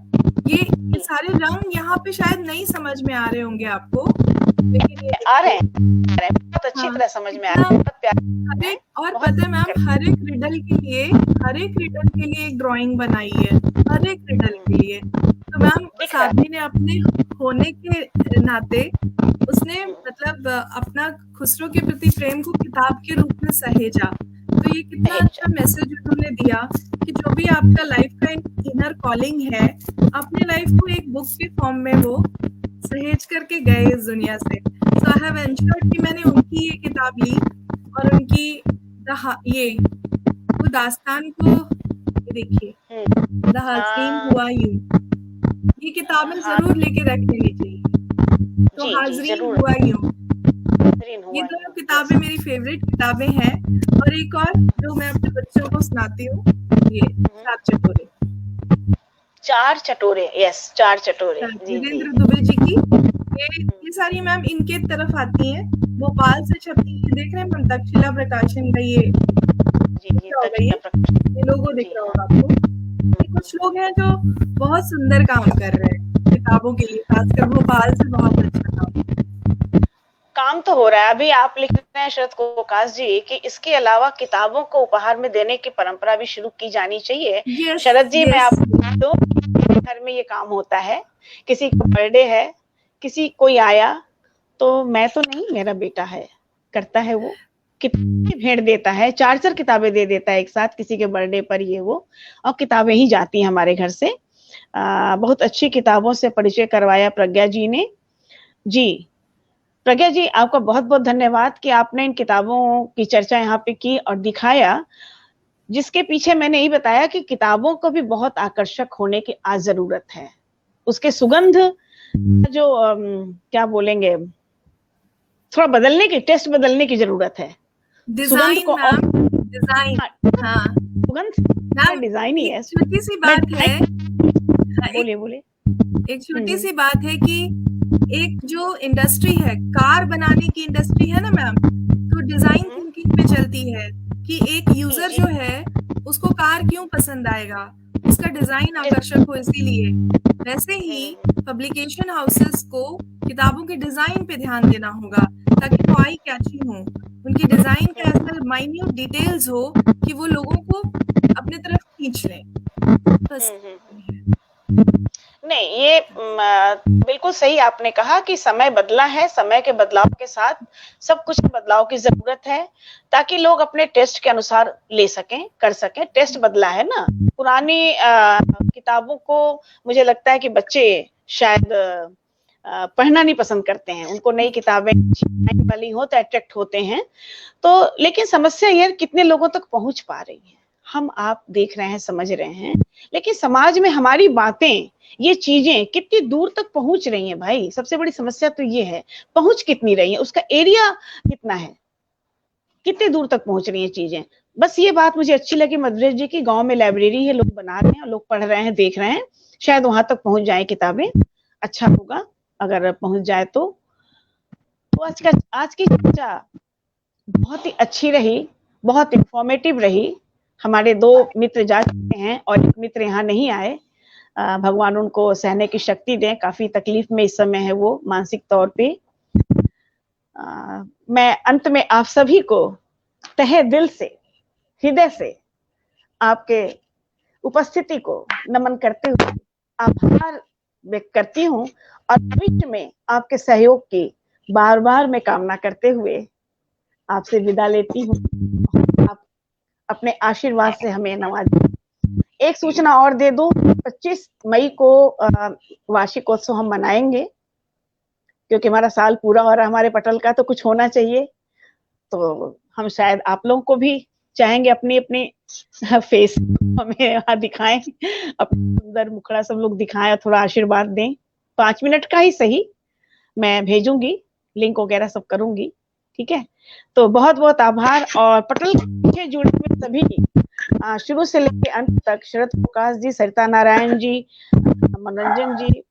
ये सारे रंग यहाँ पे शायद नहीं समझ में आ रहे होंगे आपको, लेकिन ये आ रहे हैं, बहुत अच्छी तरह समझ में आ रहा है। और पता है मैम, हर एक रिडल के लिए एक ड्राइंग बनाई है, हर एक रिडल के लिए। तो मैम साधवी ने अपने होने के नाते उसने मतलब अपना खुसरो के प्रति प्रेम को किताब के रूप में सहेजा। तो ये कितना अच्छा मैसेज उन्होंने दिया कि जो भी आपका लाइफ का इनर कॉलिंग है, अपने लाइफ को एक बुक के फॉर्म में वो सहेज करके गए इस दुनिया से। सो आई हैव एंश्योर्ड कि मैंने उनकी ये किताब ली और उनकी ये वो दास्तान को देखिए, द हज़ीन हुआ यूं, ये किताबें जरूर लेके रख लेनी चाहिए। तो हाज़रीन हुआ यूं, ये दोनों किताबें मेरी फेवरेट किताबें हैं। और एक और जो मैं अपने बच्चों को सुनाती हूँ, ये चार चटोरे, यस, चार चटोरे, वीरेंद्र दुबे जी की। ये सारी मैम इनके तरफ आती हैं, भोपाल से छपी। ये देख रहे हैं मैम, तक्षशिला प्रकाशन का ये लोगो दिख रहा होगा आपको। कुछ लोग हैं जो बहुत सुंदर काम कर रहे हैं किताबों के लिए, खासकर भोपाल से बहुत अच्छा काम तो हो रहा है। अभी आप लिख रहे हैं शरद कोकाज जी कि इसके अलावा किताबों को उपहार में देने की परंपरा भी शुरू की जानी चाहिए। शरद जी, मैं आपको घर में ये काम होता है, किसी का बर्थडे है, किसी कोई आया तो मैं तो नहीं, मेरा बेटा है, करता है वो, किताबें भेंट देता है, 4 किताबें दे देता है एक साथ किसी के बर्थडे पर, ये वो, और किताबें ही जाती हैं हमारे घर से। बहुत अच्छी किताबों से परिचय करवाया प्रज्ञा जी ने जी। प्रज्ञा जी, आपका बहुत बहुत धन्यवाद कि आपने इन किताबों की चर्चा यहाँ पे की और दिखाया, जिसके पीछे मैंने यही बताया कि किताबों को भी बहुत आकर्षक होने की आज जरूरत है। उसके सुगंध जो क्या बोलेंगे, थोड़ा बदलने की, टेस्ट बदलने की जरूरत है। डिजाइन को डिजाइन, हाँ सुगंध डिजाइन ही है। छोटी सी बात है, बोलिए बोलिए। एक छोटी सी बात है कि एक जो इंडस्ट्री है, कार बनाने की इंडस्ट्री है ना मैम, तो डिजाइन थिंकिंग पे चलती है कि एक यूजर जो है उसको कार क्यों पसंद आएगा, उसका डिजाइन आकर्षक हो इसीलिए। वैसे ही पब्लिकेशन हाउसेस को किताबों के डिजाइन पे ध्यान देना होगा ताकि वो आई कैचिंग हो, उनकी डिजाइन का ऐसा माइन्यूट डिटेल्स हो कि वो लोगों को अपने तरफ खींच लें। बस नहीं, ये बिल्कुल सही आपने कहा कि समय बदला है, समय के बदलाव के साथ सब कुछ बदलाव की जरूरत है ताकि लोग अपने टेस्ट के अनुसार ले सकें, कर सकें। टेस्ट बदला है ना, पुरानी किताबों को मुझे लगता है कि बच्चे शायद पढ़ना नहीं पसंद करते हैं, उनको नई किताबें वाली हो तो अट्रैक्ट होते हैं। तो लेकिन समस्या ये कितने लोगों तक पहुंच पा रही है, हम आप देख रहे हैं, समझ रहे हैं, लेकिन समाज में हमारी बातें, ये चीजें कितनी दूर तक पहुंच रही हैं भाई। सबसे बड़ी समस्या तो ये है, पहुंच कितनी रही है, उसका एरिया कितना है, कितने दूर तक पहुंच रही है चीजें। बस ये बात मुझे अच्छी लगी मधुरेश जी की, गांव में लाइब्रेरी है, लोग बना रहे हैं, लोग पढ़ रहे हैं, देख रहे हैं, शायद वहां तक पहुंच जाए किताबें, अच्छा होगा अगर पहुंच जाए तो आज की चर्चा बहुत ही अच्छी रही, बहुत इंफॉर्मेटिव रही। हमारे 2 मित्र जा चुके हैं और एक मित्र यहाँ नहीं आए, भगवान उनको सहने की शक्ति दें, काफी तकलीफ में इस समय है वो मानसिक तौर पे। मैं अंत में आप सभी को तहे दिल से, हृदय से आपके उपस्थिति को नमन करते हुए आभार व्यक्त करती हूँ और भविष्य में आपके सहयोग की बार बार मैं कामना करते हुए आपसे विदा लेती हूँ। आप अपने आशीर्वाद से हमें नवाजें। एक सूचना और दे दूं, 25 मई को वार्षिकोत्सव हम मनाएंगे, क्योंकि हमारा साल पूरा हो रहा है हमारे पटल का, तो कुछ होना चाहिए। तो हम शायद आप लोगों को भी चाहेंगे अपनी अपनी फेस हमें यहाँ दिखाएं, अपना सुंदर मुखड़ा सब लोग दिखाएं, थोड़ा आशीर्वाद दें, 5 मिनट का ही सही, मैं भेजूंगी, लिंक वगैरह सब करूंगी, ठीक है। तो बहुत बहुत आभार। और पटल से जुड़े हुए सभी शुरू से लेकर अंत तक, शरद प्रकाश जी, सरिता नारायण जी, मनोरंजन जी,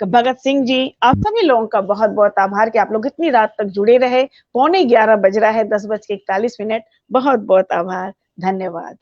भगत सिंह जी, आप सभी लोगों का बहुत बहुत आभार कि आप लोग इतनी रात तक जुड़े रहे। 11:15 बज रहा है, 10:41 बहुत बहुत आभार, धन्यवाद।